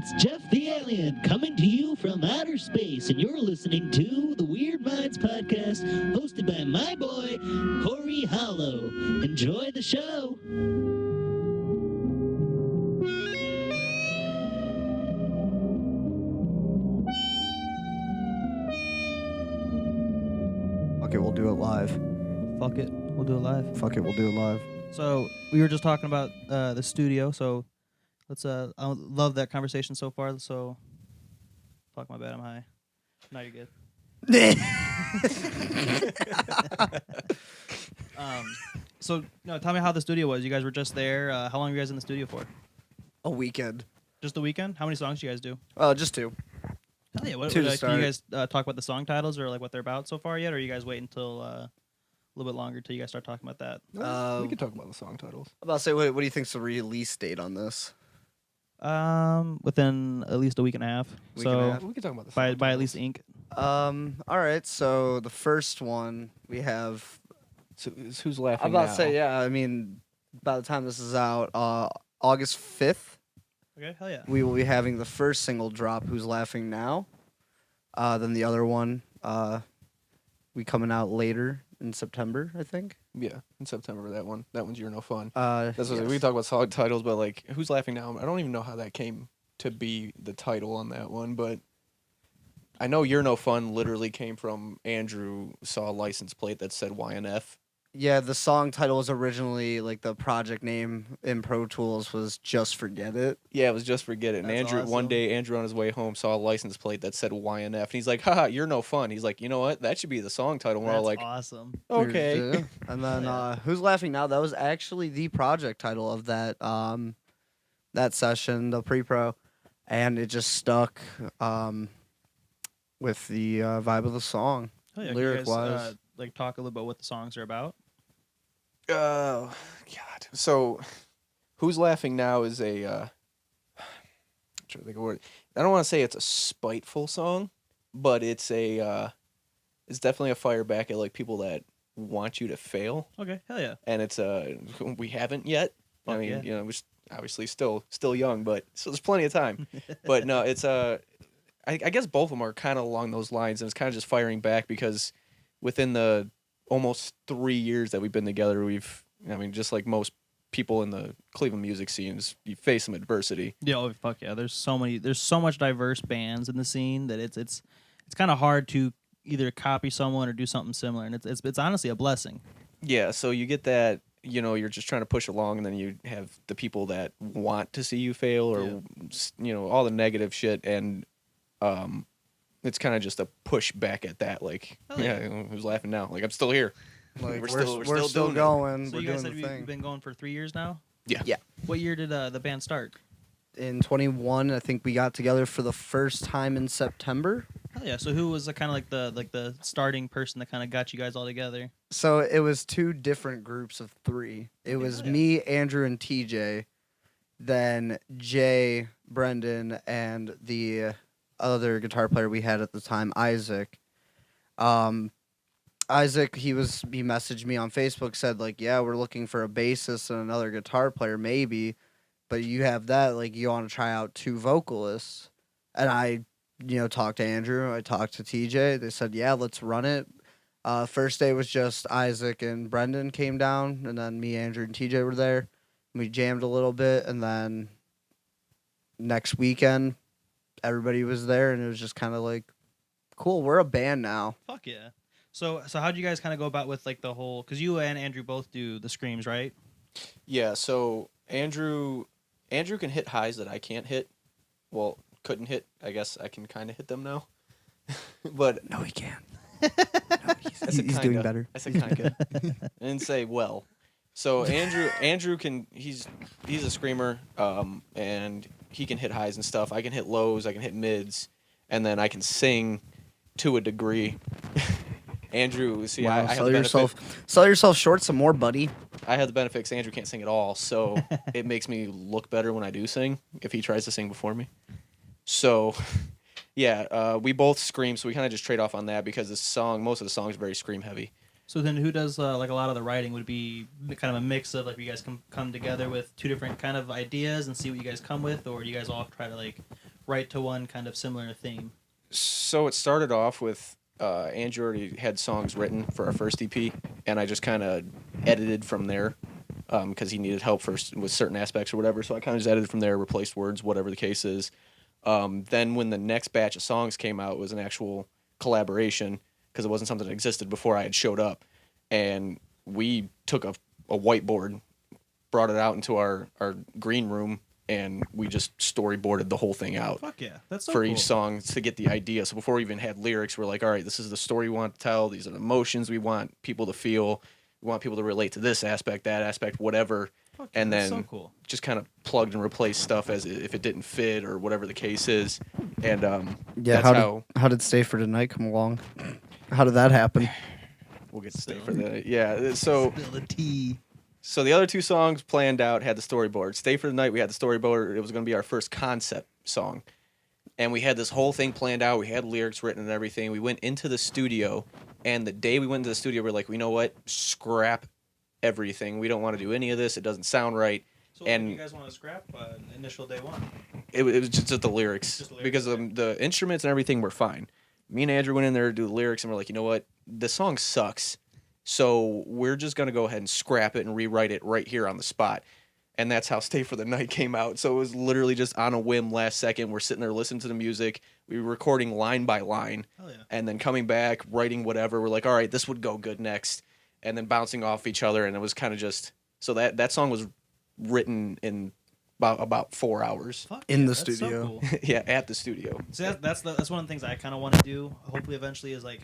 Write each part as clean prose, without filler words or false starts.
it's Jeff the Alien coming to you from outer space, and you're listening to the Weird Minds Podcast, hosted by my boy, Corey Hollow. Enjoy the show. Fuck it, we'll do it live. Fuck it, we'll do it live. Fuck it, we'll do it live. So we were just talking about the studio. So let's. I love that conversation so far. So, fuck my bad. I'm high. Now you're good. So no, tell me how the studio was. You guys were just there. How long were you guys in the studio for? A weekend. Just a weekend. How many songs do you guys do? Just two. Hell yeah! What, Two to can start. you guys talk about the song titles or like what they're about so far yet? Or are you guys wait until a little bit longer till you guys start talking about that? We can talk about the song titles. I'm about to say, what do you think's the release date on this? Within at least a week and a half. Week and a half. We can talk about the by song by at titles. least ink. All right. So the first one we have. So who's laughing I'm about now? to say, yeah. I mean, by the time this is out, August 5th, Okay, hell yeah. we will be having the first single drop. Who's laughing now? Then the other one, we coming out later in September, I think. Yeah, in September, that one's You're No Fun. That's That's what we can talk about song titles, but like, who's laughing now? I don't even know how that came to be the title on that one, but I know You're No Fun literally came from Andrew saw a license plate that said YNF. Yeah, the song title was originally like the project name in Pro Tools was Just Forget It. Yeah, it was Just Forget It. And That's Andrew, one awesome. day, Andrew on his way home saw a license plate that said YNF, and he's like, "Haha, You're No Fun." He's like, "You know what? That should be the song title." And we're all That's like, awesome. "Okay." Yeah. And then Yeah. Who's Laughing Now? That was actually the project title of that that session, the pre-pro, and it just stuck with the vibe of the song. Hell yeah. Can Lyric you guys, wise. like talk a little about what the songs are about. Oh, God. So, Who's Laughing Now is a, I'm trying to think of a word. I don't want to say it's a spiteful song, but it's it's definitely a fire back at, like, people that want you to fail. Okay, hell yeah. And it's, we haven't yet. I Fuck mean, yeah. you know, we're obviously still young, but so there's plenty of time. But no, it's, I guess both of them are kind of along those lines, and it's kind of just firing back because within the almost 3 years that we've been together, just like most people in the Cleveland music scenes, you face some adversity. Yeah, oh fuck yeah. There's so much diverse bands in the scene that it's kind of hard to either copy someone or do something similar, and it's honestly a blessing. Yeah, so you get that, you know, you're just trying to push along, and then you have the people that want to see you fail or, you know, all the negative shit, and it's kind of just a push back at that, like, Hell yeah, yeah. Who's laughing now? Like, I'm still here. Like, We're still doing it. going. So we're you guys doing said the thing. you've been going for 3 years now. Yeah. Yeah. What year did the band start? In 21, I think we got together for the first time in September. Hell yeah. So who was the kind of like the starting person that kind of got you guys all together? So it was two different groups of three. It was hell yeah. me, Andrew, and TJ. Then Jay, Brendan, and the other guitar player we had at the time, Isaac. Isaac, he messaged me on Facebook, said like, yeah, we're looking for a bassist and another guitar player, maybe, but you have that, like, you want to try out two vocalists. And I, talked to Andrew, I talked to TJ. They said, yeah, let's run it. First day was just Isaac and Brendan came down, and then me, Andrew, and TJ were there. We jammed a little bit, and then next weekend, everybody was there, and it was just kind of like, cool, we're a band now. Fuck yeah. So how'd you guys kind of go about with like the whole? Because you and Andrew both do the screams, right? Yeah, so Andrew can hit highs that I can't hit. Well, couldn't hit. I guess I can kind of hit them now. But No, he can't. he's doing better. I said kind of. I didn't say well. So Andrew can he's a screamer, and he can hit highs and stuff. I can hit lows, I can hit mids, and then I can sing to a degree. Andrew, see, Wow, I have the benefit. Sell yourself short some more, buddy. I have the benefit because Andrew can't sing at all, so it makes me look better when I do sing if he tries to sing before me. So, yeah, we both scream, so we kind of just trade off on that because most of the song is very scream heavy. So then who does like a lot of the writing? Would it be kind of a mix of like you guys come together with two different kind of ideas and see what you guys come with, or do you guys all try to like write to one kind of similar theme? So it started off with Andrew already had songs written for our first EP, and I just kind of edited from there because he needed help with certain aspects or whatever. So I kind of just edited from there, replaced words, whatever the case is. Then when the next batch of songs came out, it was an actual collaboration because it wasn't something that existed before I had showed up. And we took a whiteboard, brought it out into our green room, and we just storyboarded the whole thing out. Fuck yeah, that's so for cool. each song to get the idea. So before we even had lyrics, we're like, all right, this is the story we want to tell. These are the emotions we want people to feel. We want people to relate to this aspect, that aspect, whatever. Fuck yeah, And that's then so cool. just kind of plugged and replaced stuff as if it didn't fit or whatever the case is. And Yeah, that's how did Stay for Tonight come along? How did that happen? we'll get to stay for that. Yeah. So Spill the tea. So the other two songs planned out had the storyboard. Stay for the Night, we had the storyboard. It was going to be our first concept song. And we had this whole thing planned out. We had lyrics written and everything. We went into the studio, and the day we went into the studio, we were like, you know what? Scrap everything. We don't want to do any of this. It doesn't sound right. So And- you guys want to scrap initial day one? It was just the lyrics. Just the lyrics, Because okay. the instruments and everything were fine. Me and Andrew went in there to do the lyrics, and we're like, you know what? The song sucks. So we're just going to go ahead and scrap it and rewrite it right here on the spot. And that's how Stay for the Night came out. So it was literally just on a whim last second. We're sitting there listening to the music. We were recording line by line. Hell yeah. And then coming back, writing whatever. We're like, all right, this would go good next. And then bouncing off each other. And it was kind of just... So that song was written in about 4 hours. Fuck In yeah, the that's so studio. cool. Yeah, at the studio. See, that's one of the things I kind of want to do. Hopefully, eventually, is like,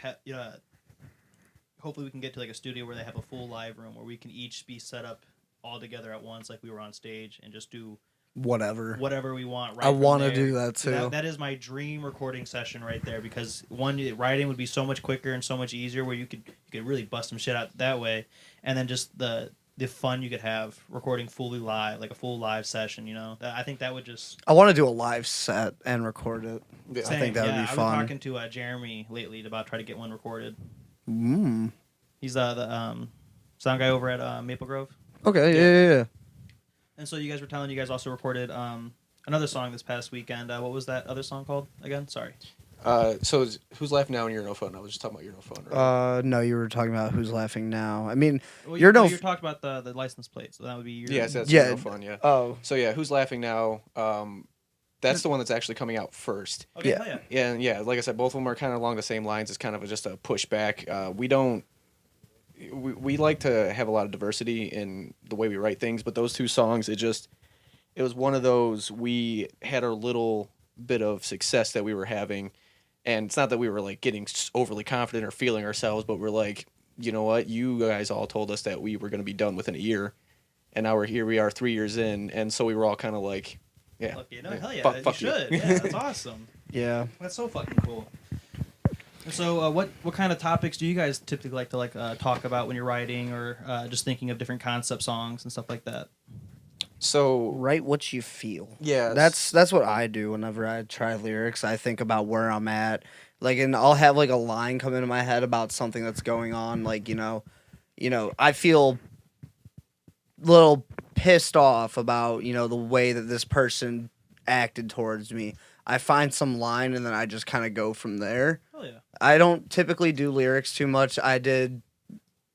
hopefully we can get to like a studio where they have a full live room where we can each be set up all together at once, like we were on stage, and just do Whatever. whatever we want. Right I want to do that too. That is my dream recording session right there, because one, writing would be so much quicker and so much easier, where you could really bust some shit out that way, and then just the fun you could have recording fully live, like a full live session. You know, I think that would just. I want to do a live set and record it. Yeah. I think that would be I've fun. been talking to Jeremy lately about trying to get one recorded. Mm. He's the sound guy over at Maple Grove. Okay, yeah. And so you guys were telling you guys also recorded another song this past weekend. What was that other song called again? Sorry. So Who's Laughing Now and You're No Fun? I was just talking about You're No Fun, right? No, you were talking about Who's Laughing Now. I mean, Well, you're you talked about the license plate, so that would be your. Yes, that's Yeah. You're No Fun, yeah. oh, So yeah, Who's Laughing Now? That's the one that's actually coming out first. Okay, Yeah. hell yeah. Yeah, and yeah, like I said, both of them are kind of along the same lines. It's kind of just a pushback. We like to have a lot of diversity in the way we write things, but those two songs, it was one of those, we had a little bit of success that we were having, and it's not that we were like getting overly confident or feeling ourselves, but we're like, you know what, you guys all told us that we were going to be done within a year, and now we are 3 years in, and so we were all kind of like, yeah, Fuck yeah, no, hell yeah, fuck you you. should. Yeah, that's awesome. yeah. That's so fucking cool. And so, what kind of topics do you guys typically like to talk about when you're writing, or just thinking of different concept songs and stuff like that? So Write what you feel. yeah, That's what I do whenever I try lyrics. I think about where I'm at, like, and I'll have like a line come into my head about something that's going on. Like, you know, I feel a little pissed off about, the way that this person acted towards me. I find some line and then I just kind of go from there. Hell yeah. I don't typically do lyrics too much. I did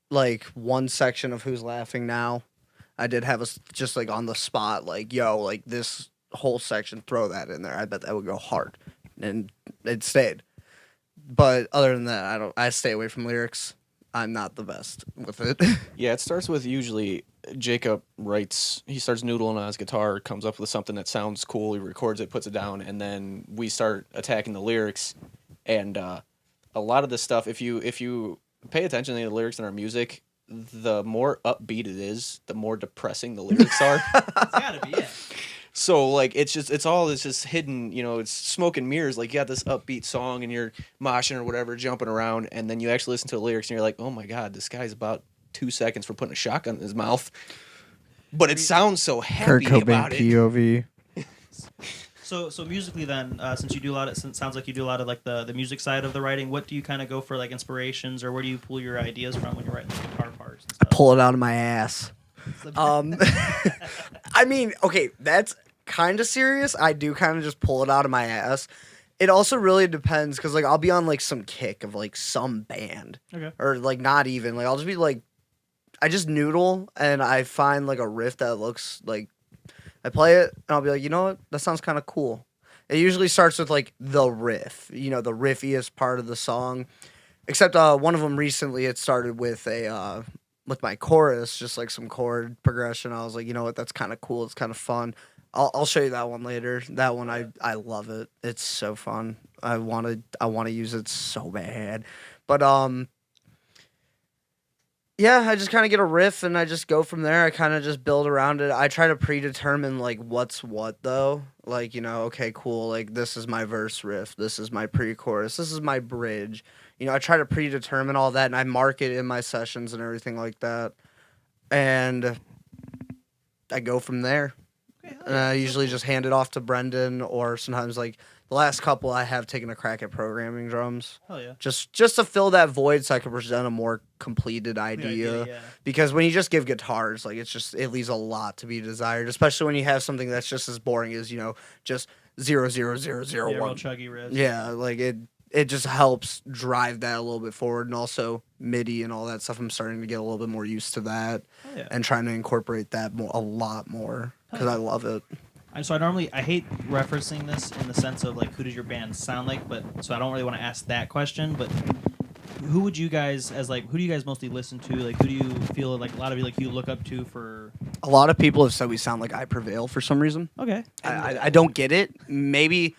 like one section of Who's Laughing Now. I did have just like on the spot, like, yo, like this whole section, throw that in there. I bet that would go hard. And it stayed. But other than that, I stay away from lyrics. I'm not the best with it. Yeah, it starts with usually Jacob writes, he starts noodling on his guitar, comes up with something that sounds cool, he records it, puts it down, and then we start attacking the lyrics. And a lot of this stuff, if you pay attention to the lyrics in our music, the more upbeat it is, the more depressing the lyrics are. It's gotta be, yeah. So like it's just hidden, it's smoke and mirrors. Like you got this upbeat song and you're moshing or whatever, jumping around, and then you actually listen to the lyrics and you're like, oh my god, this guy's about 2 seconds for putting a shotgun in his mouth, but it sounds so happy about it. POV. So musically then, since you do a lot of, sounds like you do a lot of like the music side of the writing, what do you kind of go for like inspirations, or where do you pull your ideas from when you're writing the guitar parts and stuff? Pull it out of my ass. I mean, okay, kind of serious. I do kind of just pull it out of my ass. It also really depends because like I'll be on like some kick of like some band, Okay. or like not even like I'll just be like, I just noodle and I find like a riff that looks like, I play it and I'll be like, you know what, that sounds kind of cool. It usually starts with like the riff, the riffiest part of the song. Except one of them recently, it started with with my chorus, just like some chord progression. I was like, you know what, that's kind of cool. It's kind of fun. I'll show you that one later. That one I love it. It's so fun. I want to use it so bad. But yeah, I just kind of get a riff and I just go from there. I kind of just build around it. I try to predetermine like what's what though. Like, okay, cool. Like this is my verse riff. This is my pre-chorus. This is my bridge. I try to predetermine all that and I mark it in my sessions and everything like that. And I go from there. Okay, And I usually just hand it off to Brendan, or sometimes like the last couple I have taken a crack at programming drums. Hell yeah. Just to fill that void so I can present a more completed idea. Yeah. Because when you just give guitars, like it leaves a lot to be desired, especially when you have something that's just as boring as, just 0 0 0 0 Yeah, real 1. chuggy riffs. Yeah, like it just helps drive that a little bit forward, and also MIDI and all that stuff. I'm starting to get a little bit more used to that, and trying to incorporate that a lot more because I love it. So I hate referencing this in the sense of like who does your band sound like, but so I don't really want to ask that question. But who would you guys who do you guys mostly listen to? Like who do you feel like a lot of you you look up to for? A lot of people have said we sound like I Prevail for some reason. Okay, I don't get it. Maybe.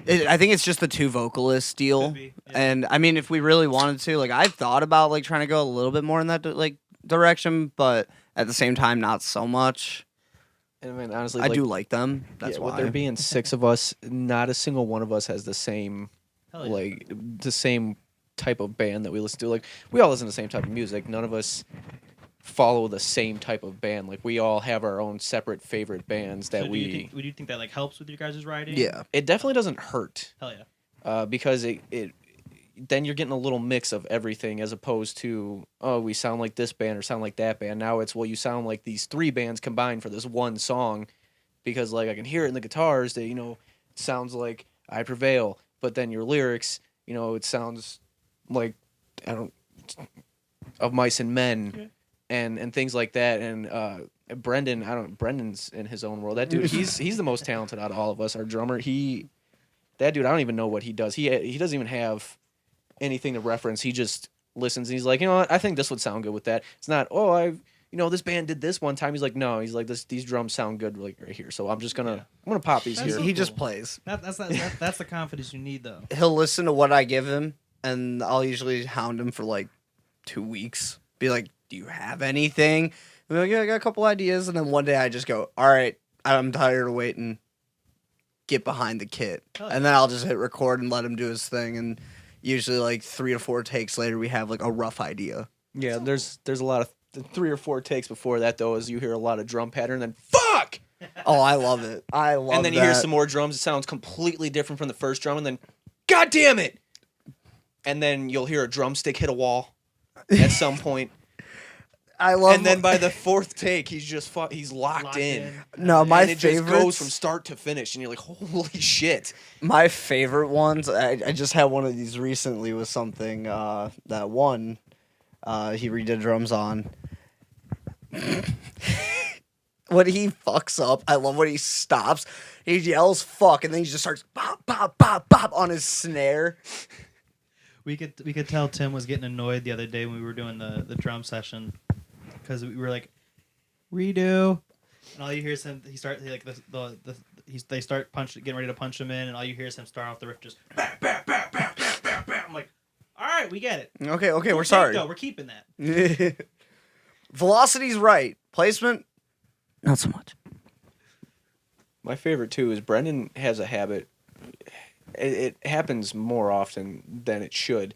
I think it's just the two vocalist deal. Could be, yeah. And I mean, if we really wanted to, like, I've thought about like trying to go a little bit more in that direction, but at the same time, not so much. And I mean, honestly, I do like them. That's why. With there being 6 of us, not a single one of us has the same, the same type of band that we listen to. Like, we all listen to the same type of music. None of us follow the same type of band. Like, we all have our own separate favorite bands that would you think that like helps with your guys' writing? Yeah. It definitely doesn't hurt. Hell yeah. Because it then you're getting a little mix of everything as opposed to, oh, we sound like this band or sound like that band. Now it's, well, you sound like these 3 bands combined for this one song, because like I can hear it in the guitars that, it sounds like I Prevail, but then your lyrics, it sounds like, Of Mice and Men. Okay. And things like that. And Brendan's in his own world. That dude, he's the most talented out of all of us. Our drummer, that dude, I don't even know what he does. He doesn't even have anything to reference. He just listens and he's like, you know what, I think this would sound good with that. It's not, this band did this one time. He's like, no, he's like, these drums sound good like right here. So I'm gonna pop these That's here. so He cool. just plays. That's the confidence you need though. He'll listen to what I give him, and I'll usually hound him for like 2 weeks. Be like, do you have anything? I'm like, yeah, I got a couple ideas. And then one day I just go, all right, I'm tired of waiting. Get behind the kit. Oh, And then I'll just hit record and let him do his thing. And usually like 3 to 4 takes later, we have like a rough idea. Yeah, there's a lot of 3 or 4 takes before that though, as you hear a lot of drum pattern, then fuck! Oh, I love it. I love it. And then you hear some more drums, it sounds completely different from the first drum, and then, god damn it! And then you'll hear a drumstick hit a wall at some point. I love And then by the 4th take, he's locked in. No, my And it just favorite goes from start to finish, and you're like, holy shit. My favorite ones, I just had one of these recently with something that one he redid drums on. When he fucks up, I love when he stops. He yells fuck, and then he just starts bop, bop, bop, bop on his snare. We could tell Tim was getting annoyed the other day when we were doing the drum session, because we were like, redo, and all you hear is him. They start getting ready to punch him in, and all you hear is him start off the riff just. Bah, bah, bah, bah, bah, bah, bah. I'm like, all right, we get it. Okay, we're sorry. We're keeping that. Velocity's right. Placement, not so much. My favorite, too, is Brendan has a habit. It happens more often than it should.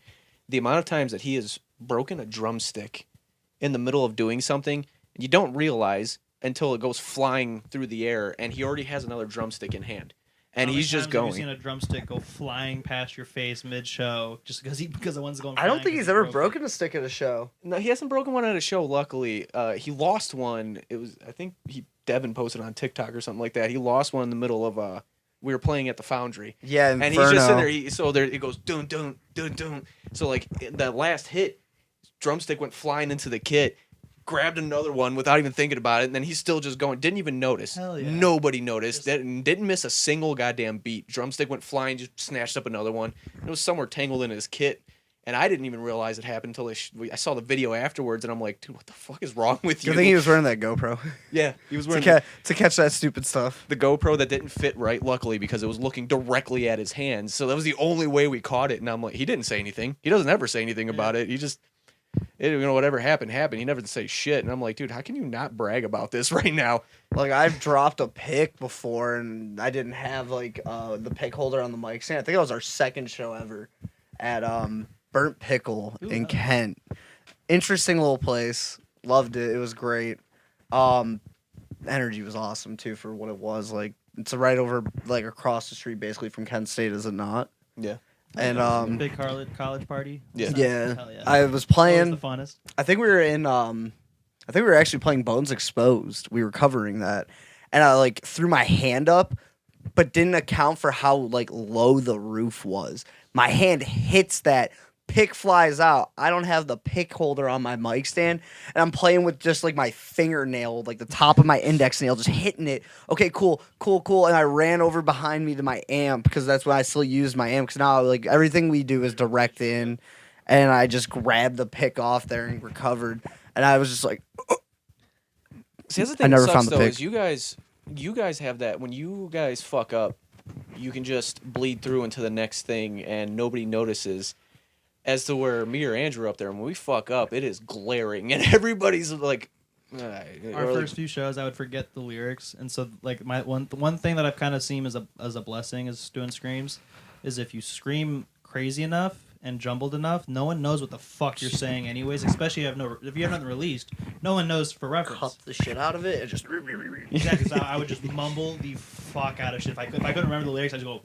The amount of times that he has broken a drumstick in the middle of doing something, you don't realize until it goes flying through the air, and he already has another drumstick in hand. and How he's many just times have going. you seen a drumstick go flying past your face mid-show just because the one's going I flying? don't think he's ever broken a stick at a show. No, he hasn't broken one at a show. Luckily, he lost one. It was I think Devin posted on TikTok or something like that. He lost one in the middle of we were playing at the Foundry. Yeah, And Inferno. he's just sitting there. So there it goes, dun dun dun dun. So like that last hit, drumstick went flying into the kit, grabbed another one without even thinking about it, and then he's still just going. Didn't even notice. Hell yeah. Nobody noticed. Didn't miss a single goddamn beat. Drumstick went flying, just snatched up another one. It was somewhere tangled in his kit. And I didn't even realize it happened until I saw the video afterwards, and I'm like, dude, what the fuck is wrong with you? I think he was wearing that GoPro Yeah, he was wearing to catch that stupid stuff. the GoPro that didn't fit right, luckily, because it was looking directly at his hands. So that was the only way we caught it. And I'm like, he didn't say anything. He doesn't ever say anything about it. He just, whatever happened, happened. He never say shit. And I'm like, dude, how can you not brag about this right now? Like, I've dropped a pick before, and I didn't have, like, the pick holder on the mic stand. I think that was our second show ever at Burnt Pickle in Kent. Interesting little place. Loved it. It was great. Energy was awesome, too, for what it was. Like, it's right over, like, across the street, basically, from Kent State, is it not? Yeah. And, big college party. Yeah. yeah. Hell yeah. I was That playing... was the funnest. I think we were in I think we were actually playing Bones Exposed. We were covering that. And I like threw my hand up but didn't account for how like low the roof was. My hand hits that, pick flies out. I don't have the pick holder on my mic stand, and I'm playing with just like my fingernail, like the top of my index nail, just hitting it. Okay, cool. And I ran over behind me to my amp because that's when I still use my amp. Because now like everything we do is direct in, and I just grabbed the pick off there and recovered. And I was just like, See, that's the thing I never that found sucks, the though, pick. is you guys have that. When you guys fuck up, you can just bleed through into the next thing, and nobody notices. As to where me or Andrew up there, when we fuck up, it is glaring, and everybody's like, Our first few shows, I would forget the lyrics, and so like my one thing that I've kind of seen as a blessing is doing screams, is if you scream crazy enough and jumbled enough, no one knows what the fuck you're saying anyways. Especially if you have nothing released, no one knows for reference. cut the shit out of it and just. Exactly. So I would just mumble the fuck out of shit. If I couldn't remember the lyrics, I'd just go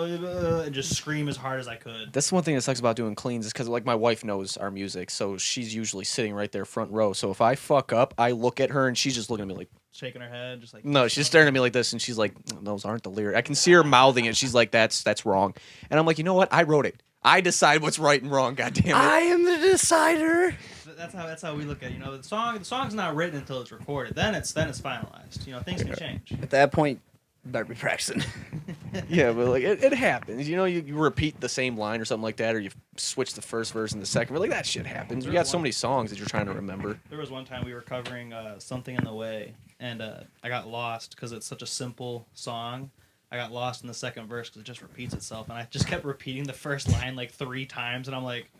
and just scream as hard as I could. That's one thing that sucks about doing cleans is because like my wife knows our music, so she's usually sitting right there front row. So if I fuck up, I look at her and she's just looking at me like, Shaking her head, just like no, she's staring at me like this, and she's like, those aren't the lyrics. I can see her mouthing it. She's like, that's wrong, and I'm like, you know what? I wrote it. I decide what's right and wrong. God damn it. I am the decider. That's how we look at it. You know, the song's not written until it's recorded. Then it's finalized. You know, things can change. At that point, better be practicing. Yeah, but like it happens. You know, you repeat the same line or something like that, or you switch the first verse and the second. But like that shit happens. You got so many songs that you're trying to remember. There was one time we were covering "Something in the Way," and I got lost because it's such a simple song. I got lost in the second verse because it just repeats itself, and I just kept repeating the first line like 3 times, and I'm like,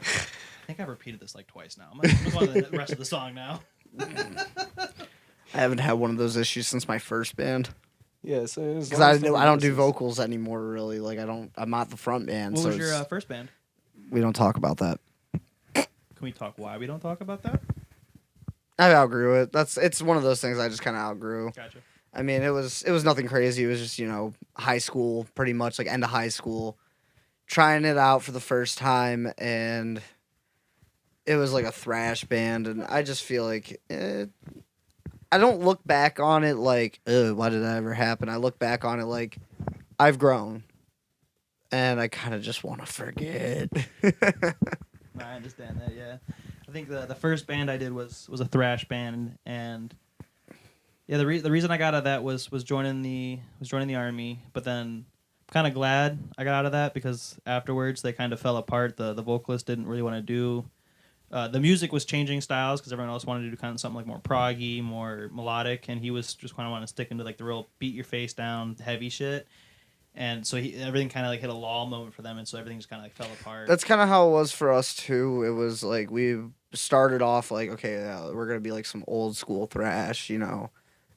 I think I've repeated this like twice now. I'm gonna move on to the rest of the song now. I haven't had one of those issues since my first band. Yeah, so Because I don't do vocals anymore, really. Like I'm not the front band. What so was your first band? we don't talk about that. Can we talk why we don't talk about that? I outgrew it. It's one of those things I just kind of outgrew. Gotcha. I mean, it was nothing crazy. It was just high school, pretty much like end of high school, trying it out for the first time, and it was like a thrash band, and I just feel like I don't look back on it like, why did that ever happen? I look back on it like I've grown, and I kind of just want to forget. I understand that. Yeah, I think the first band I did was a thrash band, and yeah, the reason I got out of that was joining the army, but then I'm kind of glad I got out of that because afterwards they kind of fell apart. The vocalist didn't really want to do. The music was changing styles because everyone else wanted to do kind of something like more proggy, more melodic, and he was just kind of wanting to stick into like the real beat your face down heavy shit. And so everything kind of like hit a lull moment for them, and so everything just kind of like fell apart. That's kind of how it was for us too. It was like we started off like, okay, we're gonna be like some old school thrash,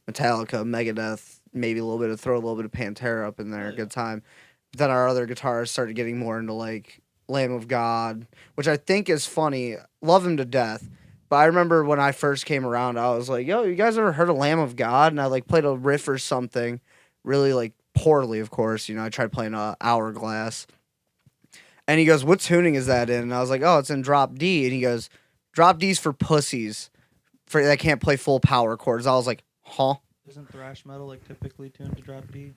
Metallica, Megadeth, maybe throw a little bit of Pantera up in there, good time. But then our other guitarists started getting more into like Lamb of God, which I think is funny. Love him to death. But I remember when I first came around, I was like, yo, you guys ever heard of Lamb of God? And I like played a riff or something, really like poorly, of course. I tried playing Hourglass. And he goes, what tuning is that in? And I was like, oh, it's in drop D. And he goes, drop D's for pussies that can't play full power chords. I was like, huh? Isn't thrash metal like typically tuned to drop D?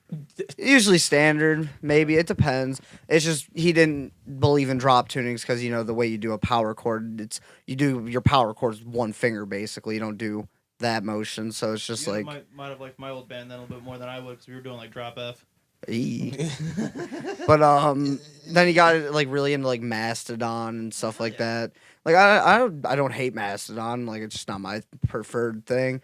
Usually standard, maybe. It depends. It's just he didn't believe in drop tunings because, the way you do a power chord, you do your power chords with one finger, basically. You don't do that motion. So it's just You might have liked my old band then a little bit more than I would because we were doing like drop F. But then he got like really into like Mastodon and stuff like that. Like I don't hate Mastodon, like it's just not my preferred thing.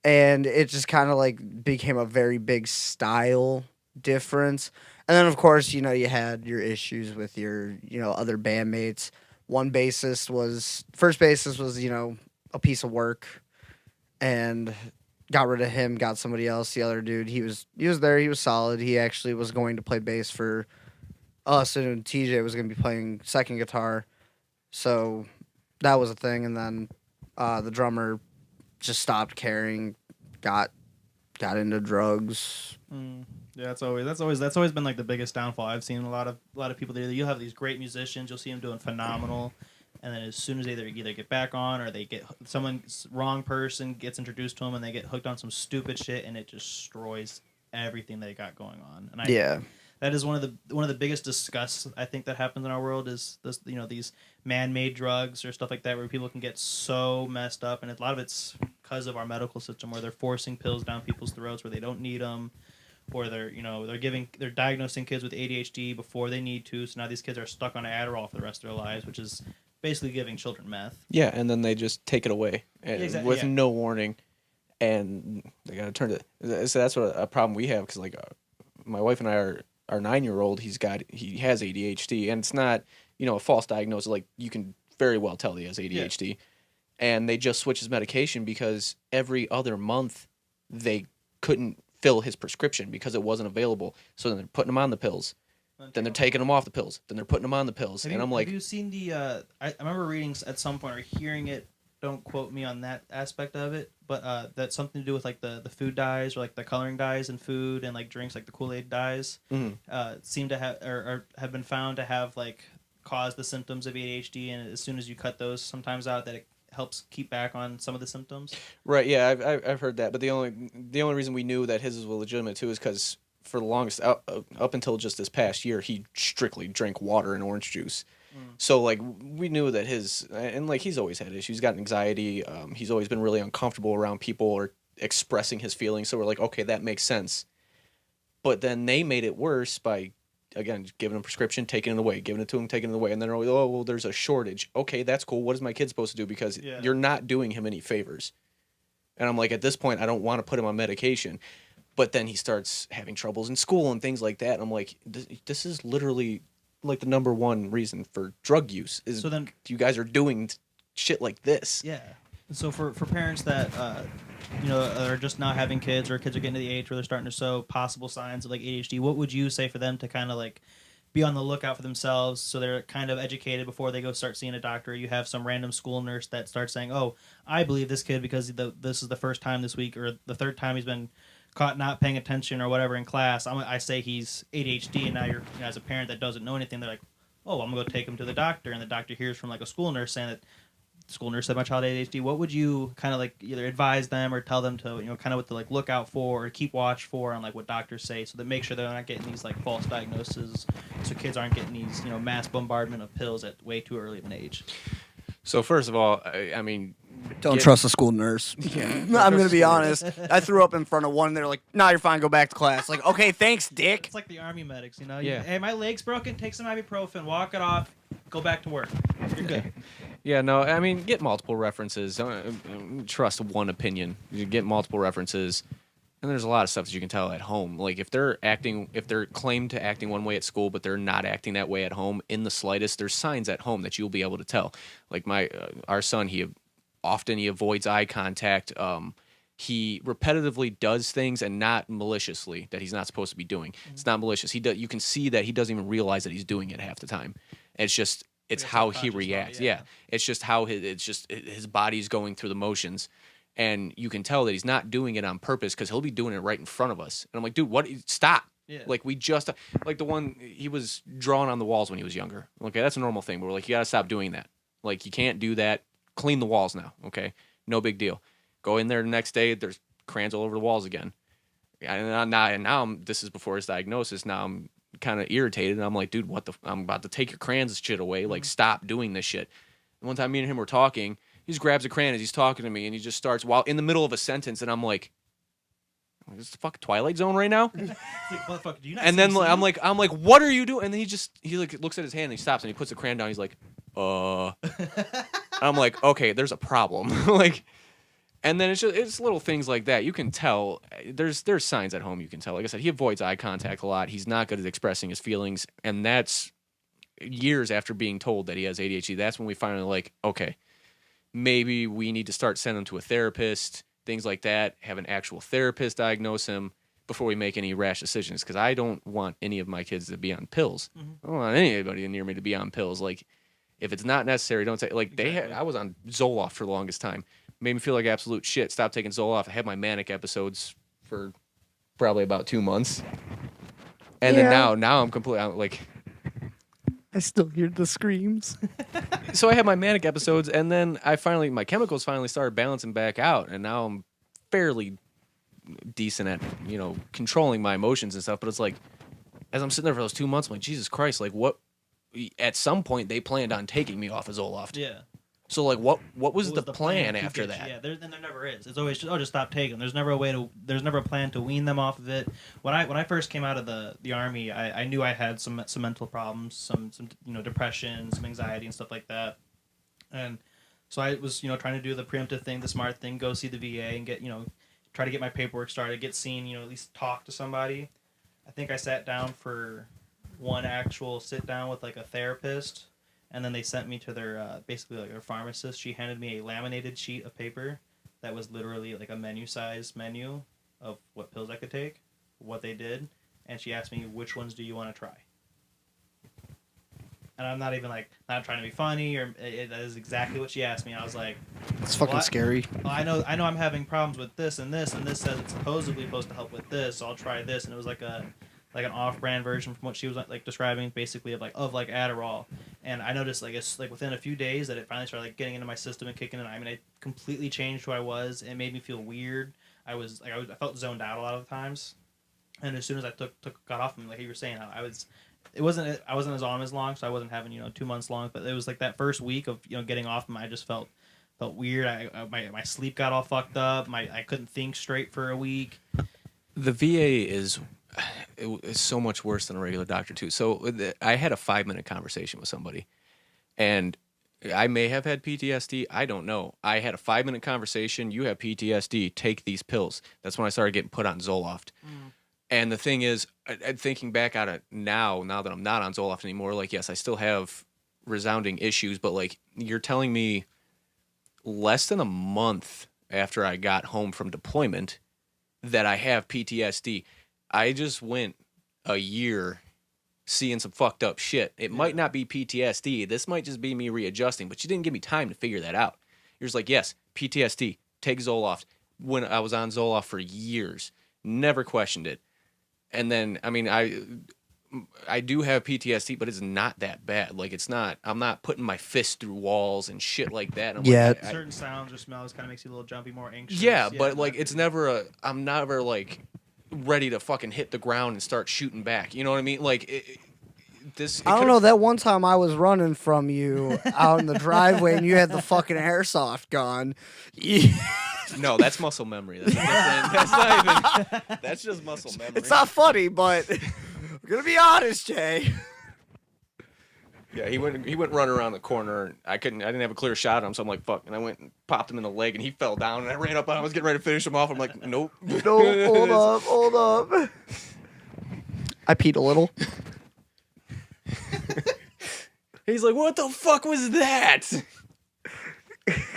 And it just kind of like became a very big style difference. And then of course, you had your issues with your, other bandmates. First bassist was, a piece of work, and got rid of him, got somebody else. The other dude, he was there, he was solid. He actually was going to play bass for us, and TJ was going to be playing second guitar. So that was a thing. And then the drummer just stopped caring, got into drugs. Yeah, that's always been like the biggest downfall. I've seen a lot of people there. You'll have these great musicians, you'll see them doing phenomenal, and then as soon as they either get back on or they get wrong person gets introduced to them and they get hooked on some stupid shit, and it destroys everything they got going on. And that is one of the biggest disgusts I think that happens in our world is this, these man-made drugs or stuff like that where people can get so messed up, and a lot of it's because of our medical system where they're forcing pills down people's throats where they don't need them, or they're diagnosing kids with ADHD before they need to, so now these kids are stuck on Adderall for the rest of their lives, which is basically giving children meth. Yeah, and then they just take it away with no warning, and they got to turn it. So that's what a problem we have, because like my wife and I are. Our 9-year-old, he has ADHD, and it's not, a false diagnosis. Like, you can very well tell he has ADHD. Yeah. And they just switched his medication because every other month they couldn't fill his prescription because it wasn't available. So then they're putting him on the pills. Then they're taking him off the pills. Then they're putting him on the pills. I'm like... Have you seen the... I remember reading at some point or hearing it, don't quote me on that aspect of it, but that's something to do with like the food dyes or like the coloring dyes in food and like drinks, like the Kool-Aid dyes, seem to have or have been found to have like caused the symptoms of ADHD, and as soon as you cut those sometimes out, that it helps keep back on some of the symptoms. Right. Yeah, I've heard that, but the only reason we knew that his was legitimate too is because for the longest up until just this past year, he strictly drank water and orange juice. So, like, we knew that he's always had issues. He's got anxiety. He's always been really uncomfortable around people or expressing his feelings. So we're like, okay, that makes sense. But then they made it worse by, again, giving him a prescription, taking it away, giving it to him, taking it away. And then, oh, well, there's a shortage. Okay, that's cool. What is my kid supposed to do? Because you're not doing him any favors. And I'm like, at this point, I don't want to put him on medication. But then he starts having troubles in school and things like that. And I'm like, this is literally... like the number one reason for drug use is so then you guys are doing shit like this. Yeah. So for parents that are just now having kids, or kids are getting to the age where they're starting to show possible signs of like ADHD, what would you say for them to kind of like be on the lookout for themselves so they're kind of educated before they go start seeing a doctor? You have some random school nurse that starts saying, "Oh, I believe this kid because this is the first time this week or the third time he's been caught not paying attention or whatever in class. I say he's ADHD, and now you're as a parent that doesn't know anything, they're like, oh, I'm gonna go take him to the doctor, and the doctor hears from like a school nurse saying that the school nurse said my child had ADHD. What would you kind of like either advise them or tell them to kind of what to like look out for or keep watch for on like what doctors say, so that make sure they're not getting these like false diagnoses, so kids aren't getting these mass bombardment of pills at way too early of an age? So first of all, I mean, don't trust a school nurse. Yeah, I'm going to be honest. I threw up in front of one, and they're like, nah, you're fine, go back to class. Like, okay, thanks, dick. It's like the army medics, Yeah. Hey, my leg's broken, take some ibuprofen, walk it off, go back to work. You're good. Yeah, no, I mean, get multiple references. Don't trust one opinion. You get multiple references. And there's a lot of stuff that you can tell at home. Like if they're claimed to acting one way at school, but they're not acting that way at home in the slightest, there's signs at home that you'll be able to tell. Like our son, he avoids eye contact. He repetitively does things and not maliciously that he's not supposed to be doing. Mm-hmm. It's not malicious. You can see that he doesn't even realize that he's doing it half the time. And it's how he reacts. Yeah. It's just how his body's going through the motions. And you can tell that he's not doing it on purpose because he'll be doing it right in front of us. And I'm like, dude, what? Stop. Yeah. Like we just like the one he was drawing on the walls when he was younger. Okay, that's a normal thing, but we're like, you gotta stop doing that. Like you can't do that. Clean the walls now. Okay, no big deal. Go in there the next day. There's crayons all over the walls again. And now this is before his diagnosis. Now I'm kind of irritated, and I'm like, dude, I'm about to take your crayons shit away. Like, stop doing this shit. And one time, me and him were talking. He just grabs a crayon as he's talking to me, and he just starts while in the middle of a sentence, and I'm like, is this the fucking Twilight Zone right now? It's like, motherfucker, do you not And then I'm like, what are you doing? And then he like looks at his hand and he stops and he puts the crayon down. He's like, And I'm like, okay, there's a problem. Like, and then it's little things like that. You can tell there's signs at home. You can tell. Like I said, he avoids eye contact a lot. He's not good at expressing his feelings, and that's years after being told that he has ADHD. That's when we finally like, okay, maybe we need to start sending him to a therapist. Things like that, have an actual therapist diagnose him before we make any rash decisions. Because I don't want any of my kids to be on pills. I don't want anybody near me to be on pills. Like, if it's not necessary, don't take. Like I was on Zoloft for the longest time. Made me feel like absolute shit. Stopped taking Zoloft. I had my manic episodes for probably about 2 months, and then now I'm completely like. I still hear the screams. So I had my manic episodes, and then my chemicals finally started balancing back out, and now I'm fairly decent at, controlling my emotions and stuff. But it's like, as I'm sitting there for those 2 months, I'm like, Jesus Christ, like what? At some point, they planned on taking me off of Zoloft. Yeah. So like, what was the plan after get that? Yeah, there never is. It's always just stop taking them. There's never a plan to wean them off of it. When I first came out of the army, I knew I had some mental problems, some depression, some anxiety and stuff like that, and so I was trying to do the preemptive thing, the smart thing, go see the VA and get try to get my paperwork started, get seen, at least talk to somebody. I think I sat down for one actual sit down with like a therapist. And then they sent me to their, basically like their pharmacist. She handed me a laminated sheet of paper that was literally like a menu-sized menu of what pills I could take, what they did. And she asked me, which ones do you want to try? And I'm not even like, not trying to be funny, or that is exactly what she asked me. I was like, It's fucking scary. I know I'm having problems with this, and this says it's supposedly supposed to help with this, so I'll try this. And it was like an off-brand version from what she was like describing, basically of like Adderall. And I noticed like it's like within a few days that it finally started like getting into my system and kicking in. I mean, it completely changed who I was. It made me feel weird. I felt zoned out a lot of the times. And as soon as I got off of me, like you were saying, I wasn't as on as long, so I wasn't having 2 months long. But it was like that first week of getting off them, I just felt weird. My sleep got all fucked up. I couldn't think straight for a week. The VA is so much worse than a regular doctor too. So I had a 5-minute conversation with somebody, and I may have had PTSD. I don't know. I had a 5-minute conversation. You have PTSD. Take these pills. That's when I started getting put on Zoloft. And the thing is, thinking back on it now that I'm not on Zoloft anymore, like, yes, I still have resounding issues, but like, you're telling me less than a month after I got home from deployment that I have PTSD. I just went a year seeing some fucked up shit. It might not be PTSD. This might just be me readjusting, but you didn't give me time to figure that out. You're just like, yes, PTSD, take Zoloft. When I was on Zoloft for years, never questioned it. And then, I mean, I do have PTSD, but it's not that bad. Like, it's not, I'm not putting my fist through walls and shit like that. I'm Yeah. Like, certain sounds or smells kind of makes you a little jumpy, more anxious. Yeah, but like, it's never I'm never like ready to fucking hit the ground and start shooting back. You know what I mean? Like, I don't know. That one time I was running from you out in the driveway and you had the fucking airsoft gun. No, that's muscle memory. That's different. That's not even. That's just muscle memory. It's not funny, but I'm gonna be honest, Jay. Yeah, he went running around the corner. I didn't have a clear shot at him, so I'm like, fuck. And I went and popped him in the leg, and he fell down. And I ran up on him. I was getting ready to finish him off. I'm like, nope. No, hold up. I peed a little. He's like, what the fuck was that?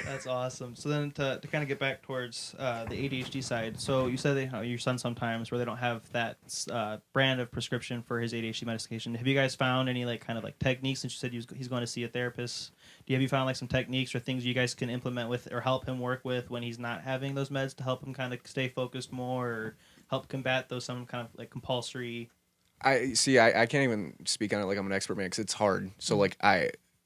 That's awesome. So then to kind of get back towards the ADHD side, so you said your son sometimes where they don't have that brand of prescription for his ADHD medication. Have you guys found any like kind of like techniques, since you said he's going to see a therapist? Have you found like some techniques or things you guys can implement with or help him work with when he's not having those meds to help him kind of stay focused more, or help combat those some kind of like compulsory I see. I can't even speak on it like I'm an expert, man, because it's hard. So like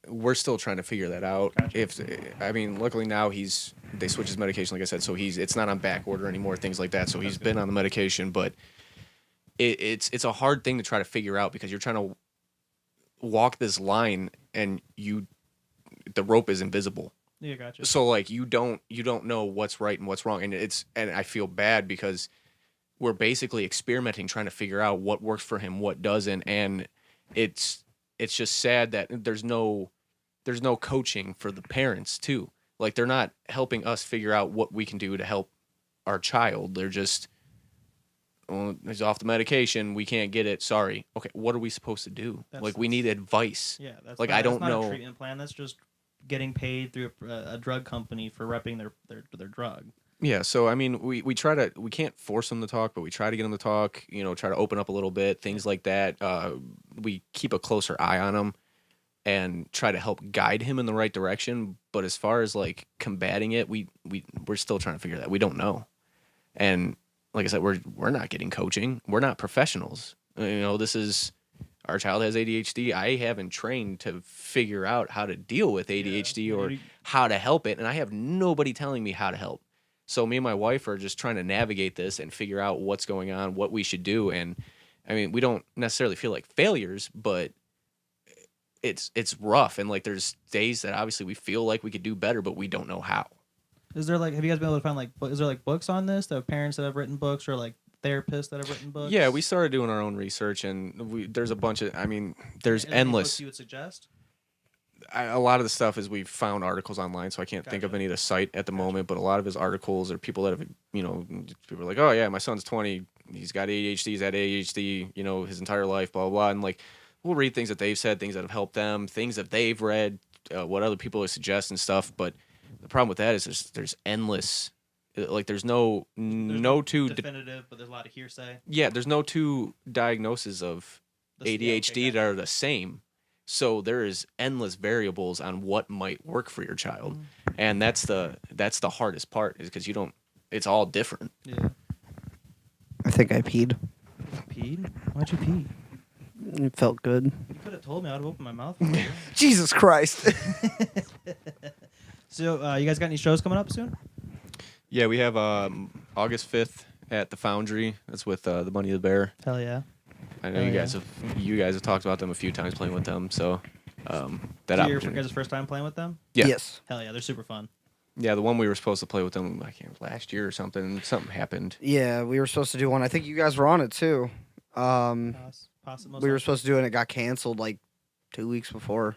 we're still trying to figure that out. Gotcha. Luckily now they switch his medication, like I said, so it's not on back order anymore, things like that. So he's been on the medication, but it's a hard thing to try to figure out because you're trying to walk this line and the rope is invisible. Yeah, gotcha. So like you don't know what's right and what's wrong, and I feel bad because we're basically experimenting, trying to figure out what works for him, what doesn't, and it's just sad that there's no coaching for the parents too. Like they're not helping us figure out what we can do to help our child. They're just, well, he's off the medication, we can't get it. Sorry. Okay, what are we supposed to do? We need advice. Yeah, that's like not, I don't that's not know. a treatment plan. That's just getting paid through a drug company for repping their drug. Yeah, so I mean, we can't force them to talk, but we try to get them to talk. Try to open up a little bit, things like that. We keep a closer eye on him and try to help guide him in the right direction. But as far as like combating it, we're still trying to figure that. We don't know, and like I said, we're not getting coaching. We're not professionals. This is our child has ADHD. I haven't trained to figure out how to deal with ADHD or how to help it, and I have nobody telling me how to help. So me and my wife are just trying to navigate this and figure out what's going on, what we should do. And I mean, we don't necessarily feel like failures, but it's rough. And like, there's days that obviously we feel like we could do better, but we don't know how. Is there have you guys been able to find is there books on this? That parents that have written books or therapists that have written books? Yeah, we started doing our own research, and there's a bunch of, there's endless. Books you would suggest? A lot of the stuff is we've found articles online, so I can't think of any of the site at the moment, but a lot of his articles are people that have, people are like, oh yeah, my son's 20, he's got ADHD, he's had ADHD, his entire life, blah, blah, blah. And like, we'll read things that they've said, things that have helped them, things that they've read, what other people suggest and stuff. But the problem with that is there's endless, like there's no two definitive, but there's a lot of hearsay. Yeah, there's no two diagnoses of ADHD that are the same. So there is endless variables on what might work for your child, and that's the hardest part, is because it's all different. Yeah. I think I peed. Peed? Why'd you pee? It felt good. You could have told me. I would have opened my mouth for you. Jesus Christ. So, you guys got any shows coming up soon? Yeah, we have August 5th at the Foundry. That's with the Bunny the Bear. Hell yeah. I know you guys have talked about them a few times, playing with them. So that Your guys' first time playing with them? Yeah. Yes. Hell yeah, they're super fun. Yeah, the one we were supposed to play with them last year or something. Something happened. Yeah, we were supposed to do one. I think you guys were on it too. We were supposed to do it and it got canceled 2 weeks before.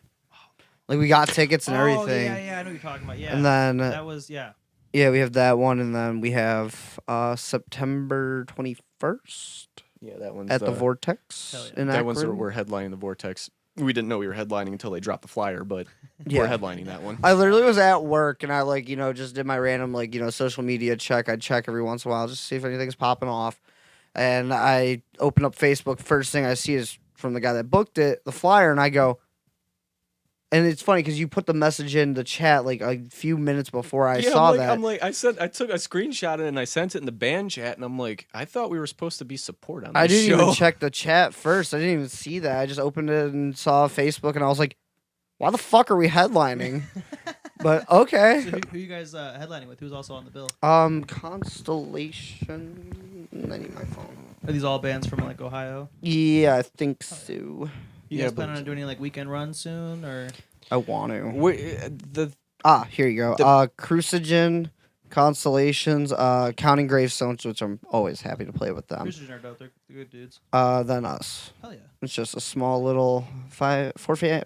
Like we got tickets and everything. Yeah, I know what you're talking about. Yeah. And then that was Yeah, we have that one, and then we have September 21st. Yeah, that one's at the Vortex. Hell yeah. In that one's Akron. we're headlining the Vortex. We didn't know we were headlining until they dropped the flyer, but we're headlining that one. I literally was at work and I just did my random social media check. I check every once in a while just to see if anything's popping off. And I open up Facebook. First thing I see is from the guy that booked it, the flyer, and I go. And it's funny because you put the message in the chat a few minutes before I saw that. I took a screenshot and I sent it in the band chat, and I'm like, I thought we were supposed to be support on this I didn't show. even check the chat first. I didn't even see that. I just opened it and saw Facebook, and I was like, why the fuck are we headlining? But okay. So who you guys headlining with? Who's also on the bill? Constellation. I need my phone. Are these all bands from Ohio? Yeah, I think so. You guys planning on doing any weekend runs soon, or? I want to. The Here you go. Crucigen, Constellations, Counting Gravestones, which I'm always happy to play with them. Crucigen are dope. They're good dudes. Then us. Hell yeah. It's just a small little 4-band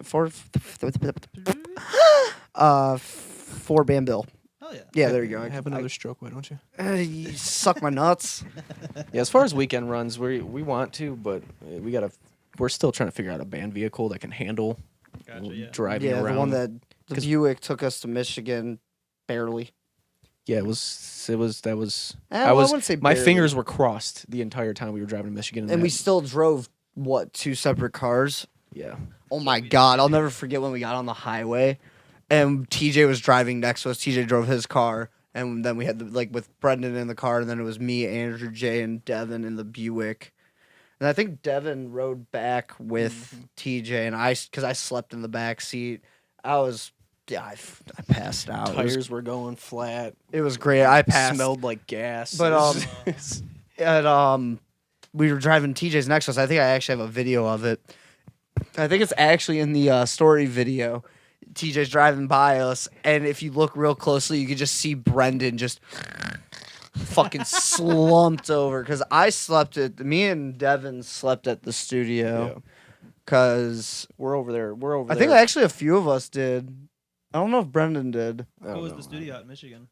bill. Hell yeah. Yeah, there you go. Have another stroke, why don't you? You suck my nuts. Yeah, as far as weekend runs, we want to, but we're still trying to figure out a band vehicle that can handle driving around. Yeah, the one that the Buick took us to Michigan, barely. Yeah, that was. I wouldn't say my barely. fingers were crossed the entire time we were driving to Michigan, And we still drove 2 separate cars. Yeah. Oh my God, I'll never forget when we got on the highway, and TJ was driving next to us. TJ drove his car, and then we had with Brendan in the car, and then it was me, Andrew, Jay, and Devin in the Buick. And I think Devin rode back with TJ, and because I slept in the back seat. I passed out. Tires were going flat. It was great. I passed. Smelled like gas. But we were driving TJ's next to us. I think I actually have a video of it. I think it's actually in the story video. TJ's driving by us, and if you look real closely, you can just see Brendan just fucking slumped over. Because me and Devin slept at the studio. Because we're over there. I think actually a few of us did. I don't know if Brendan did. What was the studio out in Michigan?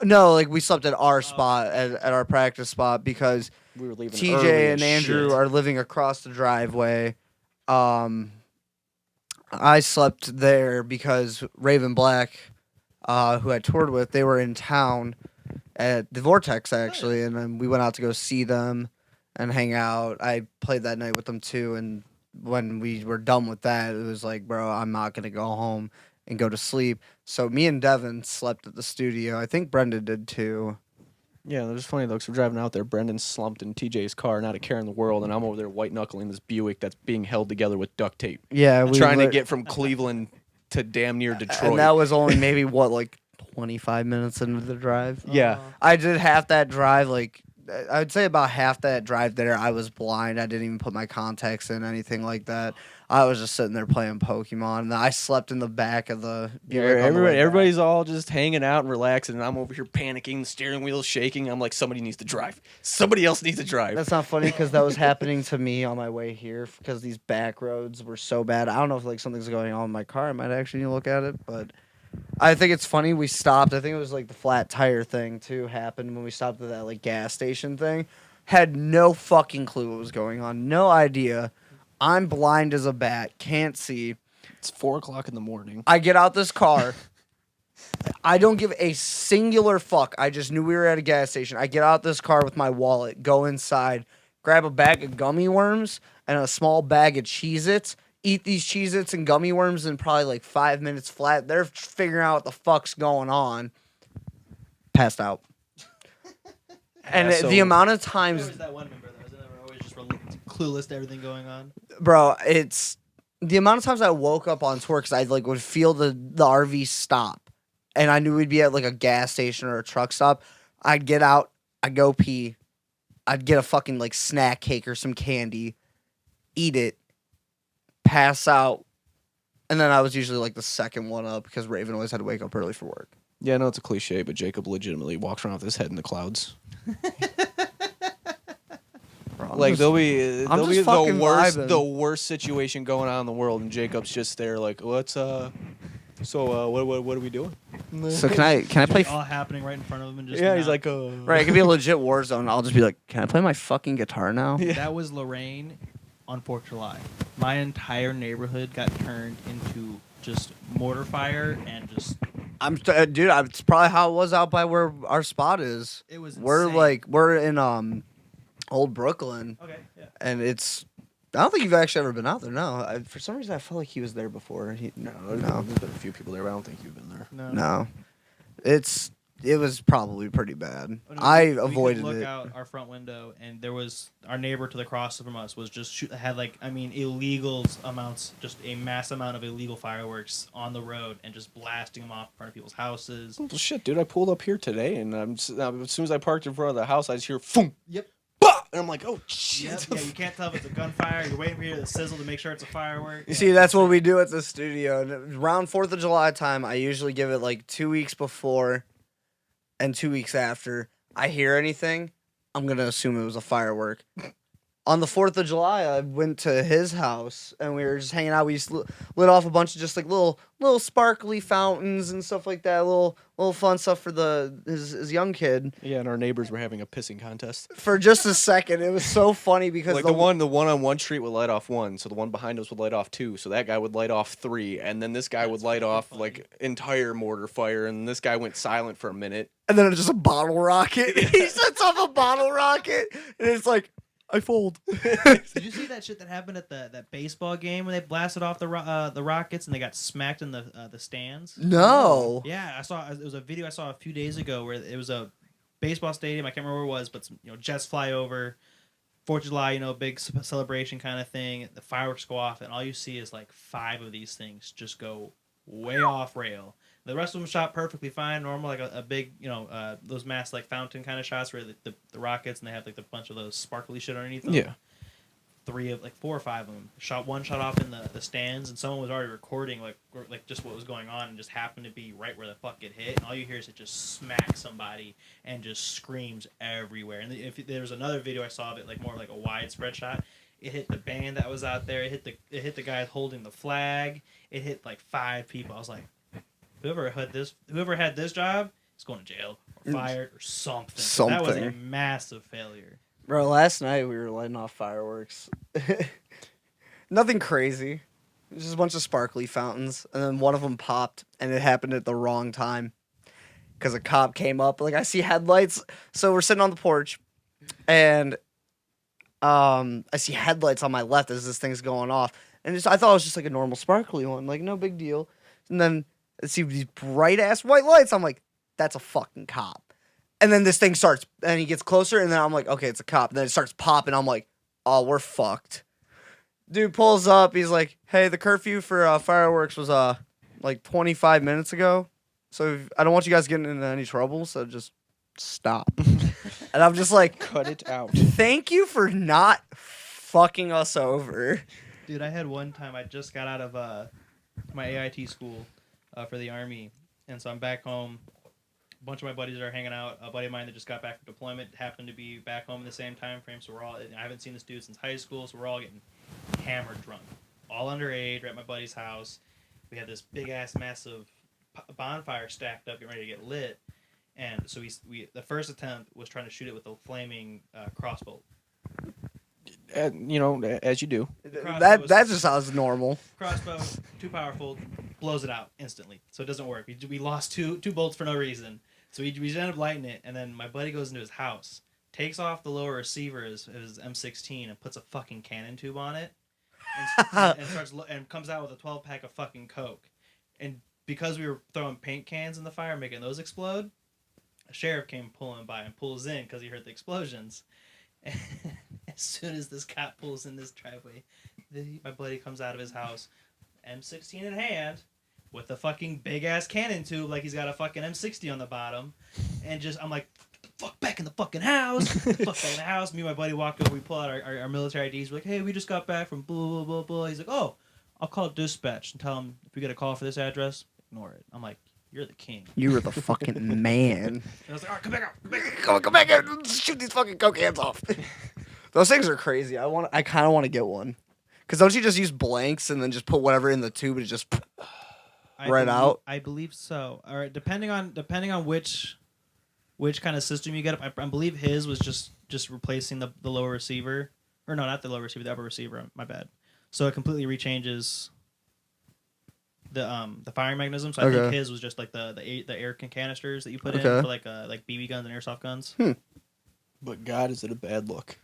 No, like we slept at our spot, at our practice spot, because we were leaving TJ and Andrew are living across the driveway. I slept there because Raven Black, who I toured with, they were in town at the Vortex, actually, and then we went out to go see them and hang out. I played that night with them, too, and when we were done with that, it was like, bro, I'm not going to go home and go to sleep. So me and Devin slept at the studio. I think Brendan did, too. Yeah, it was funny, though, because we're driving out there. Brendan slumped in TJ's car, not a care in the world, and I'm over there white-knuckling this Buick that's being held together with duct tape. Yeah, trying to get from Cleveland to damn near Detroit. And that was only maybe, 25 minutes into the drive? Yeah. I did half that drive, I would say about half that drive there, I was blind. I didn't even put my contacts in, anything like that. I was just sitting there playing Pokemon, and I slept in the back of the Buick. Everybody's all just hanging out and relaxing, and I'm over here panicking, the steering wheel's shaking. I'm like, somebody needs to drive. Somebody else needs to drive. That's not funny, because that was happening to me on my way here, because these back roads were so bad. I don't know if something's going on in my car. I might actually need to look at it, but I think it's funny. We stopped. I think it was the flat tire thing, too, happened when we stopped at that gas station thing. Had no fucking clue what was going on. No idea. I'm blind as a bat. Can't see. It's 4 o'clock in the morning. I get out this car. I don't give a singular fuck. I just knew we were at a gas station. I get out this car with my wallet, go inside, grab a bag of gummy worms and a small bag of Cheez-Its. Eat these Cheez-Its and gummy worms in probably 5 minutes flat. They're figuring out what the fuck's going on. Passed out. And the amount of times... There was that one member, though. Isn't it always just clueless to everything going on? Bro, it's... The amount of times I woke up on tour because I would feel the RV stop. And I knew we'd be at a gas station or a truck stop. I'd get out. I'd go pee. I'd get a fucking snack cake or some candy. Eat it. Pass out, and then I was usually the second one up because Raven always had to wake up early for work. Yeah, I know it's a cliche, but Jacob legitimately walks around with his head in the clouds. Bro, there'll be the worst situation going on in the world, and Jacob's just there what's what are we doing? So can I play? All happening right in front of him, and just he's not... right. It could be a legit war zone. I'll just be can I play my fucking guitar now? Yeah. That was Lorraine on 4th of July. My entire neighborhood got turned into just mortar fire and just... Dude, it's probably how it was out by where our spot is. It was We're insane. we're in Old Brooklyn. Okay, yeah. And it's... I don't think you've actually ever been out there, no. For some reason, I felt like he was there before. No. There's been a few people there, but I don't think you've been there. No. It was probably pretty bad. Oh, no, I we avoided could look it. out our front window, and there was our neighbor to the cross from us was just had illegal amounts, just a mass amount of illegal fireworks on the road, and just blasting them off in front of people's houses. Well, shit, dude, I pulled up here today, and as soon as I parked in front of the house, I just hear boom. Yep. Bah! And I'm like, oh shit. Yep. Yeah, you can't tell if it's a gunfire. You're waiting for you to sizzle to make sure it's a firework. You see, that's what we do at the studio. Around 4th of July time, I usually give it 2 weeks before and 2 weeks after. I hear anything, I'm going to assume it was a firework. On the 4th of July, I went to his house, and we were just hanging out. We just lit off a bunch of just little sparkly fountains and stuff like that, little fun stuff for his young kid. Yeah, and our neighbors were having a pissing contest. For just a second, it was so funny because the one on one street would light off 1, so the one behind us would light off 2, so that guy would light off 3, and then this guy would light off entire mortar fire, and this guy went silent for a minute. And then it's just a bottle rocket. He sets off a bottle rocket, and it's I fold. Did you see that shit that happened at that baseball game when they blasted off the rockets and they got smacked in the stands? No. Yeah, I saw. It was a video I saw a few days ago where it was a baseball stadium. I can't remember where it was, but some, jets fly over. 4th of July, you know, big celebration kind of thing. The fireworks go off, and all you see is like 5 of these things just go way off rail. The rest of them shot perfectly fine, normal, like a big, you know, those mass like fountain kind of shots where the rockets and they have like a bunch of those sparkly shit underneath them. Yeah. 4 or 5 of them shot off in the stands, and someone was already recording like just what was going on, and just happened to be right where the fuck it hit, and all you hear is it just smacks somebody and just screams everywhere. And if there was another video I saw of it, like more like a widespread shot, it hit the band that was out there, it hit the guy holding the flag, it hit like 5 people. I was like, whoever had this job is going to jail or fired or something. That was a massive failure. Bro, last night we were lighting off fireworks. Nothing crazy. It was just a bunch of sparkly fountains, and then one of them popped, and it happened at the wrong time because a cop came up. Like, I see headlights, so we're sitting on the porch, and I see headlights on my left as this thing's going off, and I thought it was just like a normal sparkly one, like no big deal. And then I see these bright ass white lights. I'm like, that's a fucking cop. And then this thing starts, and he gets closer, and then I'm like, okay, it's a cop. And then it starts popping. I'm like, oh, we're fucked. Dude pulls up. He's like, hey, the curfew for fireworks was like 25 minutes ago. So I don't want you guys getting into any trouble, so just stop. And I'm just like, cut it out. Thank you for not fucking us over. Dude, I had one time, I just got out of my AIT school for the Army, and so I'm back home. A bunch of my buddies are hanging out. A buddy of mine that just got back from deployment happened to be back home in the same time frame, so I haven't seen this dude since high school, so we're all getting hammered drunk. All underage, we're at my buddy's house. We had this big-ass, massive bonfire stacked up, getting ready to get lit, and so we the first attempt was trying to shoot it with a flaming crossbow. You know, as you do. That just sounds normal. Crossbow, too powerful, blows it out instantly. So it doesn't work. We lost two bolts for no reason. So we ended up lighting it, and then my buddy goes into his house, takes off the lower receiver, his M16, and puts a fucking cannon tube on it, and comes out with a 12-pack of fucking Coke. And because we were throwing paint cans in the fire, making those explode, a sheriff came pulling by and pulls in because he heard the explosions. And as soon as this cop pulls in this driveway, my buddy comes out of his house, M16 in hand, with a fucking big ass cannon tube, like he's got a fucking M60 on the bottom, and I'm like, fuck back in the fucking house, fuck back in the house. Me and my buddy walk over, we pull out our military IDs, we're like, hey, we just got back from blah blah blah blah. He's like, oh, I'll call dispatch and tell them if we get a call for this address, ignore it. I'm like, you're the king. You were the fucking man. And I was like, all right, come back out. Come back out. Shoot these fucking Coke cans off. Those things are crazy. I kind of want to get one. Because don't you just use blanks and then just put whatever in the tube and it just out? I believe so. All right, depending on which kind of system you get. I believe his was just replacing the lower receiver. Or no, not the lower receiver, the upper receiver. My bad. So it completely rechanges the firing mechanism. So I think his was just like the air canisters that you put in for like BB guns and airsoft guns. But God, is it a bad look,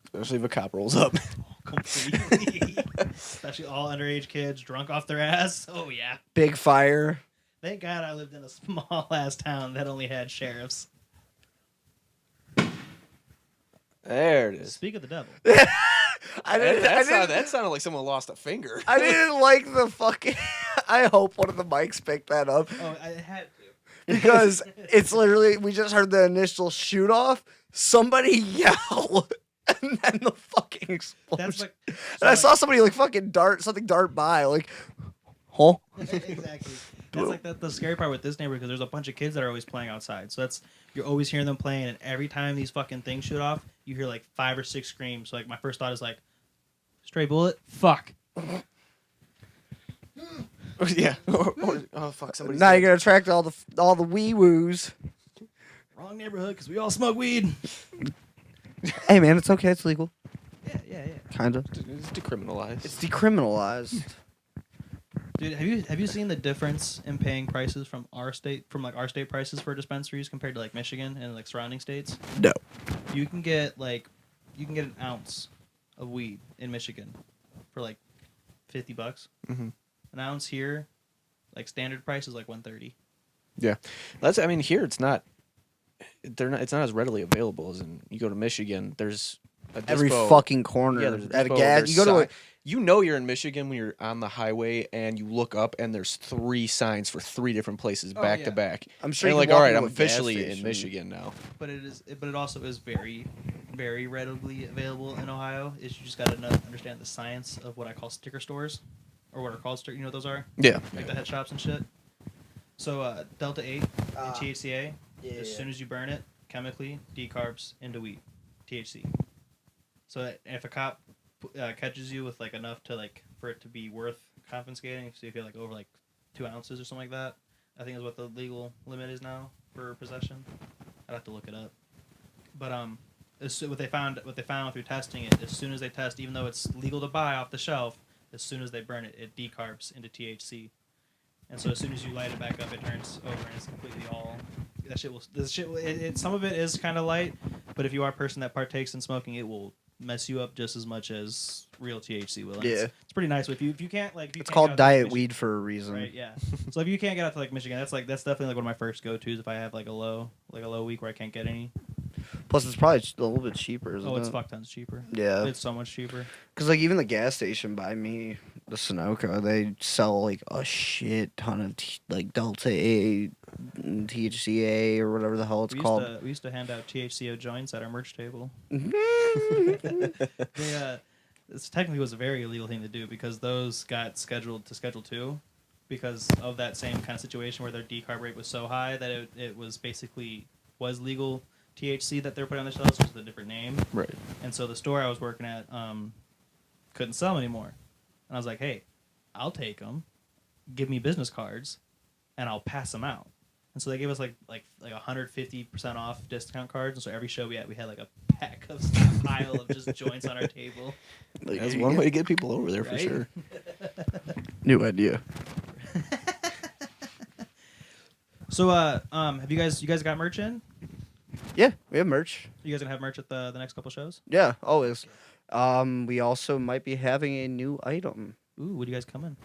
especially if a cop rolls up. Completely. Especially all underage kids drunk off their ass. Oh yeah. Big fire. Thank God I lived in a small ass town that only had sheriffs. There it is. Speak of the devil. That sounded like someone lost a finger. I didn't like the fucking... I hope one of the mics picked that up. Oh, I had to. Because it's literally... We just heard the initial shoot off. Somebody yell. And then the fucking explosion. That's like, and I saw somebody like fucking dart by. Like, huh? Exactly. That's like the scary part with this neighborhood, because there's a bunch of kids that are always playing outside. So you're always hearing them playing, and every time these fucking things shoot off, you hear like 5 or 6 screams. So like my first thought is like, stray bullet? Fuck. Yeah. Oh fuck, somebody. Now you're gonna attract all the wee woos. Wrong neighborhood, because we all smoke weed. Hey man, it's okay. It's legal. Yeah. Kinda. It's decriminalized. It's decriminalized. Dude, have you seen the difference in paying prices from our state prices for dispensaries compared to like Michigan and like surrounding states? No. You can get an ounce of weed in Michigan for like $50. Mm-hmm. An ounce here, like standard price is like $130. Yeah, here it's not. It's not as readily available as in you go to Michigan. There's every dispo. fucking corner. Yeah, there's a at a dispo, gas. there's You go to you know you're in Michigan when you're on the highway and you look up and there's 3 signs for 3 different places back yeah. to back. I'm sure and you like, can all walk right, into I'm a gas officially in station. Michigan now. But it also is very, very readily available in Ohio. Is you just got to understand the science of what I call sticker stores, or what are called sticker. You know what those are? Yeah. Like the head shops and shit. So Delta 8 and THCA. As soon as you burn it, chemically decarbs into weed, THC. So that if a cop catches you with like enough to like for it to be worth confiscating, so if you're like over like 2 ounces or something like that, I think is what the legal limit is now for possession. I'd have to look it up. But what they found through testing it, as soon as they test, even though it's legal to buy off the shelf, as soon as they burn it, it decarbs into THC. And so as soon as you light it back up, it turns over and it's completely all. Some of it is kind of light, but if you are a person that partakes in smoking, it will mess you up just as much as real THC will. And Yeah. it's pretty nice. If you can't like, It's called diet weed for a reason. Right, yeah. So if you can't get out to like Michigan, that's definitely like one of my first go-tos if I have like a low week where I can't get any. Plus, it's probably a little bit cheaper, isn't it? Oh, it's fuck tons cheaper. Yeah. It's so much cheaper. Because, like, even the gas station by me, the Sunoco, they sell, like, a shit ton of, like, Delta 8, THCA, or whatever the hell it's called. We used to hand out THCO joints at our merch table. This technically was a very illegal thing to do because those got scheduled to Schedule 2 because of that same kind of situation where their decarb rate was so high that it was basically was legal THC that they're putting on the shelves, just with a different name. Right. And so the store I was working at couldn't sell them anymore. And I was like, hey, I'll take them. Give me business cards, and I'll pass them out. And so they gave us like 150% off discount cards. And so every show we had like a pack of pile of just joints on our table. Like, That's one way to get people over there for Right? sure. New idea. So have you guys got merch in? Yeah, we have merch. You guys gonna have merch at the next couple shows? Yeah, always. We also might be having a new item. Ooh, what do you guys come in?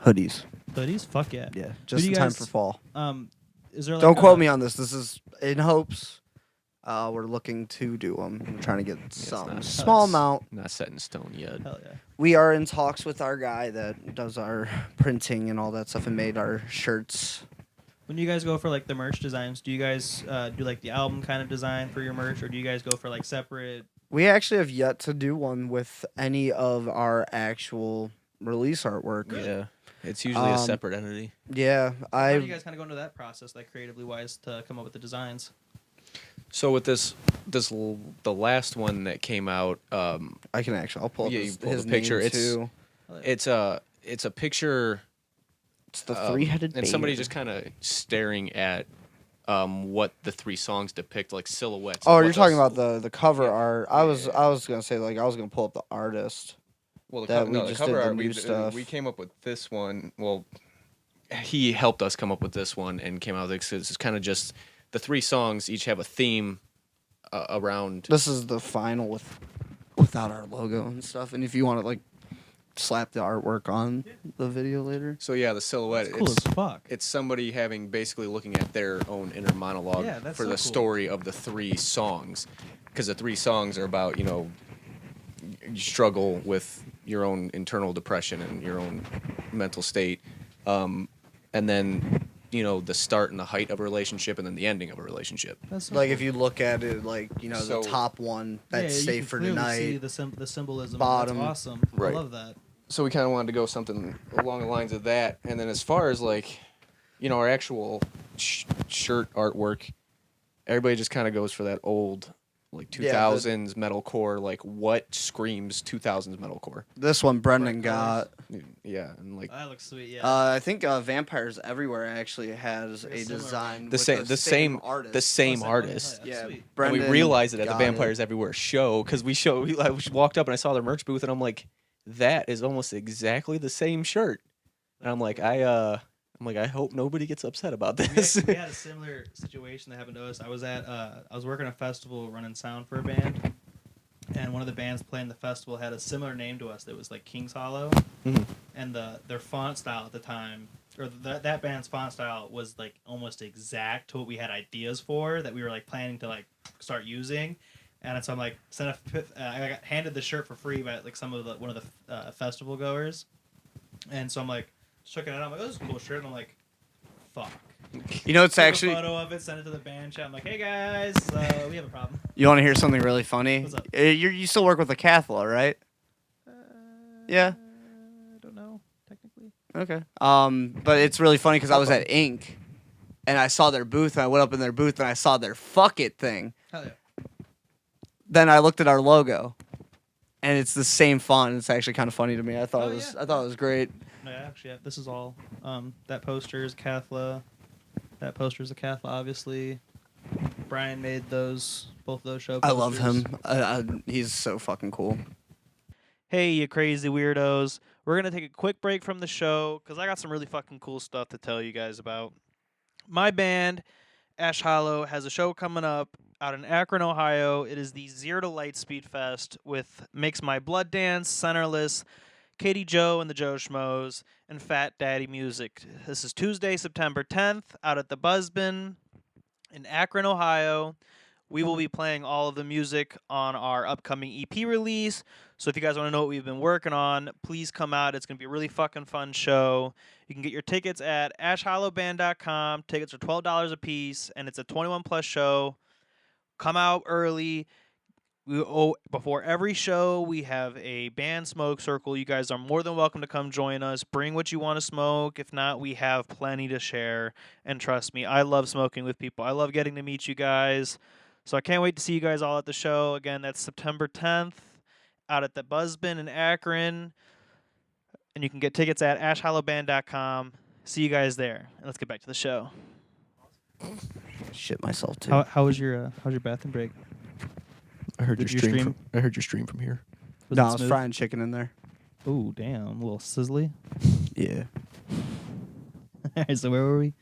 Hoodies. Hoodies? Fuck yeah. Yeah, just in time for fall. Is there like Don't quote me on this. This is in hopes. We're looking to do them. We're trying to get some not- small it's- amount. Not set in stone yet. Hell yeah. We are in talks with our guy that does our printing and all that stuff and made our shirts. When you guys go for like the merch designs, do you guys do like the album kind of design for your merch, or do you guys go for like separate? We actually have yet to do one with any of our actual release artwork. Yeah. It's usually a separate entity. Yeah, How do you guys kind of go into that process, like creatively wise, to come up with the designs? So with the last one that came out, I can actually. I'll pull up Yeah, his, you pull his the picture. name, It's- too. it's a picture. It's the three-headed and somebody bear. just kind of staring at what the 3 songs depict, like silhouettes. Oh, of you're what talking those- about the cover Yeah. art. Yeah, I was yeah. gonna say like I was gonna pull up the artist. Well, that we the just cover did the art. new stuff. We came up with this one. Well, he helped us come up with this one and came out with it. It's kind of just the 3 songs each have a theme around. This is the final without our logo and stuff. And if you want to like slap the artwork on the video later. So yeah, the silhouette. That's cool as fuck. It's somebody basically looking at their own inner monologue Yeah, that's for so the cool. story of the 3 songs, because the 3 songs are about you struggle with your own internal depression and your own mental state, and then the start and the height of a relationship, and then the ending of a relationship. That's so Like cool. if you look at it like So- the top one, that's you safe can for clearly tonight. See the symbolism. Bottom. That's awesome. Right. I love that. So we kind of wanted to go something along the lines of that, and then as far as our actual shirt artwork, everybody just kind of goes for that old 2000s metalcore, what screams 2000s metalcore. This one Brendan Bright got. Yeah, and That looks sweet. Yeah. I think Vampires Everywhere actually has Like a a similar design the with same the same artist. the same Oh, artist. yeah, Yeah, sweet. And Brendan we realized it at the got Vampires Everywhere show because I walked up and I saw their merch booth and I'm like, that is almost exactly the same shirt. And I'm like, I hope nobody gets upset about this. We had a similar situation that happened to us. I was working a festival running sound for a band, and one of the bands playing the festival had a similar name to us that was like King's Hollow, Mhm. and their font style at the time, or that band's font style was like almost exact to what we had ideas for that we were like planning to like start using. And so I'm like, I got handed the shirt for free by like one of the festival goers, and so I'm like checking it out. I'm like, oh, this is a cool shirt. And I'm like, fuck. You know, it's Took actually. a photo of it, sent it to the band chat. I'm like, hey guys, we have a problem. You want to hear something really funny? What's up? You still work with the Cathla, right? Yeah. I don't know technically. Okay. But it's really funny because I was at Inc. and I saw their booth, and I went up in their booth, and I saw their "fuck it" thing. Hell yeah. Then I looked at our logo, and it's the same font. It's actually kind of funny to me. I thought yeah. it was great. No, actually, yeah, this is all. That poster is Cathla. That poster is a Cathla, obviously. Brian made both those show posters. I love him. He's so fucking cool. Hey, you crazy weirdos. We're going to take a quick break from the show because I got some really fucking cool stuff to tell you guys about. My band, Ash Hollow, has a show coming up out in Akron, Ohio. It is the Zero to Light Speed Fest with Makes My Blood Dance, Centerless, Katie Joe and the Joe Schmoes, and Fat Daddy Music. This is Tuesday, September 10th, out at the Buzzbin in Akron, Ohio. We will be playing all of the music on our upcoming EP release. So if you guys want to know what we've been working on, please come out. It's going to be a really fucking fun show. You can get your tickets at ashhollowband.com. Tickets are $12 a piece, and it's a 21-plus show. Come out early. Before every show, we have a band smoke circle. You guys are more than welcome to come join us. Bring what you want to smoke. If not, we have plenty to share. And trust me, I love smoking with people. I love getting to meet you guys. So I can't wait to see you guys all at the show. Again, that's September 10th out at the Buzzbin in Akron. And you can get tickets at ashhollowband.com. See you guys there. And let's get back to the show. Shit myself too. How was your bathroom break? I heard Did your you stream. stream? I heard your stream from here. Was No, it I was smooth? frying chicken in there. Ooh, damn. A little sizzly. Yeah. Alright, so where were we?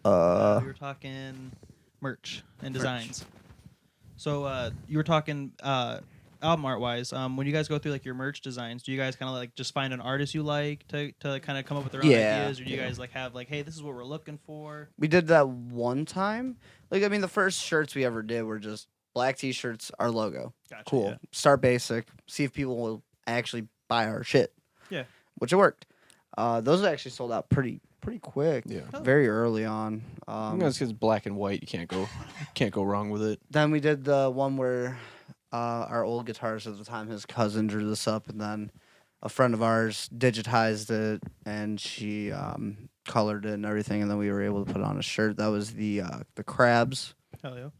We were talking merch and designs. So you were talking album art wise. When you guys go through like your merch designs, do you guys kind of like just find an artist you like to kind of come up with their own ideas, or do you guys like have like, hey, this is what we're looking for? We did that one time. Like, I mean, the first shirts we ever did were just black T-shirts, our logo. Gotcha, Cool. yeah. Start basic. See if people will actually buy our shit. Yeah. Which it worked. Those actually sold out pretty quick. Yeah. Very early on. Because black and white, you can't go wrong with it. Then we did the one where our old guitarist at the time, his cousin, drew this up, and then a friend of ours digitized it, and she colored it and everything, and then we were able to put it on a shirt. That was the crabs. Hell yeah.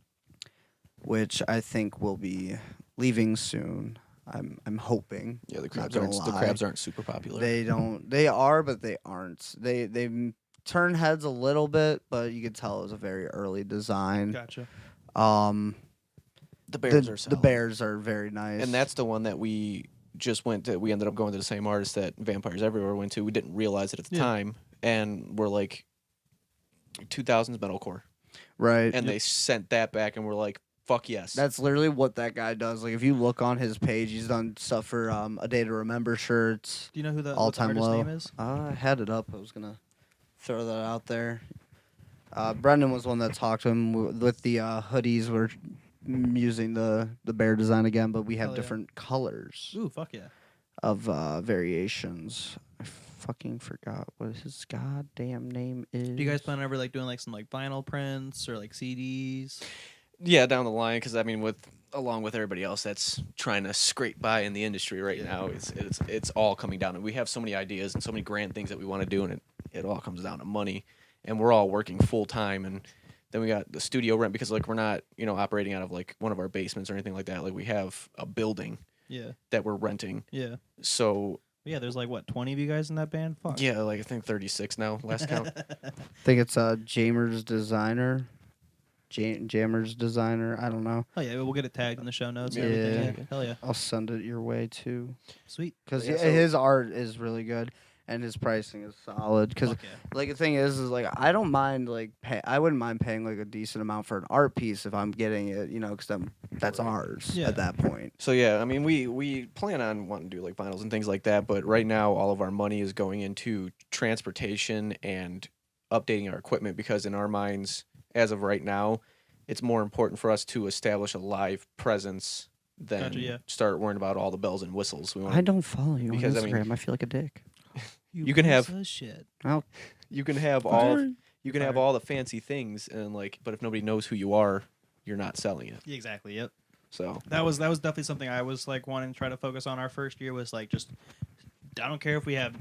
Which I think will be leaving soon. I'm hoping. Yeah, the Not crabs gonna lie. aren't super popular. They don't. They are, but they aren't. They turn heads a little bit, but you could tell it was a very early design. Gotcha. The bears are The solid. bears are very nice, And that's the one that we just went to. We ended up going to the same artist that Vampires Everywhere went to. We didn't realize it at the time, and we're like, 2000s metalcore, right. and they sent that back, and we're like, fuck yes. That's literally what that guy does. Like, if you look on his page, he's done stuff for A Day to Remember shirts. Do you know who the All what the Time artist Low. name is? I had it up. I was gonna throw that out there. Brendan was one that talked to him with the hoodies. We're using the bear design again, but we have Hell yeah. different colors Ooh, fuck yeah. of variations. I fucking forgot what his goddamn name is. Do you guys plan on ever like doing like some like vinyl prints or like CDs? Yeah, down the line, because I mean, along with everybody else that's trying to scrape by in the industry right now, it's all coming down, and we have so many ideas and so many grand things that we want to do, and it all comes down to money, and we're all working full time, and then we got the studio rent because like we're not operating out of like one of our basements or anything like that. Like we have a building that we're renting. Yeah. So Yeah, there's like what 20 of you guys in that band. Fuck. yeah, like I think 36 now, last count. I think it's Jamer's Designer. Jammer's Designer. I don't know. Oh yeah, we'll get it tagged in the show notes. And Yeah. everything. Yeah. Hell yeah. I'll send it your way too. Sweet. Because Yeah, so- his art is really good and his pricing is solid. Because Fuck yeah. like the thing is like I don't mind like I wouldn't mind paying like a decent amount for an art piece if I'm getting it, because that's ours Yeah. at that point. So yeah, I mean, we plan on wanting to do like vinyls and things like that, but right now all of our money is going into transportation and updating our equipment because in our minds, as of right now, it's more important for us to establish a live presence than Gotcha, yeah. start worrying about all the bells and whistles. We want, I don't follow you Because, I on mean- Instagram. I feel like a dick. You can have- piece of shit. you can have all the fancy things, and but if nobody knows who you are, you're not selling it. Yeah, exactly. Yep. So That was definitely something I was wanting to try to focus on. Our first year was just I don't care if we have,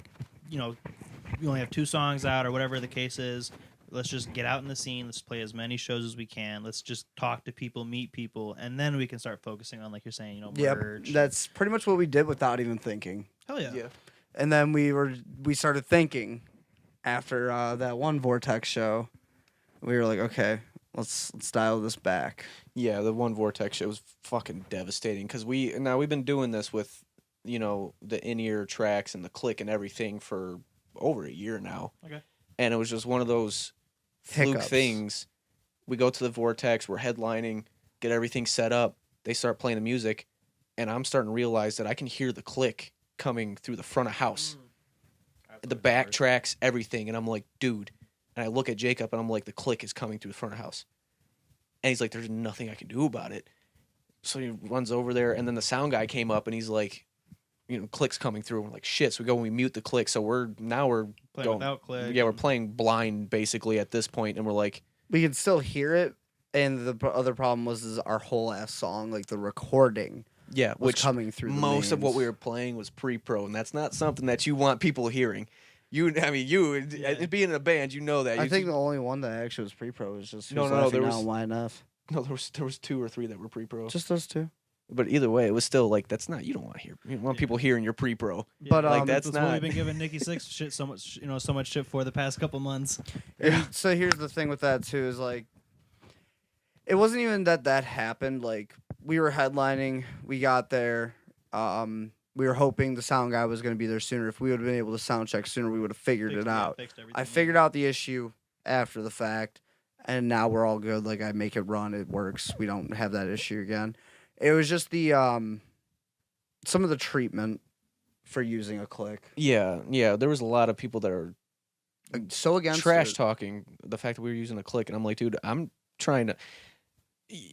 we only have 2 songs out or whatever the case is. Let's just get out in the scene. Let's play as many shows as we can. Let's just talk to people, meet people, and then we can start focusing on, like you're saying, merch. Yep, that's pretty much what we did without even thinking. Hell yeah. And then we started thinking after that one Vortex show. We were like, okay, let's dial this back. yeah, the one Vortex show was fucking devastating because we've been doing this with the in-ear tracks and the click and everything for over a year now. Okay. And it was just one of those fluke Hiccups. things. We go to the Vortex, we're headlining, get everything set up. They start playing the music, and I'm starting to realize that I can hear the click coming through the front of house. The back tracks, everything. And I'm like, dude. And I look at Jacob, and I'm like, the click is coming through the front of house. And he's like, there's nothing I can do about it. So he runs over there, and then the sound guy came up, and he's like, click's coming through. We're like, shit. So we go and we mute the click. So we're playing going without click. Yeah, we're playing blind basically at this point, and we're like, We could still hear it, and the other problem was our whole ass song, like the recording, yeah, was which coming through. most of what we were. were playing was pre-pro, and that's not something that you want people hearing. Being in a band, you know that. I think the only one that actually was pre-pro was just No, Who's no, Laughing there Now was- and Why Enough. no, there was 2 or 3 that were pre-pro. Just those 2. But either way, it was still like that's not you don't want to hear. You don't want people hearing your pre-pro. Yeah, But, that's what not- we've been giving Nikki Six shit so much shit for the past couple months. So here's the thing with that too is it wasn't even that happened. Like we were headlining, we got there. We were hoping the sound guy was going to be there sooner. If we would have been able to sound check sooner, we would have figured it out. I figured out the issue after the fact, and now we're all good. Like I make it run, it works. We don't have that issue again. It was just the some of the treatment for using a click. Yeah. There was a lot of people that are So against trash it. talking the fact that we were using a click, and I'm like, dude, I'm trying to.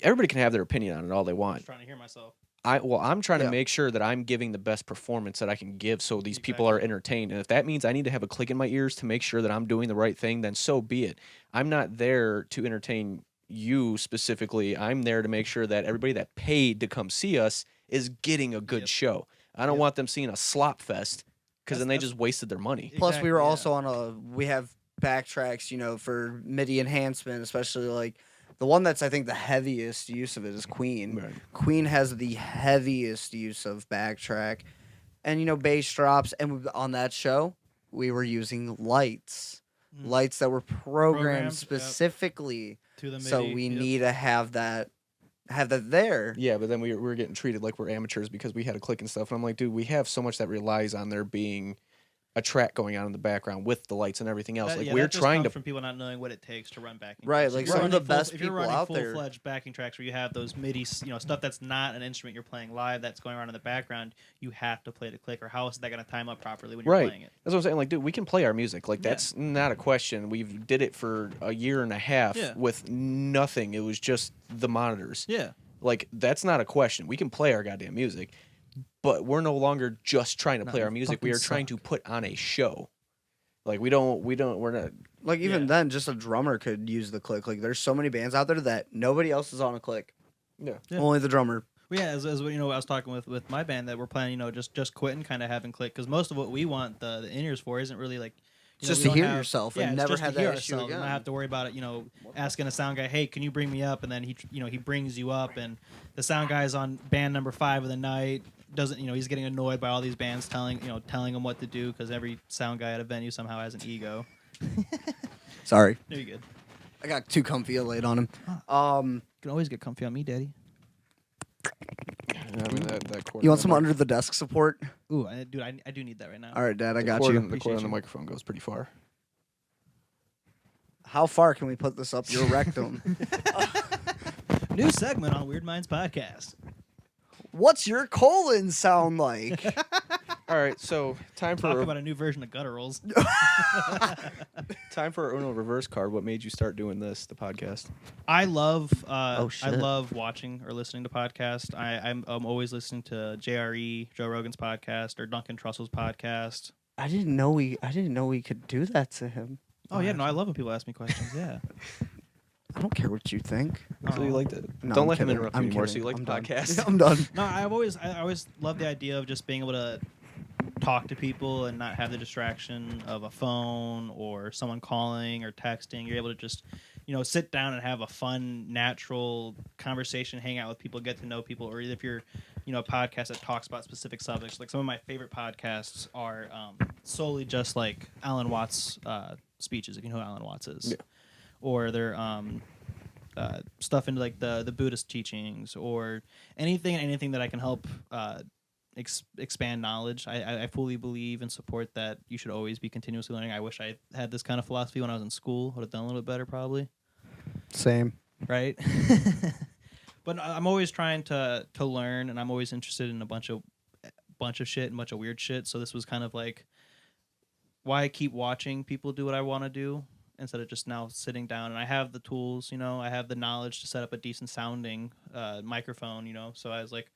Everybody can have their opinion on it all they I'm want. just trying to hear myself. I'm trying Yeah. to make sure that I'm giving the best performance that I can give so these people are entertained. And if that means I need to have a click in my ears to make sure that I'm doing the right thing, then so be it. I'm not there to entertain you specifically. I'm there to make sure that everybody that paid to come see us is getting a good Yep. show. I don't Yep. want them seeing a slop fest because then they That's- just wasted their money. Plus, we were Exactly, also we have backtracks, for MIDI enhancement, especially the one that's I think the heaviest use of it is Queen. Right. Queen has the heaviest use of backtrack, and bass drops. And on that show, we were using lights that were programmed Programmed, yep. specifically, To the so MIDI, we yep. need to have that there. Yeah, but then we were getting treated like we're amateurs because we had a click and stuff. And I'm like, dude, we have so much that relies on there being a track going on in the background with the lights and everything else. We're that just trying comes to from people not knowing what it takes to run backing. Right, tracks. like If you're some of the running full- best if you're people running out there- full-fledged backing tracks where you have those MIDI, stuff that's not an instrument you're playing live that's going on in the background, you have to play the click, or how is that going to time up properly when you're Right. playing it? That's what I'm saying. Like, dude, we can play our music. Like, Yeah. that's not a question. We've did it for a year and a half Yeah. with nothing. It was just the monitors. Yeah. Like, that's not a question. We can play our goddamn music, but we're no longer just trying to No, play our you music. We fucking are trying suck. to put on a show. Like, we're not. Like even Yeah. then, just a drummer could use the click. Like there's so many bands out there that nobody else is on a click. Yeah. Yeah. Only the drummer. Well, yeah, as I was talking with my band that we're planning, just quitting, kind of having click, because most of what we want the in-ears for isn't really like Just we to don't hear have- yourself and it's never just to have that hear issue ourselves and again. not have to worry about it. Asking a sound guy, hey, can you bring me up? And then he brings you up, and the sound guy's on band number 5 of the night. Doesn't he's getting annoyed by all these bands telling him what to do because every sound guy at a venue somehow has an ego. Sorry, No, you're good. I got too comfy laid on him. You can always get comfy on me, Daddy. I mean, that cord You want on some the under the desk support? Ooh, I do need that right now. All right, Dad, I got cord you. on- The cord on the Appreciate you. microphone goes pretty far. How far can we put this up your rectum? New segment on Weird Minds podcast. What's your colon sound like? All right, so time Talk for about a new version of gutturals. time for our Uno reverse card. What made you start doing the podcast? I love Oh, I shit. love watching or listening to podcasts. I'm always listening to JRE, Joe Rogan's podcast, or Duncan Trussell's podcast. I didn't know we could do that to him. Oh yeah, no, I love when people ask me questions. Yeah. I don't care what you think. So you like to No, don't I'm let him kidding. interrupt I'm you anymore. kidding. So you like I'm the done. podcast? I'm done. No, I always love the idea of just being able to talk to people and not have the distraction of a phone or someone calling or texting. You're able to just, sit down and have a fun, natural conversation, hang out with people, get to know people. Or if you're, a podcast that talks about specific subjects, like some of my favorite podcasts are solely just like Alan Watts speeches, if you know who Alan Watts is. Yeah. Or they're stuff into like the Buddhist teachings or anything that I can help expand knowledge. I fully believe and support that you should always be continuously learning. I wish I had this kind of philosophy when I was in school. Would have done a little bit better probably. Same. Right? But I'm always trying to learn, and I'm always interested in a bunch of shit and a bunch of weird shit. So this was kind of like why I keep watching people do what I want to do instead of just now sitting down. And I have the tools, I have the knowledge to set up a decent sounding microphone, So I was like,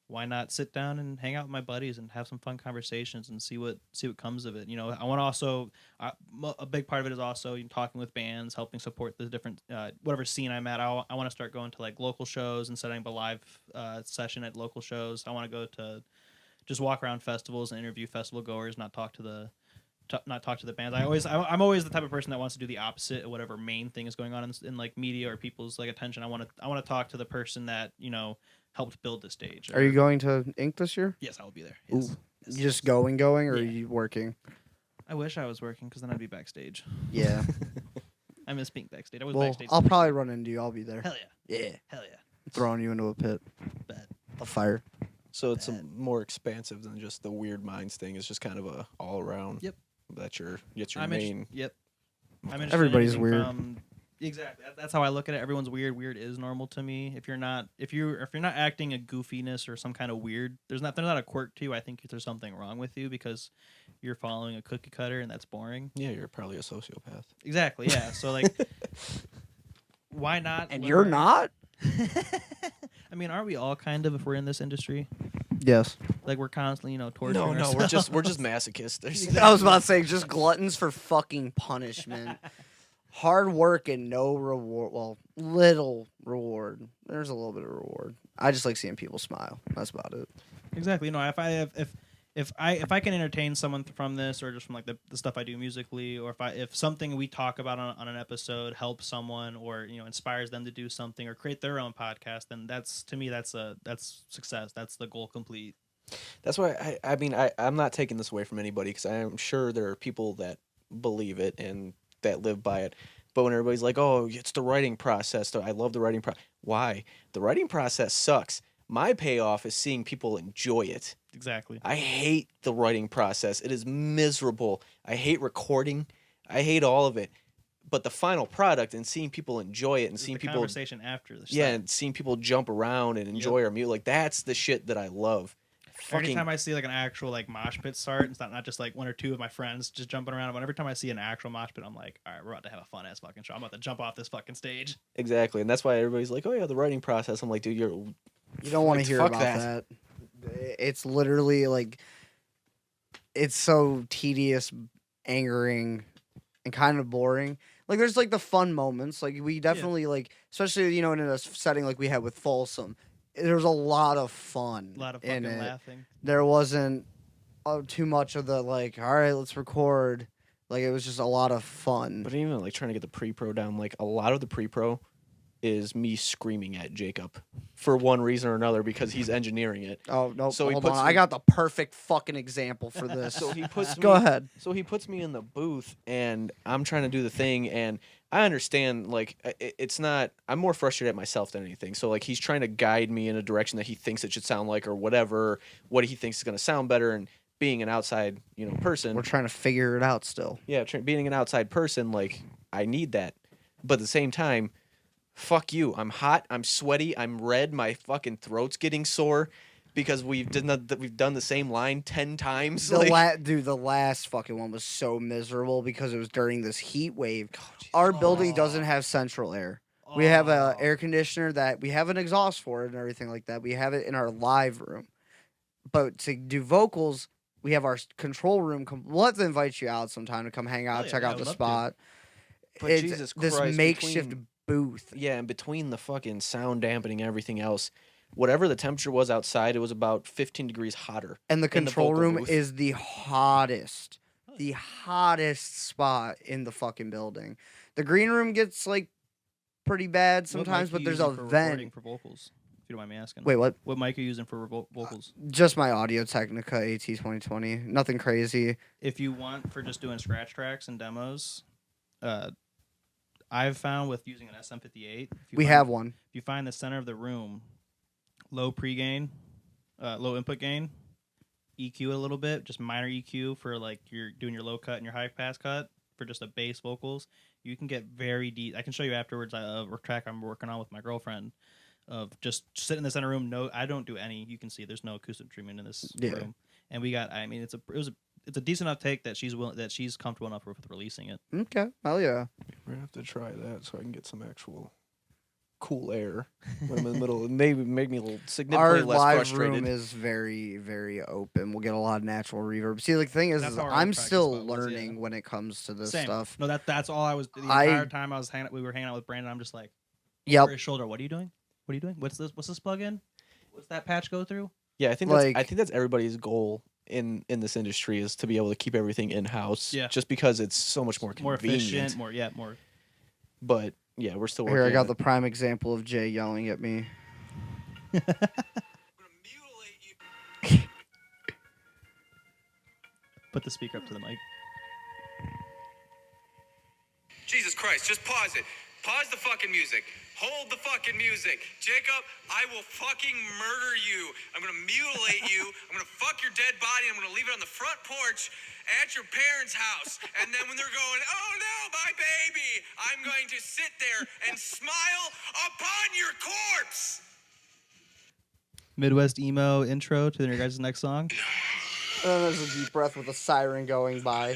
why not sit down and hang out with my buddies and have some fun conversations and see what comes of it. I want to also a big part of it is also talking with bands, helping support the different whatever scene I'm at. I want to start going to like local shows and setting up a live session at local shows. I want to go to just walk around festivals and interview festival goers, not talk to the bands. I'm always the type of person that wants to do the opposite of whatever main thing is going on in like media or people's like attention. I want to talk to the person that helped build the stage. Are you going to Ink this year? Yes, I will be there. Yes. Ooh. Yes, You just yes. going, or are Yeah. you working? I wish I was working because then I'd be backstage. Yeah. I miss being backstage. I was Well, backstage. I'll probably run into you. I'll be there. Hell yeah. Yeah. Hell yeah. Throwing you into a pit. Bet. A fire. So it's more expansive than just the weird minds thing. It's just kind of a all around. Yep. That's your I'm main. Yep. I'm interested in Everybody's anything weird. Exactly. That's how I look at it. Everyone's weird. Weird is normal to me. If you're not acting a goofiness or some kind of weird, there's not a quirk to you. I think there's something wrong with you because you're following a cookie cutter and that's boring. Yeah, you're probably a sociopath. Exactly. Yeah. So like, why not? And you're not? I mean, aren't we all kind of if we're in this industry? Yes. Like we're constantly, torturing No, ourselves. we're just masochists. I was about to say, just gluttons for fucking punishment. Hard work and no reward. Well, little reward. There's a little bit of reward. I just like seeing people smile. That's about it. Exactly. If I can entertain someone from this or just from like the stuff I do musically, or if something we talk about on an episode helps someone or inspires them to do something or create their own podcast, then that's success. That's the goal complete. That's why I'm not taking this away from anybody because I'm sure there are people that believe it and that live by it. But when everybody's like, "Oh, it's the writing process," I love the writing process. Why? The writing process sucks. My payoff is seeing people enjoy it. Exactly. I hate the writing process. It is miserable. I hate recording. I hate all of it. But the final product and seeing people enjoy it and seeing people conversation after the yeah, and seeing people jump around and enjoy our music, like that's the shit that I love. Anytime I see like an actual like mosh pit start, it's not just like one or two of my friends just jumping around. But every time I see an actual mosh pit, I'm like, all right, we're about to have a fun ass fucking show. I'm about to jump off this fucking stage. Exactly, and that's why everybody's like, "Oh yeah, the writing process." I'm like, dude, You don't want to hear fuck about that. that. It's literally like, it's so tedious, angering, and kind of boring. Like there's like the fun moments. Like we definitely like, especially in a setting like we had with Folsom. There's a lot of fun. A lot of in fucking it. laughing. There wasn't too much of the like, all right, let's record. Like it was just a lot of fun. But even like trying to get the pre-pro down, like a lot of the pre-pro is me screaming at Jacob for one reason or another because he's engineering it. Oh no! So he hold puts on. me- I got the perfect fucking example for this. So he puts Go me, ahead. So he puts me in the booth, and I'm trying to do the thing, and I understand. Like it's not. I'm more frustrated at myself than anything. So like he's trying to guide me in a direction that he thinks it should sound like, or whatever. What he thinks is going to sound better, and being an outside person, We're trying to figure it out still. yeah, being an outside person, like I need that, but at the same time. Fuck you. I'm hot. I'm sweaty. I'm red. My fucking throat's getting sore because we've done the same line 10 times. The last fucking one was so miserable because it was during this heat wave. Our building doesn't have central air. We have a air conditioner that we have an exhaust for it and everything like that. We have it in our live room. But to do vocals, we have our control room. We'll have to invite you out sometime to come hang out, check out the spot. But It's Jesus this Christ, makeshift booth. Yeah, and between the fucking sound dampening and everything else, whatever the temperature was outside, it was about 15 degrees hotter. And the control vocal room booth. is the hottest spot in the fucking building. The green room gets like pretty bad sometimes, but there's a vent for vocals. If you don't mind me asking. Wait, what? What mic are you using for vocals? Just my Audio Technica AT2020. Nothing crazy. If you want for just doing scratch tracks and demos, I've found with using an SM58, We have one. If you find the center of the room, low pre-gain, low input gain, EQ it a little bit, just minor EQ for like you're doing your low cut and your high pass cut for just a bass vocals, you can get very deep. I can show you afterwards a track I'm working on with my girlfriend of just sit in the center room. No, I don't do any. You can see there's no acoustic treatment in this room, and we got. I mean, it's a decent enough take that she's comfortable enough with releasing it. Okay, hell yeah. We're gonna have to try that so I can get some actual cool air when I'm in the middle. Maybe make me a little significantly less frustrated. Our live room is very, very open. We'll get a lot of natural reverb. See, like, the thing is That's how our I'm practice still spot was, learning when it comes to this Same. stuff. No, that's all I was. The entire time I was we were hanging out with Brandon. I'm just like, over his shoulder. What are you doing? What are you doing? What's this plug in? What's that patch go through? Yeah, I think that's everybody's goal in this industry is to be able to keep everything in house. Yeah. Just because it's so much more convenient. More efficient. More. But yeah, we're still working. Here, I got the prime example of Jay yelling at me. I'm gonna mutilate you. Put the speaker up to the mic. Jesus Christ, just pause it. Pause the fucking music. Hold the fucking music. Jacob, I will fucking murder you. I'm gonna mutilate you. I'm gonna fuck your dead body. I'm gonna leave it on the front porch at your parents' house. And then when they're going, oh no, my baby, I'm going to sit there and smile upon your corpse. Midwest emo intro to your guys' next song. And then there's a deep breath with a siren going by.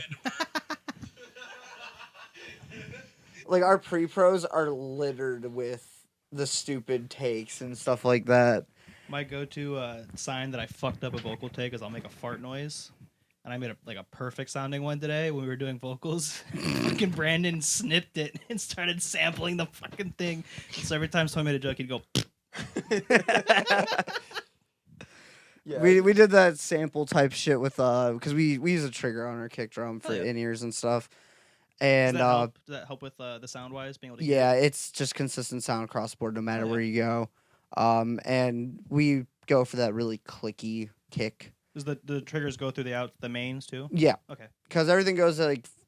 Like, our pre-pros are littered with the stupid takes and stuff like that. My go-to sign that I fucked up a vocal take is I'll make a fart noise. And I made a perfect sounding one today when we were doing vocals. Fucking Brandon snipped it and started sampling the fucking thing. And so every time someone made a joke, he'd go... Yeah. We did that sample type shit with because we use a trigger on our kick drum for in-ears and stuff. And does that help with the sound wise being able to hear it? It's just consistent sound across the board no matter where you go. And we go for that really clicky kick. Does the triggers go through the mains too? Yeah. Okay. Because everything goes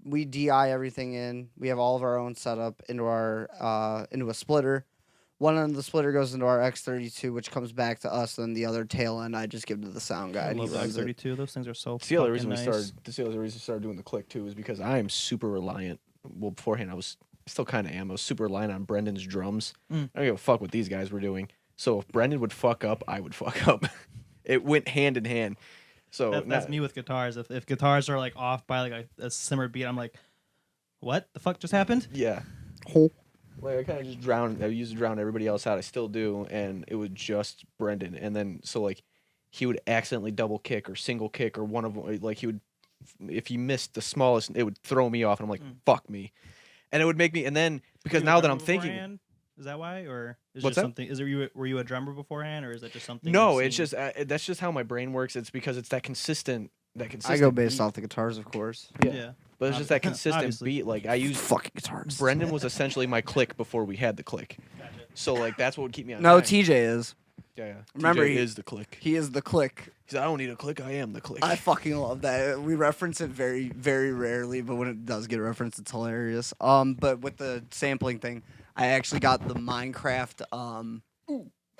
we DI everything in. We have all of our own setup into our into a splitter. One end of the splitter goes into our X32, which comes back to us, and the other tail end I just give to the sound guy. I love the X32. Those things are so the other reason nice. The other reason we started doing the click too is because I am super reliant. Well, beforehand I still kind of am. I was super reliant on Brendan's drums. I don't give a fuck what these guys were doing. So if Brendan would fuck up, I would fuck up. It went hand in hand. So that's me with guitars. If guitars are like off by like a simmer beat, I'm like, what the fuck just happened? Yeah. Like I kind of just drowned. I used to drown everybody else out. I still do, and it was just Brendan. And then so like he would accidentally double kick or single kick or one of them. Like he would, if he missed the smallest, it would throw me off, and I'm like, fuck me. And it would make me. And then because now that I'm thinking, is that why, or is what's just that? something? Were you a drummer beforehand, or is that just something? No, it's just that's just how my brain works. It's because it's that consistent. I go based off the guitars, of course. Yeah. But it's just that consistent beat. Like I use fucking guitars. Brendan was essentially my click before we had the click. Gotcha. So like that's what would keep me on. No, time. TJ is. Yeah. Remember, TJ is the click. He is the click. He said, "I don't need a click. I am the click." I fucking love that. We reference it very, very rarely, but when it does get referenced, it's hilarious. But with the sampling thing, I actually got the Minecraft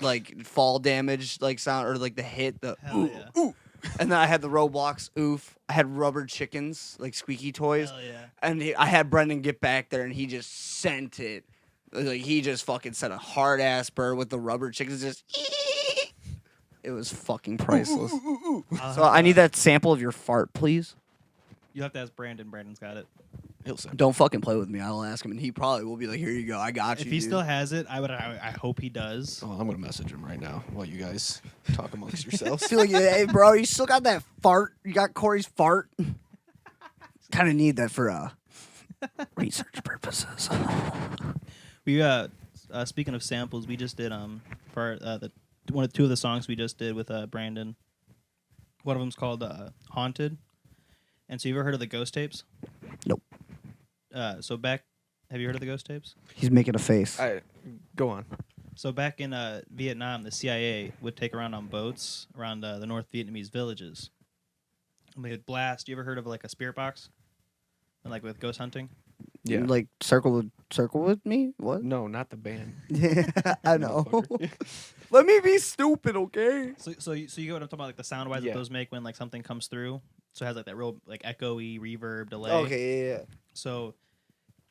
like fall damage like sound or like the hit the Hell yeah. ooh. And then I had the Roblox oof. I had rubber chickens, like squeaky toys. Hell yeah. And I had Brendan get back there, and he just sent it. Like, he just fucking sent a hard-ass bird with the rubber chickens. Just... It was fucking priceless. I'll So have I to- need that sample of your fart, please. You have to ask Brandon. Brandon's got it. He'll send. Don't fucking play with me. I'll ask him, and he probably will be like, "Here you go. I got you." If he dude." still has it, I hope he does. Oh, I'm gonna message him right now while you guys talk amongst yourselves. Feel like, hey, bro, you still got that fart? You got Corey's fart? Kind of need that for research purposes. We speaking of samples, we just did for two of the songs we just did with Brandon. One of them's called "Haunted," and so you ever heard of the Ghost tapes? Nope. Have you heard of the Ghost tapes? He's making a face. Go on. So back in Vietnam, the CIA would take around on boats around the North Vietnamese villages. And they would blast. You ever heard of like a spirit box? And like with ghost hunting? Yeah. Like circle with me? What? No, not the band. Yeah, I know. Motherfucker. Let me be stupid, okay? So you get what I'm talking about, like the sound wise Yeah. that those make when like something comes through. So it has like that real like echoey reverb delay. Okay, yeah. So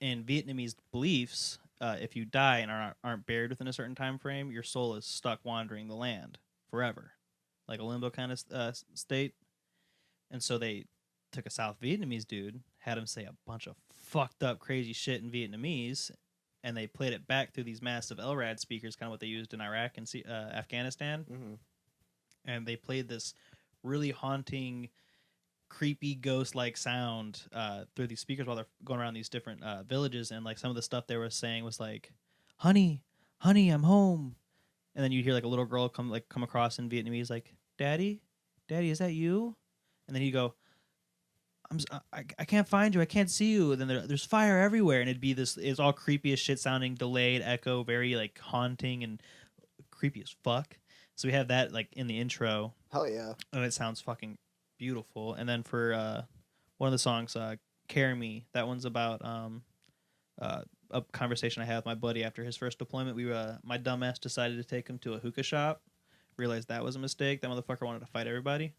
in Vietnamese beliefs, if you die and aren't buried within a certain time frame, your soul is stuck wandering the land forever, like a limbo kind of state. And so they took a South Vietnamese dude, had him say a bunch of fucked up crazy shit in Vietnamese, and they played it back through these massive LRAD speakers, kind of what they used in Iraq and Afghanistan. Mm-hmm. And they played this really haunting, creepy ghost-like sound through these speakers while they're going around these different villages. And like some of the stuff they were saying was like, honey, I'm home. And then you'd hear like a little girl come across in Vietnamese like, daddy, is that you? And then he'd go, I can't find you, I can't see you. And then there's fire everywhere, and it'd be this, it's all creepy as shit sounding, delayed echo, very like haunting and creepy as fuck. So we have that like in the intro. Hell yeah. And it sounds fucking beautiful. And then for one of the songs, Carry Me, that one's about a conversation I had with my buddy after his first deployment. My dumbass decided to take him to a hookah shop, realized that was a mistake. That motherfucker wanted to fight everybody.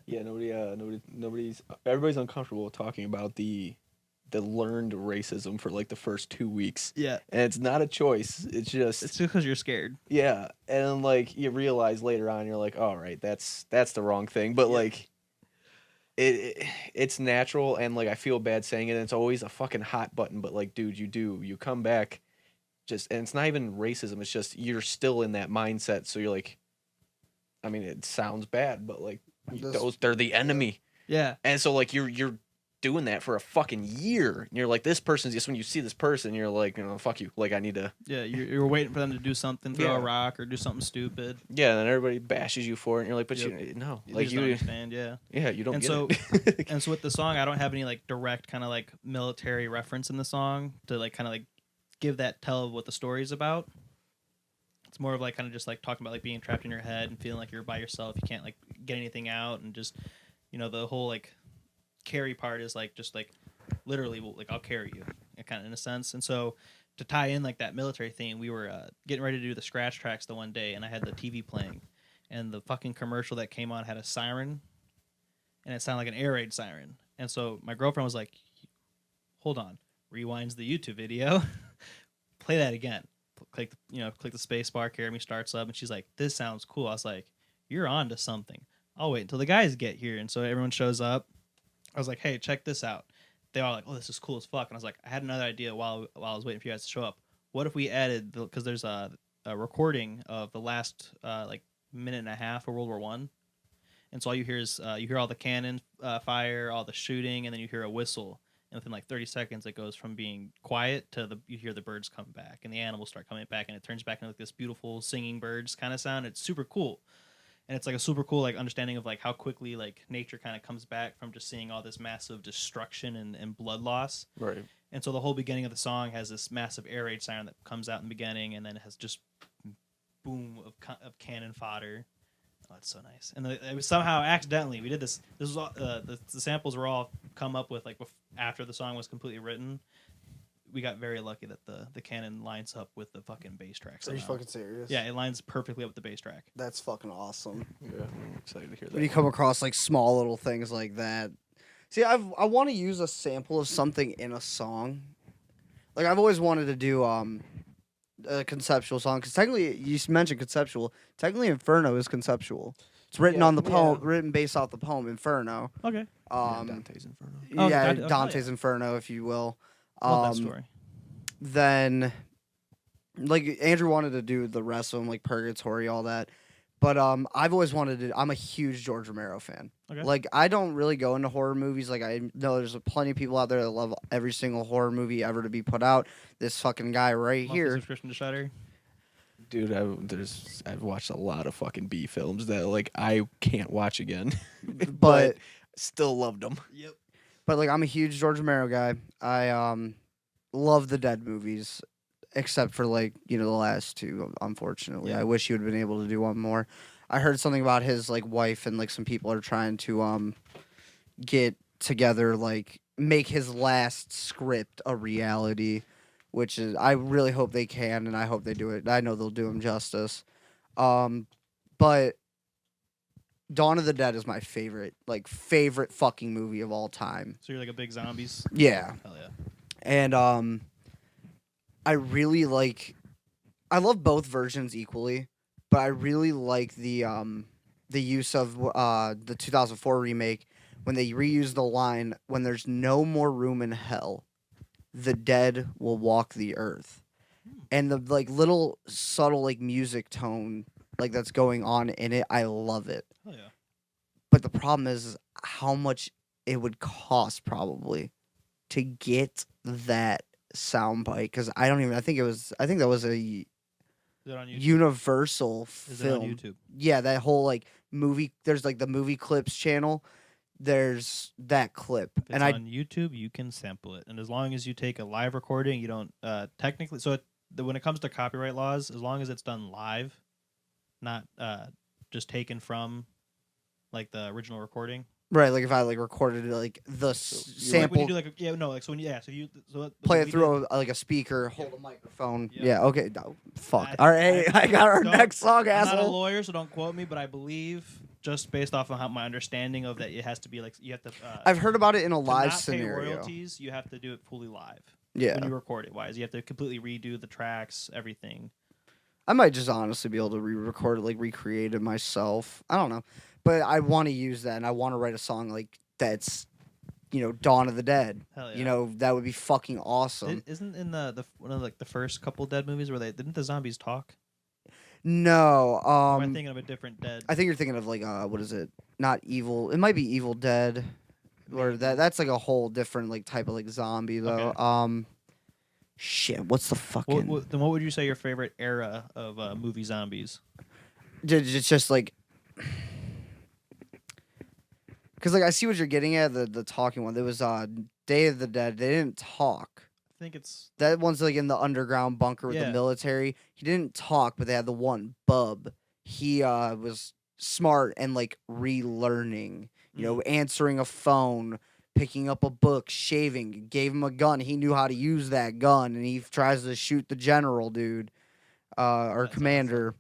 Yeah, everybody's uncomfortable talking about the learned racism for like the first 2 weeks. Yeah. And it's not a choice. It's just because you're scared. yeah, and then, like you realize later on, you're like, all right, that's the wrong thing. But like, it's natural, and like I feel bad saying it. And it's always a fucking hot button. But like, dude, you come back, and it's not even racism. It's just you're still in that mindset. So you're like, I mean, it sounds bad, but like they're the enemy. Yeah. And so like you're doing that for a fucking year, and you're like, this person's just, when you see this person, you're like, fuck you, like I need to. Yeah, you're waiting for them to do something, throw Yeah. a rock or do something stupid. Yeah, and then everybody bashes you for it, and you're like, but Yep. you no, They like just you don't understand, yeah. Yeah, you don't And get so it. and so with the song, I don't have any like direct kind of like military reference in the song to like kind of like give that tell of what the story's about. It's more of like kind of just like talking about like being trapped in your head and feeling like you're by yourself. You can't like get anything out, and just the whole like carry part is like just like literally like I'll carry you, kind of in a sense. And so to tie in like that military theme, we were getting ready to do the scratch tracks the one day, and I had the TV playing, and the fucking commercial that came on had a siren, and it sounded like an air raid siren. And so my girlfriend was like, hold on, rewinds the YouTube video, play that again. Click the space bar, Carry Me starts up, and she's like, this sounds cool. I was like, you're on to something. I'll wait until the guys get here. And so everyone shows up. I was like, hey, check this out. They all like, oh, this is cool as fuck. And I was like, I had another idea while I was waiting for you guys to show up. What if we added, because there's a recording of the last like minute and a half of World War I. And so all you hear is you hear all the cannon fire, all the shooting, and then you hear a whistle. And within like 30 seconds, it goes from being quiet to you hear the birds come back, and the animals start coming back, and it turns back into like this beautiful singing birds kind of sound. It's super cool, and it's like a super cool like understanding of like how quickly like nature kind of comes back from just seeing all this massive destruction and blood loss. Right. And so the whole beginning of the song has this massive air raid siren that comes out in the beginning, and then it has just boom of cannon fodder. Oh, it's so nice. And it was somehow accidentally we did this. This was all, the samples were all come up with like after the song was completely written. We got very lucky that the canon lines up with the fucking bass track. Are you somehow. fucking serious? Yeah, it lines perfectly up with the bass track. That's fucking awesome. Yeah, I'm excited to hear that. When you come across like small little things like that. See, I want to use a sample of something in a song. Like I've always wanted to do a conceptual song because technically you mentioned conceptual. Technically, Inferno is conceptual. It's written Yeah, on the poem, yeah. written based off the poem Inferno. Okay. Dante's Inferno. Oh, Yeah, Dante- oh, Dante's yeah. Inferno, if you will. Love that story. Then, like Andrew wanted to do the rest of them, like Purgatory, all that. But I've always wanted to. I'm a huge George Romero fan. Okay. Like I don't really go into horror movies. Like I know there's plenty of people out there that love every single horror movie ever to be put out. This fucking guy right Monthly here. subscription to Shudder. Dude, I've watched a lot of fucking B films that like I can't watch again, But still loved them. Yep. but like I'm a huge George Romero guy. I love the Dead movies, except for like the last two. Unfortunately, Yeah. I wish he would have been able to do one more. I heard something about his like wife and like some people are trying to get together, like make his last script a reality, which is I really hope they can and I hope they do it. I know they'll do him justice. But Dawn of the Dead is my favorite fucking movie of all time. So you're like a big zombies. Yeah. Hell yeah. And I really like I love both versions equally, but I really like the use of the 2004 remake when they reuse the line, "When there's no more room in hell, the dead will walk the earth." And the like little subtle like music tone like that's going on in it, I love it. Hell yeah. But the problem is how much it would cost probably to get that soundbite because I think that was a Is it on YouTube? Universal Is film. it on YouTube? Yeah, that whole like movie. There's like the movie clips channel. There's that clip, If it's and on YouTube, you can sample it, and as long as you take a live recording, you don't technically. So when it comes to copyright laws, as long as it's done live, not just taken from like the original recording. right, like if I like recorded like the So, like when sample, you do so when so you play when it we through did- like a speaker, hold a microphone. Yep. Yeah, okay. No, fuck. I- All right, I got our don't- next song, I'm not a asshole. lawyer, so don't quote me, but I believe just based off of my understanding of that, it has to be like you have to. I've heard about it in a to live not pay scenario. royalties, you have to do it fully live. Yeah, When you record it, wise, you have to completely redo the tracks, everything. I might just honestly be able to re-record it, like recreate it myself. I don't know, but I want to use that, and I want to write a song like that's, Dawn of the Dead. Hell yeah. That would be fucking awesome. Isn't in the one of like the first couple Dead movies where didn't the zombies talk? No, Or am I thinking of a different Dead? I think you're thinking of like what is it? Not Evil. It might be Evil Dead, or that's like a whole different like type of like zombie though. Okay. Shit. What's the fucking? Then what would you say your favorite era of movie zombies? It's just like, because like I see what you're getting at the talking one. There was Day of the Dead. They didn't talk. I think it's That one's like in the underground bunker with the Yeah. military. He didn't talk, but they had the one bub. He was smart and like relearning. Answering a phone, picking up a book, shaving. Gave him a gun. He knew how to use that gun, and he tries to shoot the general dude, or That's commander.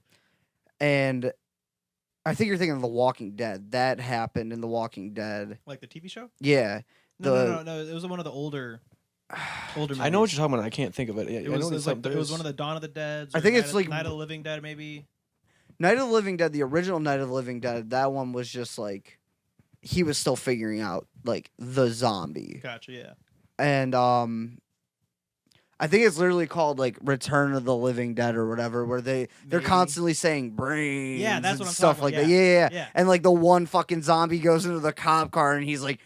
And I think you're thinking of The Walking Dead. That happened in The Walking Dead. like the TV show. Yeah. No. It was one of the older movies. I know what you're talking about. I can't think of it. Yeah, It was one of the Dawn of the Dead. I think it's like Night of the Living Dead, maybe. Night of the Living Dead, the original Night of the Living Dead, that one was just like he was still figuring out like the zombie. Gotcha. Yeah. And I think it's literally called like Return of the Living Dead or whatever, where they're Maybe. constantly saying brains Yeah, that's and what I'm stuff talking like about, that. Yeah. Yeah. And like the one fucking zombie goes into the cop car and he's like,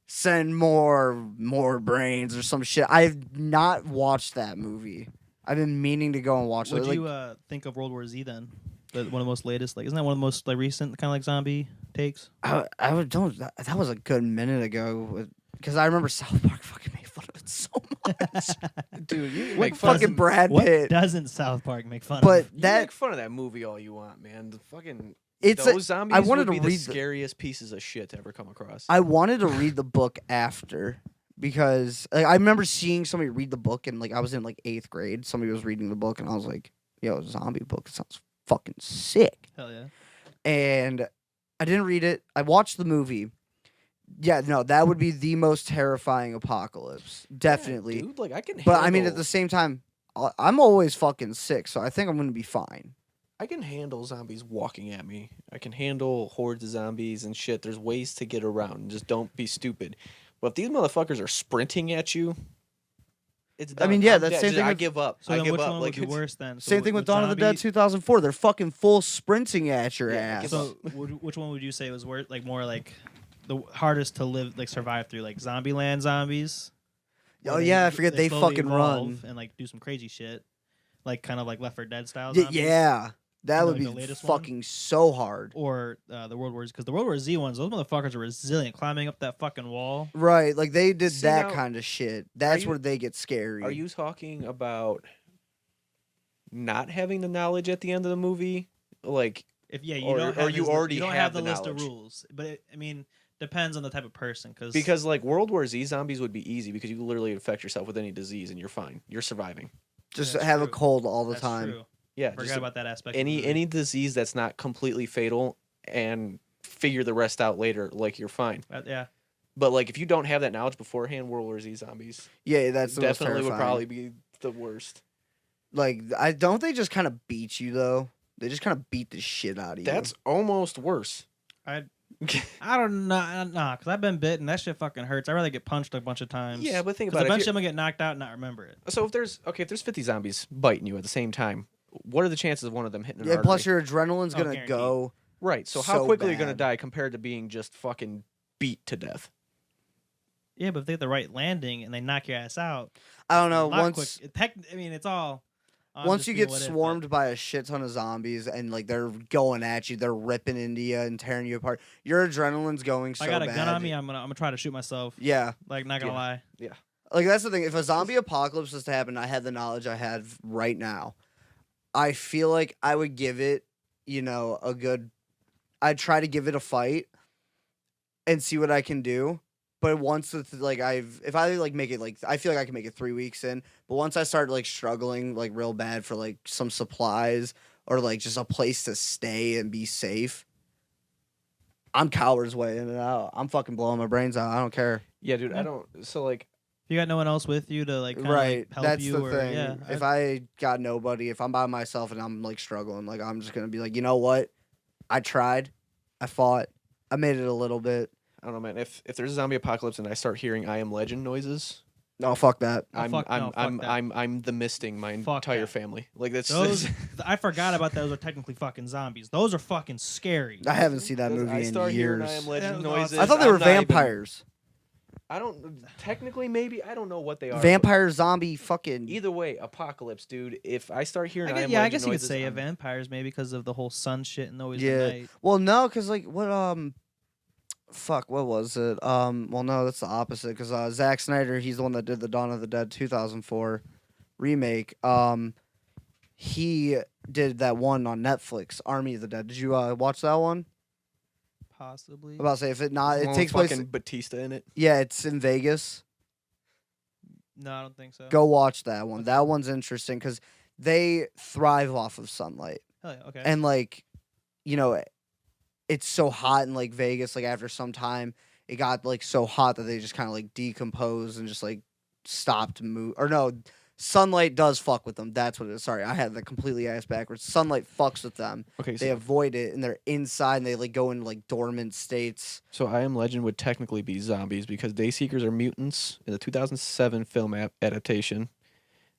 send more brains or some shit. I've not watched that movie. I've been meaning to go and watch it. Would Like, you think of World War Z then? One of the most latest, like, isn't that one of the most like recent kind of like zombie takes? I would don't. That was a good minute ago because I remember South Park fucking made fun of it so much. Dude, you With make fun. fucking Brad What Pitt. doesn't South Park make fun But of? You that make fun of that movie all you want, man. The fucking it's those zombies I wanted would be to the read the- scariest pieces of shit to ever come across. I wanted to read the book after because like, I remember seeing somebody read the book and like I was in like 8th grade. Somebody was reading the book and I was like, "Yo, a zombie book. It sounds fucking sick." Hell yeah. And I didn't read it. I watched the movie. Yeah, no, that would be the most terrifying apocalypse. Definitely. Yeah, dude, like I can. But I mean, at handle- the same time, I'm always fucking sick, so I think I'm gonna be fine. I can handle zombies walking at me. I can handle hordes of zombies and shit. There's ways to get around. Just don't be stupid. But if these motherfuckers are sprinting at you, it's done. I mean, yeah, I'm that's dead. same Just- thing I with- give up. So I then give which up. one Like would be worse then? So Same thing with Dawn of the Dead zombie- 2004. They're fucking full sprinting at your Yeah, I ass. give up. So which one would you say was worse? Like more like the hardest to live, like survive through, like Zombieland zombies. Oh where yeah, I forget they slowly fucking evolve run. and like do some crazy shit, like kind of like Left 4 Dead style. Yeah, Zombies. yeah, that You know, would like be the latest one? fucking so hard. Or the World War Z, because the World War Z ones, those motherfuckers are resilient, climbing up that fucking wall. Right, like they did See, that now, kind of shit. That's you- where they get scary. Are you talking about not having the knowledge at the end of the movie? Like, If you Or- don't or have you his- already you don't have have the the list of knowledge. rules, but I mean, depends on the type of person. because like World War Z zombies would be easy because you literally infect yourself with any disease and you're fine. You're surviving. Just That's have a true. cold all the that's time. true. Yeah, Forgot just about that aspect. of the any movie. any disease that's not completely fatal and figure the rest out later. Like you're fine. Yeah. But like if you don't have that knowledge beforehand, World War Z zombies Yeah, that's the most definitely would terrifying. probably be the worst. Like, I don't they just kind of beat you though? They just kind of beat the shit out of you. That's almost worse. I don't know, because I've been bitten. That shit fucking hurts. I'd rather get punched a bunch of times. Yeah, but think because about it. If eventually I'm gonna get knocked out and not remember it. So if there's 50 zombies biting you at the same time, what are the chances of one of them hitting an yeah. artery? Plus, your adrenaline's Oh, gonna guaranteed. go. Right. So how so quickly are you gonna bad. die compared to being just fucking beat to death? Yeah, but if they get the right landing and they knock your ass out, I don't know. a lot Once I mean, it's all. once you get what if, but- swarmed by a shit ton of zombies and like they're going at you, they're ripping into you and tearing you apart. Your adrenaline's going so I got a bad. gun on me. I'm gonna try to shoot myself. Yeah, Like, not gonna lie. like that's the thing. If a zombie apocalypse was to happen, I had the knowledge I have right now. I feel like I would give it, a good. I'd try to give it a fight and see what I can do. But once it's like if I like make it like I feel like I can make it 3 weeks in. But once I start like struggling like real bad for like some supplies or like just a place to stay and be safe, I'm coward's way in and out. I'm fucking blowing my brains out. I don't care. Yeah, dude. Yeah. I don't. So like, If you got no one else with you to like, kinda, Right. like, help That's you, the or, thing. Yeah, If I got nobody, if I'm by myself and I'm like struggling, like I'm just gonna be like, you know what? I tried. I fought. I made it a little bit. I don't know, man. If there's a zombie apocalypse and I start hearing I Am Legend noises, No, fuck that. Oh, fuck no, fuck that. I'm the misting my Fuck entire that. family. Like that's those, I forgot about those. Are technically fucking zombies. Those are fucking scary. I haven't seen that movie I in start hearing I years. Am Legend Yeah, noises. I thought they I'm were not even- vampires. I don't. Technically, maybe I don't know what they are. but Vampire, zombie, fucking. Either way, apocalypse, dude. If I start hearing, I I Am guess, I Legend guess you could noises, say I'm- vampires maybe because of the whole sun shit and always Yeah. the night. Well, no, because like what fuck, what was it? Well, no, that's the opposite. Because Zack Snyder, he's the one that did the Dawn of the Dead 2004 remake. He did that one on Netflix, Army of the Dead. Did you watch that one? Possibly. I'm about to say if it not, the it one takes with place. fucking Batista in it. Yeah, it's in Vegas. No, I don't think so. Go watch that one. That one's interesting because they thrive off of sunlight. Hell yeah, okay. And like, it's so hot in like Vegas. Like after some time, it got like so hot that they just kind of like decomposed and just like stopped move. Or no, sunlight does fuck with them. That's what it is. Sorry, I had that completely ass backwards. Sunlight fucks with them. Okay, They avoid it and they're inside and they like go into like dormant states. So I Am Legend would technically be zombies because Dayseekers are mutants in the 2007 film adaptation.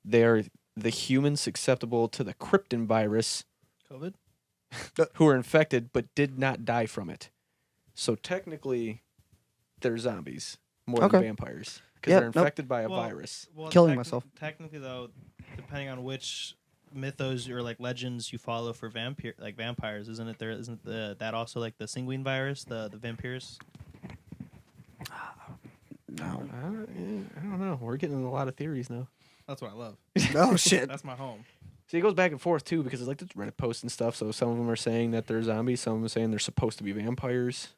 They are the humans susceptible to the Krypton virus COVID. who are infected but did not die from it. So technically, they're zombies more Okay. than vampires because Yeah, they're nope. infected by a Well, virus. Well, Killing myself. Technically, though, depending on which mythos or like legends you follow for vampires, isn't it? Isn't that also like the sanguine virus, the vampires? No. I don't know. We're getting into a lot of theories now. That's what I love. Oh shit. That's my home. See, it goes back and forth too because it's like the Reddit posts and stuff. So some of them are saying that they're zombies. Some of them are saying they're supposed to be vampires.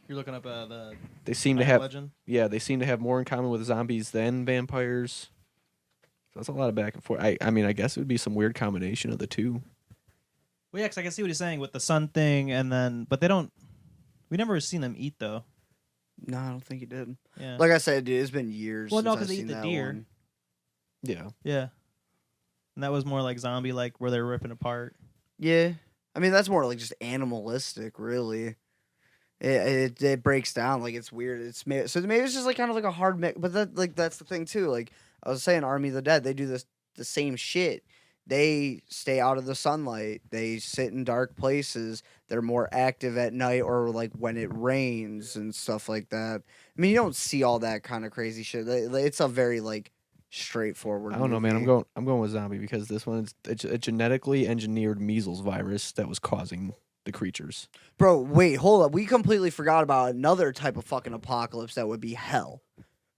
You're looking up the They seem to Iron have legend. Yeah, they seem to have more in common with zombies than vampires. So that's a lot of back and forth. I mean, I guess it would be some weird combination of the two. Well, yeah, 'cause I can see what he's saying with the sun thing, and then but they don't. We never seen them eat though. No, I don't think he did. Yeah. Like I said, dude, it's been years. Well, no, since 'cause I've they eat seen the that deer. one. Yeah. Yeah. And that was more like zombie, like where they're ripping apart. Yeah, I mean that's more like just animalistic, really. It breaks down like it's weird. So maybe it's just like kind of like a hard mix, but that's the thing too. Like I was saying, Army of the Dead, they do the same shit. They stay out of the sunlight. They sit in dark places. They're more active at night or like when it rains and stuff like that. I mean, you don't see all that kind of crazy shit. It's a very like straightforward. I don't know, man. movie. I'm going with zombie because this one's a genetically engineered measles virus that was causing the creatures. Bro, wait, hold up. We completely forgot about another type of fucking apocalypse that would be hell.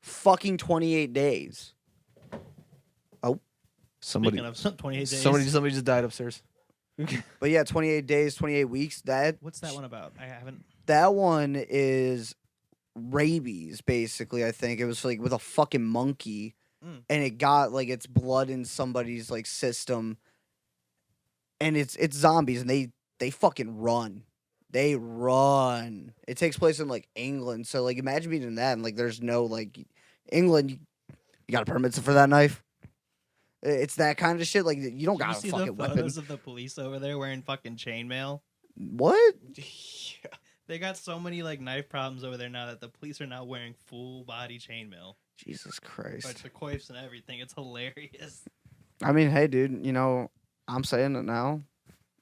Fucking 28 days. Oh. Somebody, Speaking of 28 days. somebody just died upstairs. But yeah, 28 days, 28 weeks. What's that one about? I haven't. That one is rabies, basically, I think. It was like with a fucking monkey. And it got like its blood in somebody's like system. And it's zombies and they fucking run. They run. It takes place in like England. So like imagine being in that and like there's no like England, you got a permit for that knife? It's that kind of shit. Like you don't got a see fucking the weapon. photos of the police over there wearing fucking chainmail? What? Yeah. They got so many like knife problems over there now that the police are now wearing full body chainmail. Jesus Christ. Like the coifs and everything. It's hilarious. I mean, hey, dude, you know, I'm saying it now.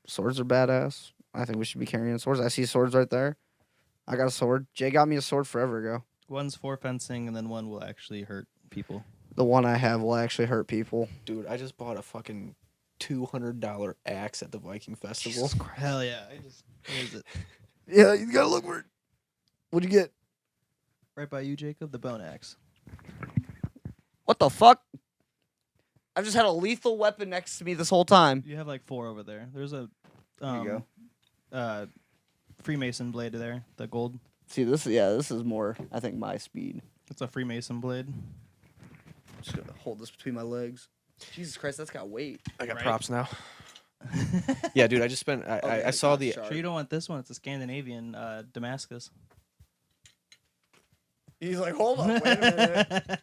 Swords are badass. I think we should be carrying swords. I see swords right there. I got a sword. Jay got me a sword forever ago. One's for fencing, and then one will actually hurt people. The one I have will actually hurt people. Dude, I just bought a fucking $200 axe at the Viking Festival. Hell yeah. Where is it? Yeah, you gotta look for it. What'd you get? Right by you, Jacob, the bone axe. What the fuck? I've just had a lethal weapon next to me this whole time. You have like 4 over there. There's a There you Freemason blade there, the gold. See, this is more, I think, my speed. It's a Freemason blade. I'm just gonna hold this between my legs. Jesus Christ, that's got weight. I got Right. props now. Yeah, dude, I just spent. I saw the. Sure, you don't want this one. It's a Scandinavian Damascus. He's like, hold on, wait a minute.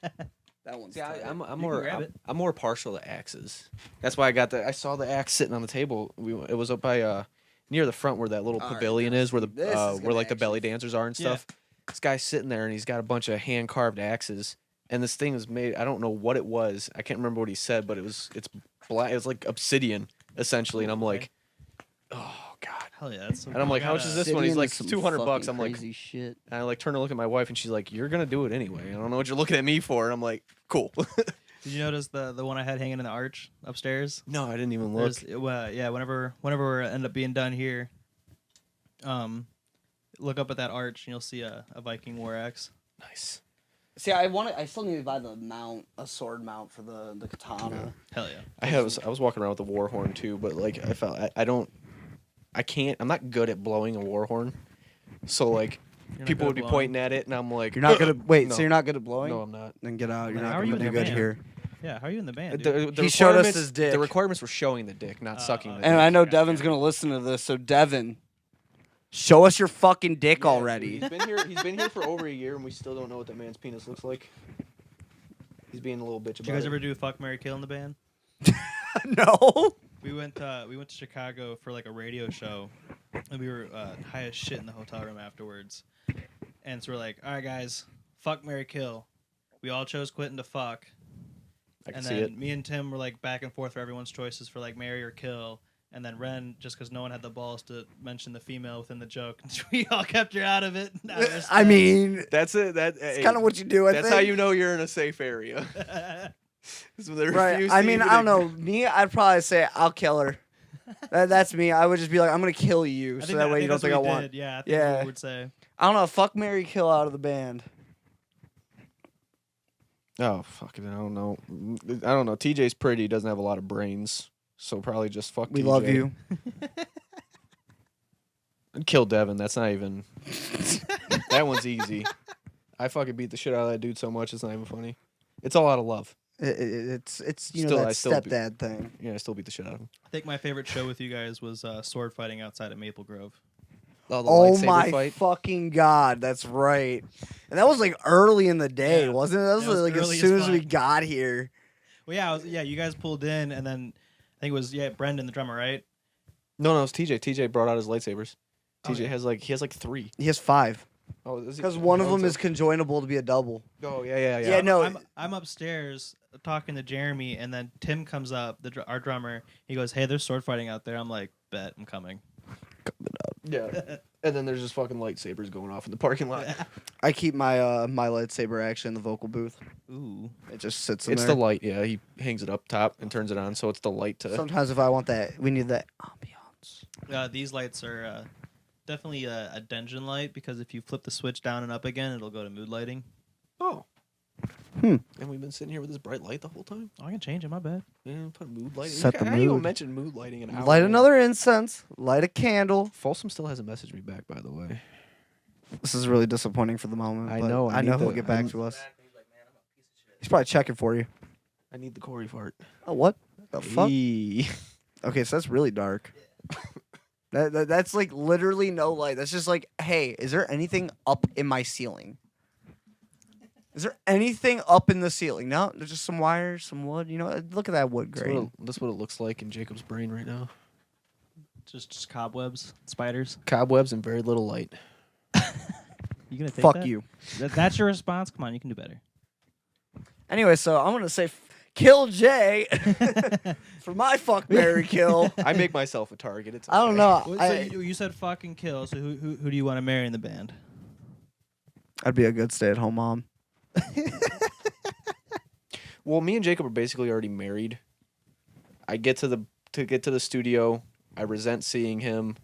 That one's Yeah, tight. I'm You can more. grab it. I'm more partial to axes. That's why I got the. I saw the axe sitting on the table. It was up by near the front where that little All right, pavilion now is, where see, this is where gonna like the belly actually- dancers are and Yeah. stuff. This guy's sitting there and he's got a bunch of hand carved axes. And this thing is made. I don't know what it was. I can't remember what he said, but it's black. It was like obsidian essentially. And I'm like, oh god. Hell yeah, that's so And I'm like, how much is this one? He's like $200. I'm like, crazy shit. and I like turn to look at my wife and she's like, you're gonna do it anyway. I don't know what you're looking at me for. And I'm like, cool. Did you notice the one I had hanging in the arch upstairs? No, I didn't even look. Yeah, whenever we end up being done here, look up at that arch and you'll see a Viking war axe. Nice. See, I still need to buy a sword mount for the katana. Hell yeah. I was walking around with a war horn too, but like I felt I'm not good at blowing a war horn. So like You're not people good would be at pointing at it and I'm like, You're not good at wait. No. So you're not good at blowing? No, I'm not. Then get out. You're How not are you gonna in do the good band? here. Yeah, how are you in the band, dude? The He showed us requirements- his dick. The requirements were showing the dick, not sucking the okay. And dick. I know Gotcha. Devin's gonna listen to this, so Devin, show us your fucking dick already. He's been here for over a year and we still don't know what that man's penis looks like. He's being a little bitch Did about you guys it. ever do Fuck, Marry, Kill in the band? No. We went to Chicago for like a radio show, and we were high as shit in the hotel room afterwards. And so we're like, all right, guys, fuck, marry, kill. We all chose Quentin to fuck. I can And see then it. me and Tim were like back and forth for everyone's choices for like marry or kill. And then Ren, just because no one had the balls to mention the female within the joke, we all kept her out of it. I mean, That's it. it's kind of what you do. I That's think. how you know you're in a safe area. Is when they Right. refuse I to mean, even I don't know. Me, I'd probably say I'll kill her. That's me. I would just be like, I'm gonna kill you, so that way you don't think I want. Yeah, I think Yeah. what we would say. I don't know. Fuck, marry, kill out of the band. Oh fuck it! I don't know. TJ's pretty. He doesn't have a lot of brains, so probably just fuck. We TJ. love you. I'd kill Devin. That's not even. That one's easy. I fucking beat the shit out of that dude so much it's not even funny. It's all out of love. It's Still, I that still be- stepdad thing. Yeah, I still beat the shit out of him. I think my favorite show with you guys was sword fighting outside at Maple Grove. Oh, the Oh lightsaber my fight. fucking god, that's right. And that was like early in the day, Yeah. wasn't it? That was It was like as early as soon as we fuck. got here. Well, yeah, you guys pulled in, and then I think it was Brendan, the drummer, right? No, it was TJ. TJ brought out his lightsabers. TJ Okay. has he has 3. He has 5 Oh, because one of them is conjoinable to be a double. Oh yeah. Yeah, no. I'm upstairs talking to Jeremy, and then Tim comes up, our drummer. He goes, "Hey, there's sword fighting out there." I'm like, "Bet, I'm coming." Yeah. And then there's just fucking lightsabers going off in the parking lot. I keep my my lightsaber actually in the vocal booth. Ooh. It just sits in It's there. the light, yeah. He hangs it up top and turns it on, so it's the light to. Sometimes if I want that, we need that ambiance. These lights are definitely a dungeon light because if you flip the switch down and up again, it'll go to mood lighting. Oh. Hmm. And we've been sitting here with this bright light the whole time. Oh, I can change it. My bad. Yeah, put mood lighting. Set the How you gonna mood. mention mood lighting in an hour? Light man? another incense. Light a candle. Folsom still hasn't messaged me back, by the way. This is really disappointing for the moment. I but know, I I know need he'll the- get back to us. He's probably checking for you. I need the Corey fart. Oh, what the fuck? Eee. Okay, so that's really dark. That's like literally no light. That's just like, hey, is there anything up in my ceiling? Is there anything up in the ceiling? No, there's just some wires, some wood. You know, look at that wood grain. That's what it looks like in Jacob's brain right now. Just cobwebs, spiders. Cobwebs and very little light. You gonna take Fuck that? you. That's your response. Come on, you can do better. Anyway, so I'm gonna say, kill Jay for my fuck Mary kill. I make myself a target. It's I don't okay. know. Well, so you said fucking kill. So who do you want to marry in the band? I'd be a good stay-at-home mom. Well, me and Jacob are basically already married. I get to the studio. I resent seeing him.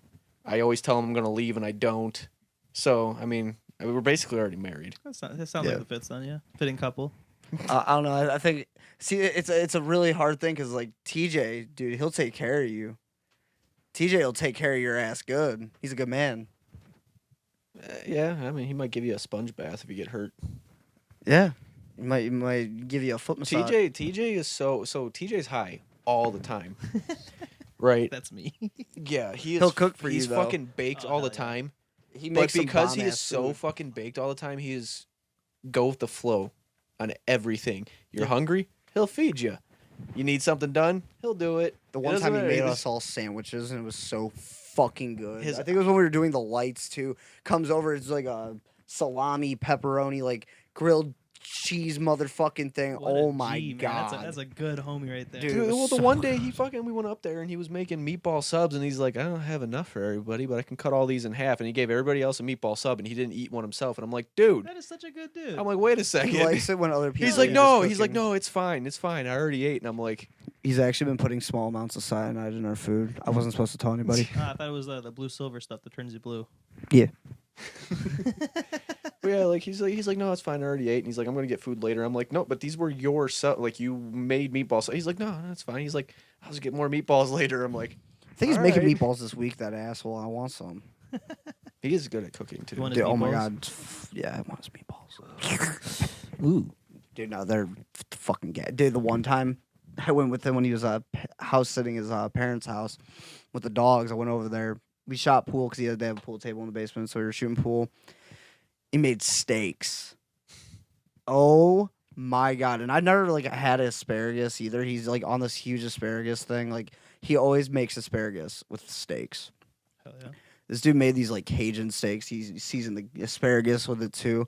I always tell him I'm gonna leave, and I don't. So I mean, we're basically already married. That sounds Yeah. like the fits then, yeah. Fitting couple. I don't know. I think it's a really hard thing because like TJ, dude, he'll take care of you. TJ will take care of your ass good. He's a good man. Yeah, I mean, he might give you a sponge bath if you get hurt. Yeah, he might give you a foot massage. TJ is so TJ's high all the time. Right? That's me. Yeah, He'll cook for you, He's though. fucking baked Oh, all the hell yeah. time. He But makes some because he is bomb-ass so food. fucking baked all the time, he is go with the flow on everything. You're hungry, he'll feed you. You need something done, he'll do it. The It one doesn't time he matter, made he us all sandwiches and it was so fucking good. His- I think it was when we were doing the lights too. Comes over, it's like a salami, pepperoni, like grilled cheese motherfucking thing. What a Oh my G, man. god. That's a good homie right there. Dude. Dude, it was well, the so one day we went up there and he was making meatball subs and he's like, I don't have enough for everybody, but I can cut all these in half. And he gave everybody else a meatball sub and he didn't eat one himself. And I'm like, dude, That is such a good dude. I'm like, wait a second. He likes it when other people. He's like, are no, just he's like, cooking. no, it's fine, I already ate. And I'm like, He's actually been putting small amounts of cyanide in our food. I wasn't supposed to tell anybody. I thought it was the blue silver stuff that turns you blue. Yeah. but yeah, like he's like, no, it's fine, I already ate. And he's like, I'm gonna get food later. I'm like, no, but these were your like you made meatballs. He's like, no, that's fine. He's like, I'll just get more meatballs later. I'm like, I think he's All making right. meatballs this week, that asshole. I want some. he is good at cooking too. You want Dude, his oh my meatballs? god. Yeah, I want his meatballs. Ooh. Dude, no, they're fucking gay. Dude, the one time I went with him when he was house sitting his parents' house with the dogs. I went over there. We shot pool because they have a pool table in the basement, so we were shooting pool. He made steaks. Oh my god! And I never like had asparagus either. He's like on this huge asparagus thing. Like he always makes asparagus with steaks. Hell yeah. This dude made these like Cajun steaks. He seasoned the asparagus with it too,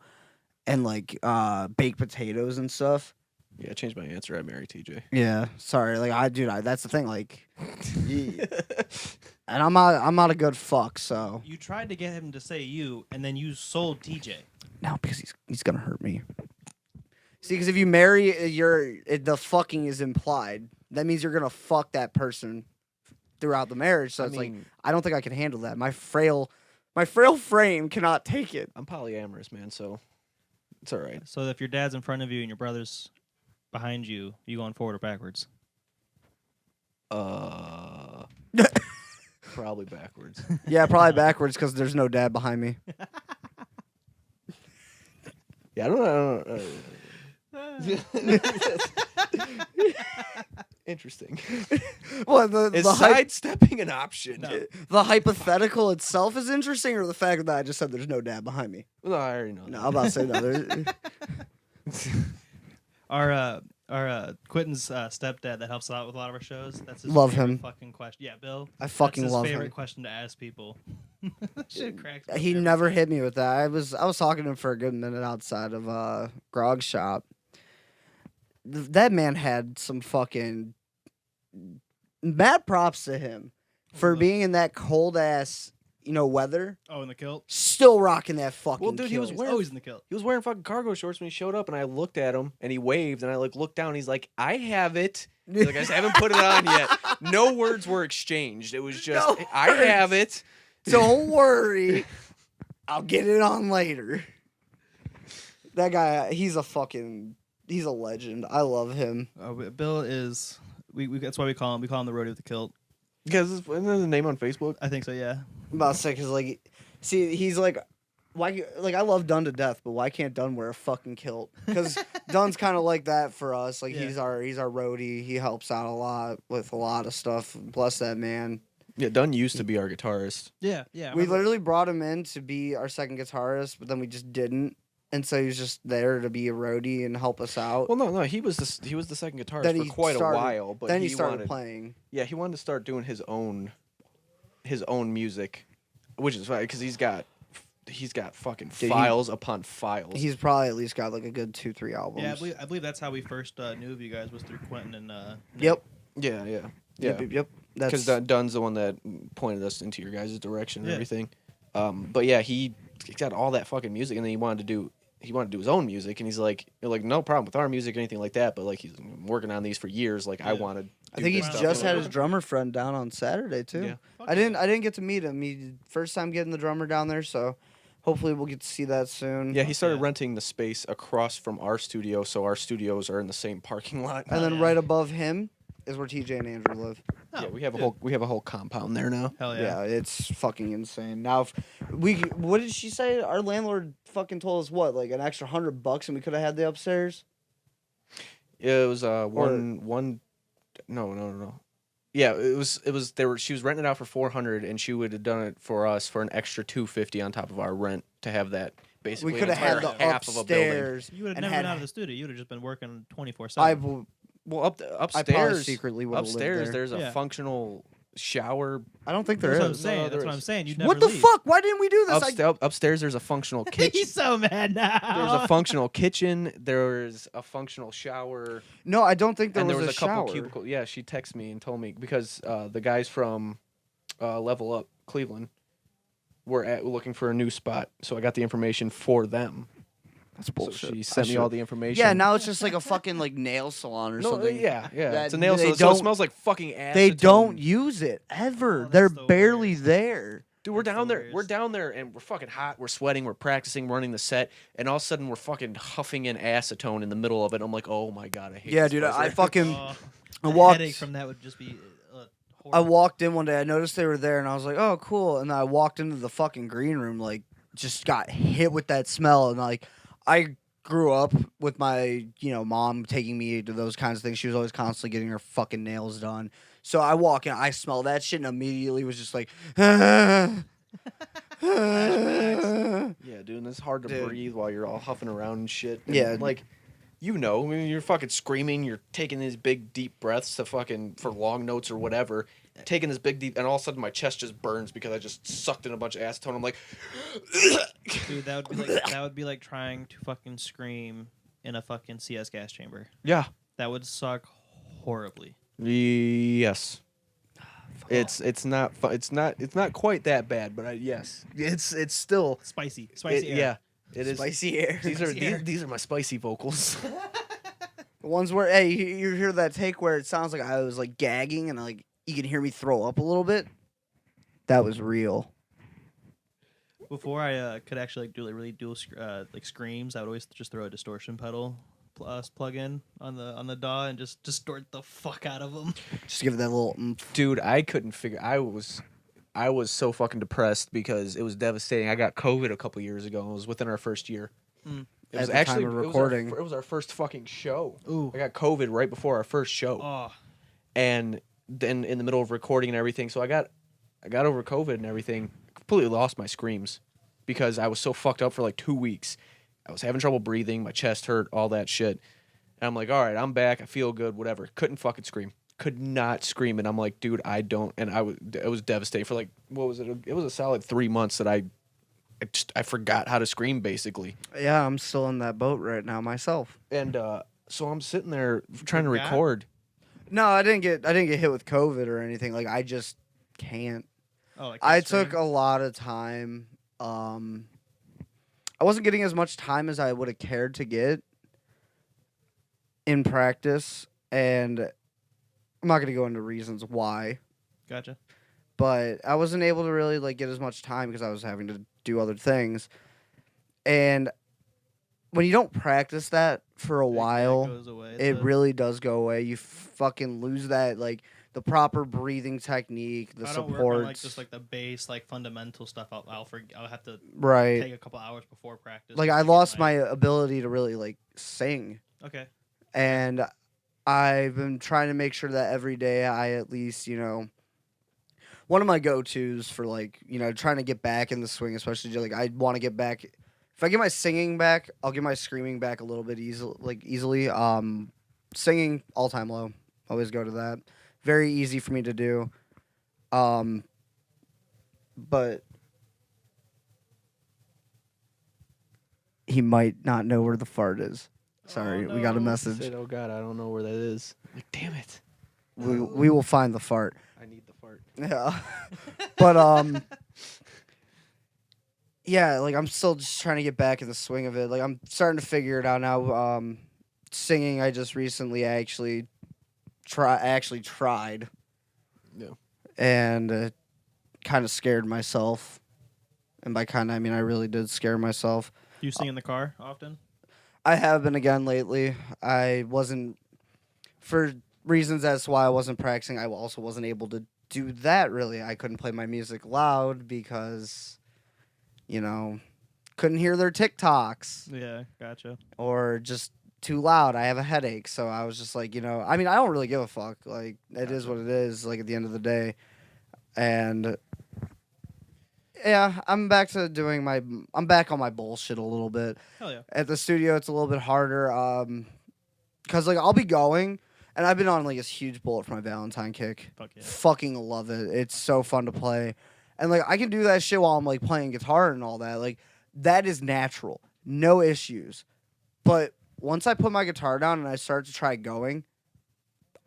and like baked potatoes and stuff. Yeah, I changed my answer. I married TJ. Yeah, sorry. Like that's the thing. Like, and I'm not a good fuck. So You tried to get him to say you, and then you sold TJ. no, because he's gonna hurt me. See, because if you marry, the fucking is implied. That means you're gonna fuck that person throughout the marriage. So I it's like mean- I don't think I can handle that. My frail frame cannot take it. I'm polyamorous, man, so it's all right. So if your dad's in front of you and your brother's behind you, you going forward or backwards? Probably backwards. Yeah, probably backwards because there's no dad behind me. Yeah, I don't Interesting. Well, the Is sidestepping an option? No. the hypothetical itself is interesting, or the fact that I just said there's no dad behind me. No, I already know. No, that. I'm about to say no. Our Our Quentin's stepdad that helps out with a lot of our shows. That's his Love favorite him. fucking question. Yeah, Bill. I fucking that's his love favorite him. question to ask people. Shit cracks me up He every never time. hit me with that. I was talking to him for a good minute outside of Grog Shop. That man had some fucking mad props to him for being in that cold ass, weather. Oh, in the kilt. Still rocking that fucking. Well, dude, he was kilt. wearing- Always in the kilt. He was wearing fucking cargo shorts when he showed up, and I looked at him, and he waved, and I looked down, and he's like, "I have it." He's like, "I just haven't put it on yet." No words were exchanged. It was just, No "I have it." Don't worry, I'll get it on later. That guy, he's a legend. I love him. Bill is. We that's why we call him. We call him the roadie with the kilt. Because isn't that the name on Facebook? I think so. Yeah. I'm about to say, because, see, he's like, why? Like, I love Dunn to death, but why can't Dunn wear a fucking kilt? Because Dunn's kind of like that for us. Like, Yeah. he's our roadie. He helps out a lot with a lot of stuff. Bless that man. Yeah, Dunn used to be our guitarist. Yeah. Yeah. We literally brought him in to be our second guitarist, but then we just didn't. And so he was just there to be a roadie and help us out. Well, no, he was the second guitarist Then for he quite started- a while. But then he he started wanted, playing. Yeah, he wanted to start doing his own music, which is fine because he's got fucking files upon files. He's probably at least got like a good 2-3 albums. Yeah, I believe that's how we first knew of you guys was through Quentin and. Nick. Yep. Yeah. Yep. Because That's Dunn's the one that pointed us into your guys' direction and Yeah. everything. But yeah, he got all that fucking music, and then he wanted to do his own music, and he's like, no problem with our music or anything like that, but like he's been working on these for years. Like I Yeah. wanted. I think he's this stuff just or had his whatever. drummer friend down on Saturday too. Yeah. I didn't get to meet him. He first time getting the drummer down there, so hopefully we'll get to see that soon. Yeah, he started Yeah. renting the space across from our studio, so our studios are in the same parking lot. And then yeah. right above him is where TJ and Andrew live. Oh, Yeah, we have good. a whole compound there now. Hell Yeah, yeah. it's fucking insane. Now, if what did she say? Our landlord fucking told us what, like an extra $100, and we could have had the upstairs. Yeah, it was one. No. Yeah, it was. She was renting it out for $400, and she would have done it for us for an extra $250 on top of our rent to have that. Basically, We could have an had entire the half of a building. upstairs. You would have and never had- been out of the studio. You would have just been working 24/7. Well, I probably upstairs, secretly would have lived upstairs, there. there's a Yeah. functional shower. I don't think there That's what I'm is. saying. No, That's there what I'm is. saying. You'd never What the leave. fuck? Why didn't we do this? Upstairs, there's a functional kitchen. He's so mad now. There's a functional kitchen. There's a functional shower. No, I don't think there And there was was a couple shower. cubicles. Yeah, she texted me and told me because the guys from Level Up Cleveland were looking for a new spot, so I got the information for them. That's So bullshit. she sent me all the information. Yeah, now it's just like a fucking like nail salon or no, something. yeah. that It's a nail they salon, so don't- it smells like fucking acetone. They don't use it ever. Oh, that's They're the barely worst. there. Dude, we're That's down the there. We're worst. down there, and we're fucking hot. We're sweating. We're practicing, running the set, and all of a sudden we're fucking huffing in acetone in the middle of it. I'm like, oh my god, I hate. Yeah, this dude, place. I fucking Oh, I the walked. headache from that would just be I horrible. walked in one day. I noticed they were there, and I was like, "Oh, cool." And then I walked into the fucking green room, like, just got hit with that smell. And like, I grew up with my, mom taking me to those kinds of things. She was always constantly getting her fucking nails done. So I walk in, I smell that shit, and immediately was just like, Yeah, dude, and it's hard to Dude. breathe while you're all huffing around and shit. And, Yeah. like, I mean, you're fucking screaming, you're taking these big deep breaths to fucking for long notes or whatever, taking this big deep, and all of a sudden my chest just burns because I just sucked in a bunch of acetone. I'm like, Dude, that would be like trying to fucking scream in a fucking CS gas chamber. yeah, That would suck horribly. yes. It's not quite that bad, but yes, it's still Spicy it, air. yeah, it is. spicy air. These are my spicy vocals. The ones where, hey, you hear that take where it sounds like I was like gagging, and like you can hear me throw up a little bit. That was real. Before I could actually do like really dual like screams, I would always just throw a distortion pedal plug in on the DAW and just distort the fuck out of them. Just give it that little. Dude, I couldn't figure. I was so fucking depressed because it was devastating. I got COVID a couple years ago. It was within our first year. Mm. It was At the time actually of it was our recording. it was our first fucking show. Ooh. I got COVID right before our first show, Oh, and then in the middle of recording and everything. So I got over COVID and everything. Completely lost my screams because I was so fucked up for like 2 weeks. I was having trouble breathing. My chest hurt. All that shit. And I'm like, all right, I'm back. I feel good, whatever. Couldn't fucking scream. Could not scream. And I'm like, dude, I don't. And it was devastating for like, what was it? It was a solid 3 months that I forgot how to scream, basically. Yeah, I'm still in that boat right now myself. And so I'm sitting there trying to Forgot? record. No, I didn't get hit with COVID or anything. Like, I just can't. Oh, like I that stream? took a lot of time. I wasn't getting as much time as I would have cared to get in practice, and I'm not going to go into reasons why, Gotcha. but I wasn't able to really like get as much time because I was having to do other things. And when you don't practice that for a while, goes away. it really does go away. You fucking lose that, like, the proper breathing technique, the I don't supports. work on like just like the base, like fundamental stuff. I'll have to right. take a couple hours before practice. Like, just I to get lost my ability to really like sing. Okay. And I've been trying to make sure that every day I at least, one of my go-tos for like, trying to get back in the swing, especially like I want to get back. If I get my singing back, I'll get my screaming back a little bit easily. Singing all-time low. Always go to that. Very easy for me to do. But he might not know where the fart is. Sorry, we got a no. message. Said, oh God, I don't know where that is. Like, damn it. We will find the fart. I need the fart. Yeah. But yeah, like I'm still just trying to get back in the swing of it. Like I'm starting to figure it out now. Singing, I just recently actually tried. Yeah. And kind of scared myself. And by kind of I mean I really did scare myself. Do you sing in the car often? I have been again lately. I wasn't, for reasons as to why I wasn't practicing, I also wasn't able to do that really. I couldn't play my music loud because, couldn't hear their TikToks Yeah, gotcha. or just too loud. I have a headache. So I was just like, I mean, I don't really give a fuck. Like, it is what it is, like, at the end of the day. And yeah, I'm back on my bullshit a little bit. Hell yeah. At the studio, it's a little bit harder, because, like, I'll be going, and I've been on, like, this huge bullet for my Valentine kick. Fuck yeah. Fucking love it. It's so fun to play. And, like, I can do that shit while I'm, like, playing guitar and all that. Like, that is natural. No issues. But once I put my guitar down and I start to try going,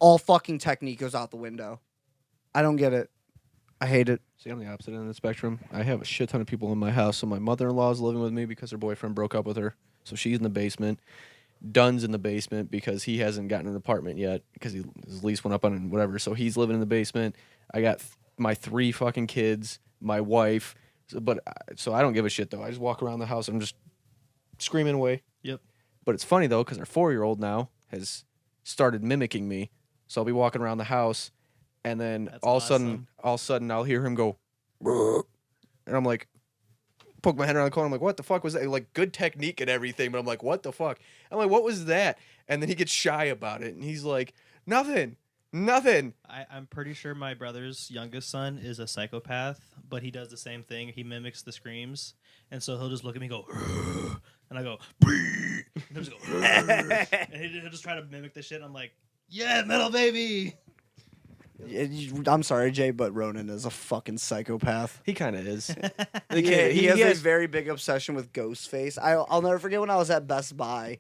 all fucking technique goes out the window. I don't get it. I hate it. See, I'm the opposite end of the spectrum. I have a shit ton of people in my house. So my mother-in-law is living with me because her boyfriend broke up with her. So she's in the basement. Dunn's in the basement because he hasn't gotten an apartment yet because his lease went up on whatever. So he's living in the basement. I got my 3 fucking kids, my wife. So I don't give a shit, though. I just walk around the house and I'm just screaming away. Yep. But it's funny, though, because our 4-year-old now has started mimicking me. So I'll be walking around the house, and then all of a sudden, I'll hear him go, and I'm like, poke my head around the corner. I'm like, what the fuck was that? Like, good technique and everything, but I'm like, what the fuck? I'm like, what was that? And then he gets shy about it, and he's like, nothing. I'm pretty sure my brother's youngest son is a psychopath, but he does the same thing. He mimics the screams, and so he'll just look at me and go, and I go, and he'll just go, and he'll just try to mimic the shit. And I'm like, yeah, metal baby. I'm sorry, Jay, but Ronan is a fucking psychopath. He kind of is. He has a very big obsession with Ghostface. I'll never forget when I was at Best Buy,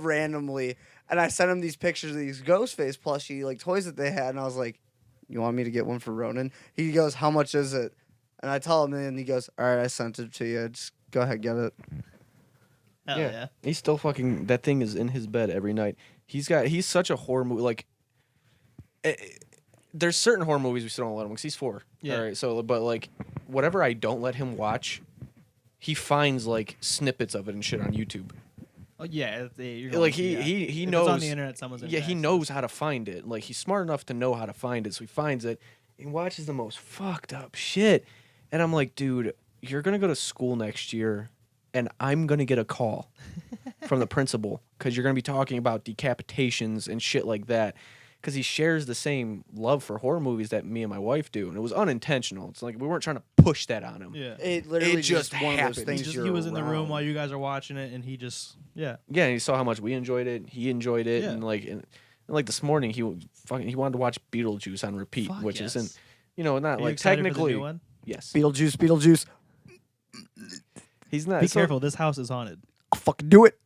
randomly, and I sent him these pictures of these Ghostface plushie like toys that they had, and I was like, "You want me to get one for Ronan?" He goes, "How much is it?" And I tell him, and he goes, "All right, I sent it to you. Just go ahead, get it." Hell yeah. He's still fucking. That thing is in his bed every night. He's such a horror movie. Like, there's certain horror movies we still don't let him because he's 4. Yeah. All right. So, but like, whatever I don't let him watch, he finds like snippets of it and shit on YouTube. Oh yeah. He Like if knows it's on the internet. Someone's Yeah, he knows how to find it. Like, he's smart enough to know how to find it, so he finds it. He watches the most fucked up shit, and I'm like, dude, you're gonna go to school next year, and I'm gonna get a call from the principal because you're gonna be talking about decapitations and shit like that. because he shares the same love for horror movies that me and my wife do, and it was unintentional. It's like we weren't trying to push that on him. Yeah. It literally It just just one of those happened. things. He you're was in the room around. while you guys are watching it, and he just Yeah, and he saw how much we enjoyed it. He enjoyed it, Yeah. and like this morning, he wanted to watch Beetlejuice on repeat, Fuck which yes. isn't, not Are you like excited for the technically. new one? Yes, Beetlejuice. he's not. Be so- careful. This house is haunted. I'll fucking do it.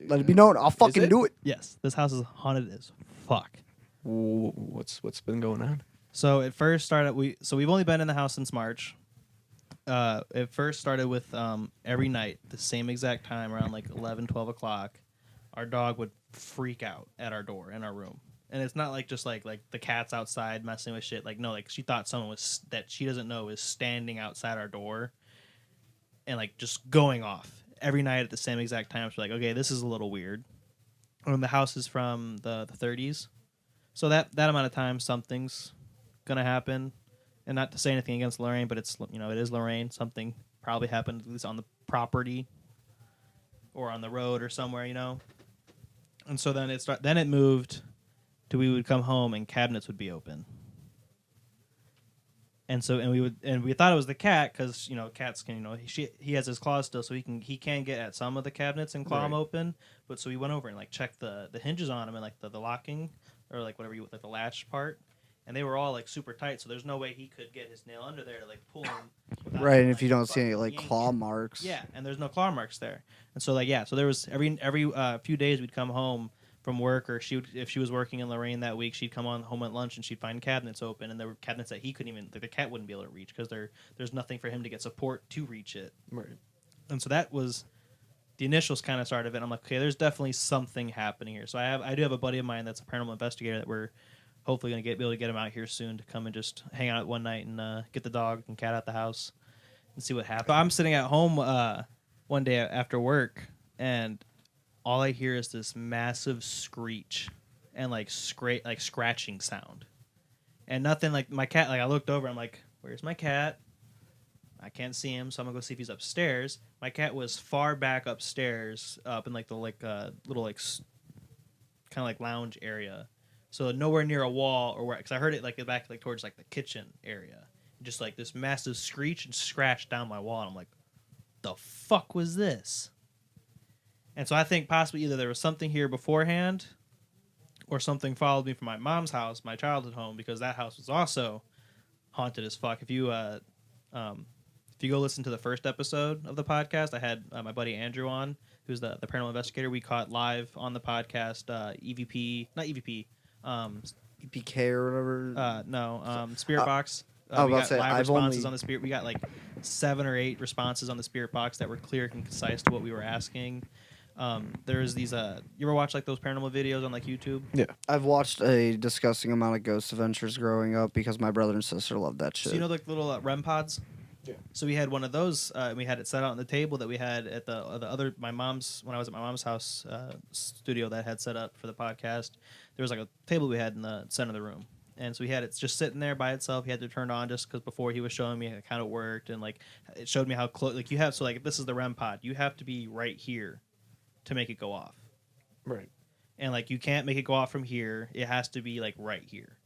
Let it be known. I'll fucking it? do it. Yes, this house is haunted as fuck. What's been going on? So it first started. We've only been in the house since March. It first started with every night, the same exact time, around like 11, 12 o'clock, our dog would freak out at our door in our room. And it's not like just like the cat's outside messing with shit. Like, no, like she thought someone was that she doesn't know is standing outside our door and like just going off every night at the same exact time. She's like, okay, this is a little weird. And the house is from the 30s. So that amount of time, something's going to happen. And not to say anything against Lorraine, but it's, it is Lorraine. Something probably happened at least on the property or on the road or somewhere, And so then it moved to we would come home and cabinets would be open. And so we thought it was the cat because cats can he has his claws still, so he can get at some of the cabinets and claw them open. But so we went over and like checked the hinges on them and like the locking or like whatever like the latch part, and they were all like super tight. So there's no way he could get his nail under there to like pull them. Right, and if you don't see any like claw marks. Yeah, and there's no claw marks there. And so so there was every few days we'd come home from work, or if she was working in Lorraine that week, she'd come home at lunch and she'd find cabinets open, and there were cabinets that he couldn't even, the cat wouldn't be able to reach because there's nothing for him to get support to reach it. Right. And so that was the initial kind of start of it. I'm like, okay, there's definitely something happening here. So I do have a buddy of mine that's a paranormal investigator that we're hopefully going to be able to get him out here soon to come and just hang out one night and get the dog and cat out the house and see what happens. So I'm sitting at home one day after work, and all I hear is this massive screech and like scratching sound, and nothing. Like my cat, like I looked over, I'm like, where's my cat? I can't see him, so I'm gonna go see if he's upstairs. My cat was far back upstairs, up in like the little kind of like lounge area, so nowhere near a wall or where. Because I heard it like back like towards like the kitchen area, just like this massive screech and scratch down my wall. And I'm like, the fuck was this? And so I think possibly either there was something here beforehand or something followed me from my mom's house, my childhood home, because that house was also haunted as fuck. If you go listen to the first episode of the podcast, I had my buddy Andrew on, who's the paranormal investigator. We caught live on the podcast EPK or whatever. Spirit Box. I was We about got to say, live I've responses only- on the Spirit. We got like 7 or 8 responses on the Spirit Box that were clear and concise to what we were asking. There's these you ever watch like those paranormal videos on like YouTube? Yeah. I've watched a disgusting amount of Ghost Adventures growing up because my brother and sister loved that shit. So you know like little REM pods? Yeah. So we had one of those, and we had it set out on the table that we had at the other when I was at my mom's house studio that I had set up for the podcast. There was like a table we had in the center of the room, and so we had it just sitting there by itself. He had to turn it on just because before he was showing me it kind of worked, and like it showed me how close. Like you have so like if this is the REM pod, you have to be right here to make it go off, Right. and like you can't make it go off from here. It has to be like right here,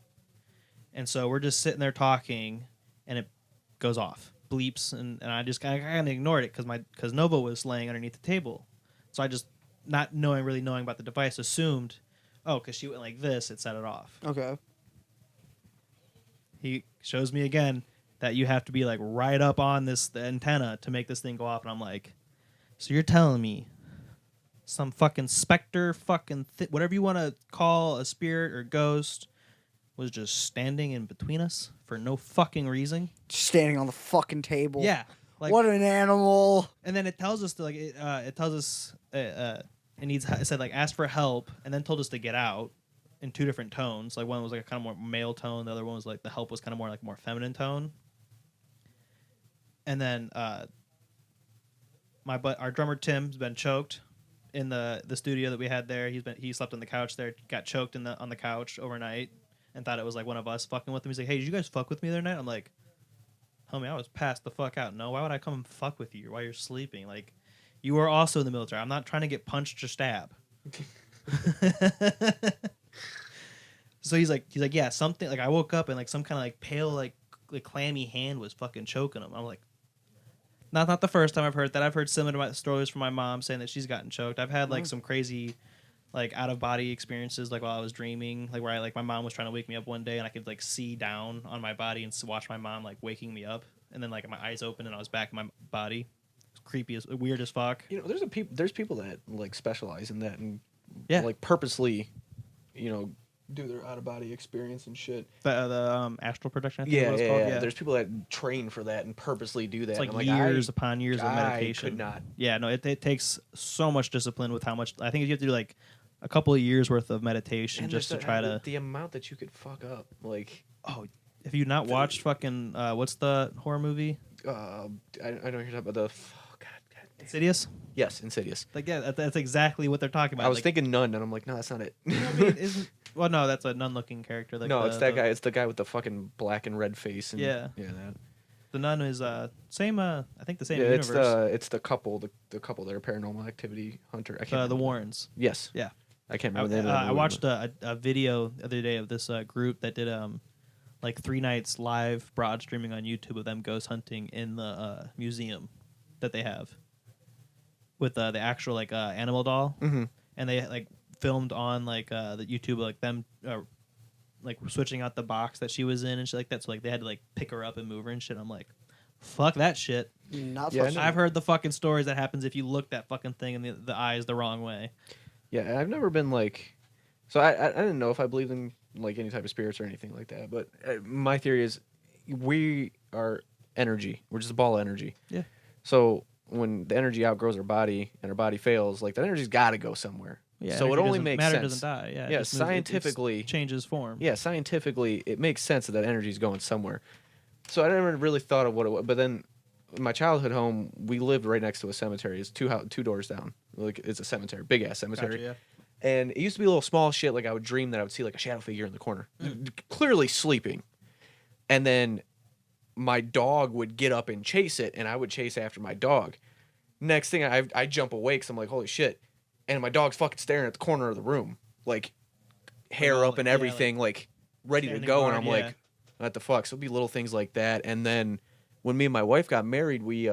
and so we're just sitting there talking, and it goes off. Bleeps, and I just kind of ignored it because Nova was laying underneath the table, so I just not really knowing about the device assumed, because she went like this, it set it off. Okay. He shows me again that you have to be like right up on the antenna to make this thing go off, and I'm like, so you're telling me some fucking specter, whatever you want to call a spirit or ghost, was just standing in between us for no fucking reason? Standing on the fucking table. Yeah. Like, what an animal. and then it tells us to it tells us it said like ask for help, and then told us to get out in 2 different tones. Like one was like a kind of more male tone, the other one was like the help was kind of more like more feminine tone. And then our drummer Tim's been choked in the studio that we had there. He slept on the couch there, got choked on the couch overnight, and thought it was like one of us fucking with him. He's like, hey, did you guys fuck with me the other night? I'm like, homie, I was passed the fuck out. No, why would I come and fuck with you while you're sleeping? Like, you were also in the military. I'm not trying to get punched or stabbed. So he's like, yeah, something like I woke up and like some kind of like pale like clammy hand was fucking choking him. I'm like, not the first time I've heard that. I've heard similar to my stories from my mom saying that she's gotten choked. I've had like some crazy like out of body experiences like while I was dreaming, like where my mom was trying to wake me up one day and I could like see down on my body and watch my mom like waking me up, and then like my eyes opened and I was back in my body. It's creepy as weird as fuck. You know, there's people that like specialize in that and like purposely, you know, do their out of body experience and shit. The astral projection. I think it was called. Yeah. There's people that train for that and purposely do that. It's like I'm years upon years of meditation. I could not. Yeah, no, it takes so much discipline with how much. I think you have to do like a couple of years worth of meditation And just to try to. The amount that you could fuck up, like. Oh, have you not watched fucking what's the horror movie? I know you're talking about the. God damn. Insidious. Yes, Insidious. Like yeah, that's exactly what they're talking about. I was like, thinking Nun, and I'm like, no, that's not it. isn't. Well, no, that's a nun-looking character. Like no, it's that guy. It's the guy with the fucking black and red face. And, Yeah. that. The nun is same. I think the same Yeah, universe. it's the couple. The couple that are paranormal activity hunter. I can't. The remember. Warrens. Yes. Yeah. I can't remember the name of that I movie, watched a video the other day of this group that did like 3 nights live broad streaming on YouTube of them ghost hunting in the museum that they have with the actual like animal doll, and they like filmed on like the YouTube like them like switching out the box that she was in and shit like that. So like they had to like pick her up and move her and shit. I'm like, fuck that shit. Not Yeah, supposed to- I've heard the fucking stories that happens if you look that fucking thing in the eyes the wrong way. Yeah, I've never been like, so I didn't know if I believed in like any type of spirits or anything like that. But my theory is, we are energy. We're just a ball of energy. Yeah. So when the energy outgrows our body and our body fails, like that energy's got to go somewhere. Yeah, So it energy only doesn't- makes matter sense. doesn't die. Yeah, it Yeah, just moves- it scientifically changes form. Yeah, scientifically, it makes sense that energy's going somewhere. So I never really thought of what it was. But then, in my childhood home, we lived right next to a cemetery. It's two doors down. Like it's a cemetery, big ass cemetery. Gotcha, yeah. And it used to be a little small shit. Like I would dream that I would see like a shadow figure in the corner, clearly sleeping. And then my dog would get up and chase it, and I would chase after my dog. Next thing, I jump awake, so I'm like, holy shit. And my dog's fucking staring at the corner of the room, like hair up and everything, like ready to standing go. guard, And I'm yeah. like, what the fuck? So it'd be little things like that. And then when me and my wife got married, we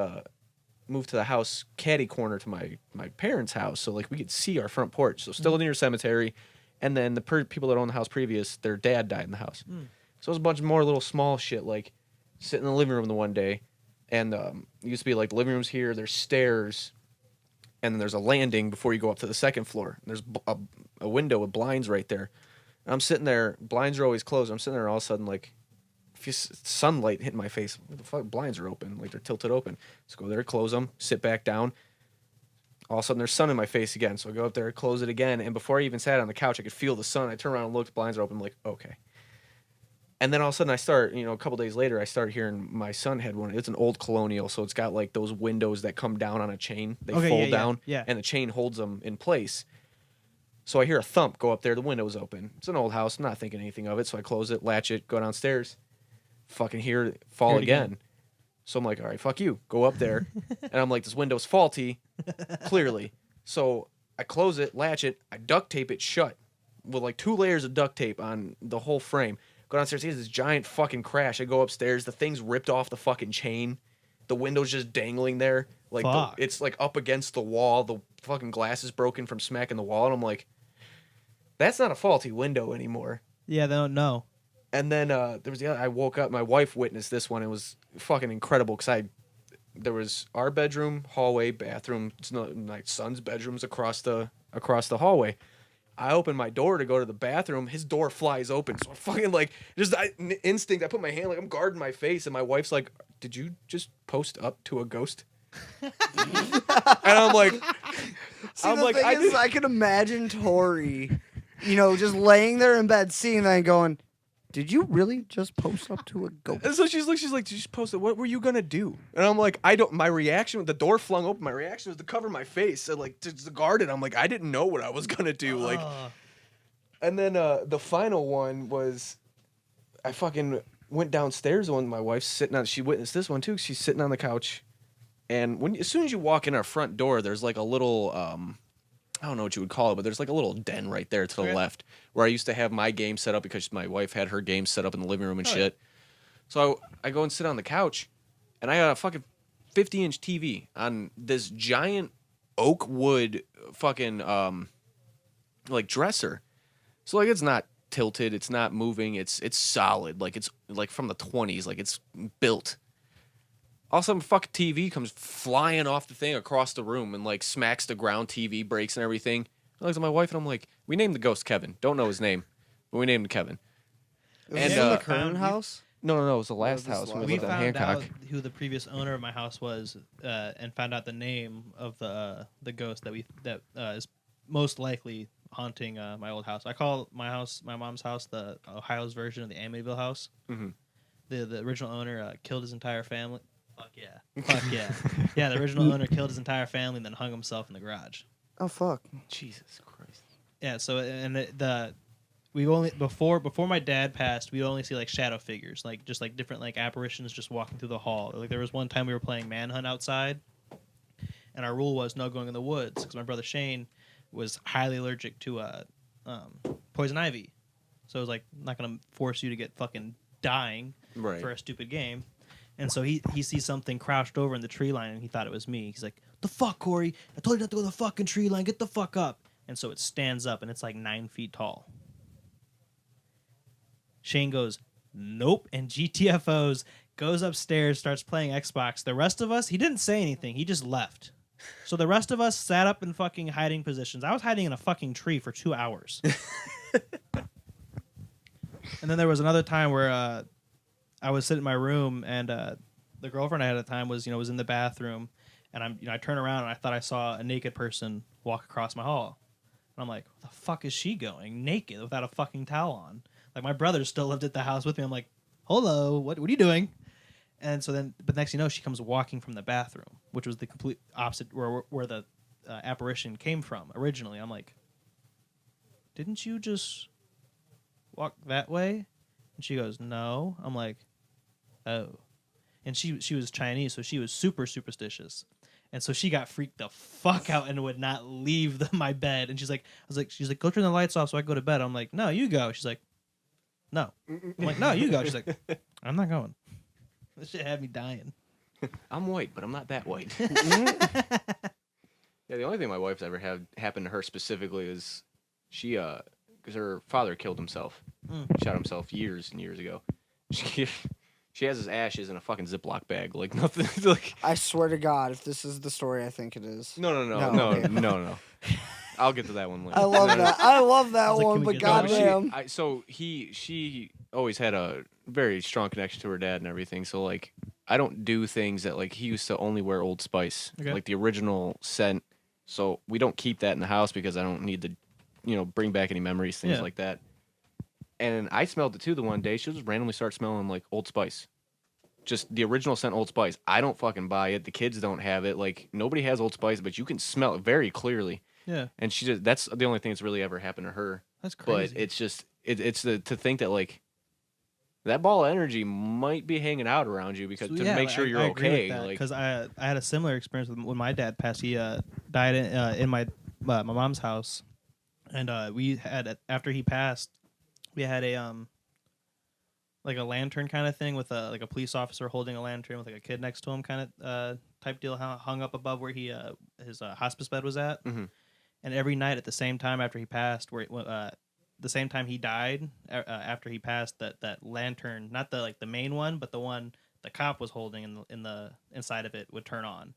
moved to the house caddy corner to my parents' house, so like we could see our front porch. So still near cemetery. And then the people that owned the house previous, their dad died in the house. So it was a bunch more little small shit, like sitting in the living room the one day, and it used to be like the living room's here, there's stairs, and then there's a landing before you go up to the second floor. There's a window with blinds right there. And I'm sitting there, blinds are always closed. I'm sitting there, and all of a sudden, like, sunlight hitting my face. What the fuck? Blinds are open, like they're tilted open. So go there, close them, sit back down. All of a sudden, there's sun in my face again. So I go up there, close it again, and before I even sat on the couch, I could feel the sun. I turn around and looked, blinds are open. I'm like, okay. And then all of a sudden, I start, a couple days later, I start hearing my son had one. It's an old colonial, so it's got like those windows that come down on a chain. They fold down, and the chain holds them in place. So I hear a thump go up there. The window's open. It's an old house. I'm not thinking anything of it. So I close it, latch it, go downstairs. Fucking hear it fall Hear it again. So I'm like, all right, fuck you. Go up there. And I'm like, this window's faulty, clearly. So I close it, latch it, I duct tape it shut with like 2 layers of duct tape on the whole frame. Go downstairs, see this giant fucking crash. I go upstairs, the thing's ripped off the fucking chain. The window's just dangling there. Like it's like up against the wall. The fucking glass is broken from smacking the wall. And I'm like, that's not a faulty window anymore. Yeah, they don't know. And then I woke up. My wife witnessed this one. It was fucking incredible because there was our bedroom, hallway, bathroom. It's not my son's bedrooms across the hallway. I open my door to go to the bathroom. His door flies open. So I fucking like instinct. I put my hand like I'm guarding my face, and my wife's like, "Did you just post up to a ghost?" And I'm like, I can imagine Tori, just laying there in bed, seeing that and going, "Did you really just post up to a ghost?" And so she's like, "Did you just post it? What were you gonna do?" And I'm like, my reaction with the door flung open, my reaction was to cover my face and like to guard it. I'm like, I didn't know what I was gonna do. Like, and then the final one was, I fucking went downstairs when my wife's sitting on. She witnessed this one too. She's sitting on the couch, and as soon as you walk in our front door, there's like a little I don't know what you would call it, but there's like a little den right there to the left where I used to have my game set up because my wife had her game set up in the living room and shit. So I go and sit on the couch, and I got a fucking 50-inch TV on this giant oak wood fucking like dresser. So like it's not tilted, it's not moving, it's solid, like it's like from the 20s, like it's built. All of a sudden, fucking TV comes flying off the thing across the room and like smacks the ground. TV breaks and everything. I look at my wife and I'm like, we named the ghost Kevin. Don't know his name, but we named him Kevin. And in the current house? No, it was the last house when we We lived on found Hancock. out who the previous owner of my house was, and found out the name of the ghost that is most likely haunting my old house. I call my mom's house, the Ohio's version of the Amityville house. Mm-hmm. The original owner killed his entire family. Fuck yeah. Yeah, the original owner killed his entire family and then hung himself in the garage. Oh, fuck. Jesus Christ. Yeah, so and we only before my dad passed, we'd only see like shadow figures, like just like different like apparitions just walking through the hall. Like there was one time we were playing Manhunt outside, and our rule was no going in the woods because my brother Shane was highly allergic to poison ivy, so it was like not gonna force you to get fucking dying for a stupid game. And so he sees something crouched over in the tree line, and he thought it was me. He's like, "The fuck, Corey? I told you not to go to the fucking tree line. Get the fuck up!" And so it stands up, and it's like 9 feet tall. Shane goes, "Nope," and GTFOs, goes upstairs, starts playing Xbox. The rest of us, he didn't say anything. He just left. So the rest of us sat up in fucking hiding positions. I was hiding in a fucking tree for 2 hours. And then there was another time where I was sitting in my room, and the girlfriend I had at the time was in the bathroom, and I turn around and I thought I saw a naked person walk across my hall, and I'm like, "Where the fuck is she going naked without a fucking towel on?" Like my brother still lived at the house with me. I'm like, "Hello, what are you doing?" And so then, but next thing you know, she comes walking from the bathroom, which was the complete opposite where the apparition came from originally. I'm like, "Didn't you just walk that way?" And she goes, "No." I'm like, "Oh." And she was Chinese, so she was super superstitious. And so she got freaked the fuck out and would not leave my bed. And she's like, "Go turn the lights off so I can go to bed." I'm like, "No, you go." She's like, "No." I'm like, "No, you go." She's like, "I'm not going." This shit had me dying. I'm white, but I'm not that white. Yeah, the only thing my wife's ever had happen to her specifically is she, because her father killed himself, shot himself years and years ago. She has his ashes in a fucking Ziploc bag, like nothing. Like I swear to God, if this is the story I think it is. No. I'll get to that one later. I love that. I love that like, one, can we but get that? goddamn. She always had a very strong connection to her dad and everything. So like, I don't do things that like he used to only wear Old Spice, like the original scent. So we don't keep that in the house because I don't need to, bring back any memories, things like that. And I smelled it too the one day. She'll just randomly start smelling like Old Spice. Just the original scent Old Spice. I don't fucking buy it. The kids don't have it. Like, nobody has Old Spice, but you can smell it very clearly. Yeah. And that's the only thing that's really ever happened to her. That's crazy. But it's just, to think that, like, that ball of energy might be hanging out around you because to make sure you're okay. Because I had a similar experience when my dad passed. He died in my mom's house. And we had, after he passed, we had a like a lantern kind of thing with a police officer holding a lantern with like a kid next to him kind of type deal hung up above where his hospice bed was at. Mm-hmm. And every night at the same time after he passed, the same time he died, after he passed, that lantern, not the main one, but the one the cop was holding in the inside of it would turn on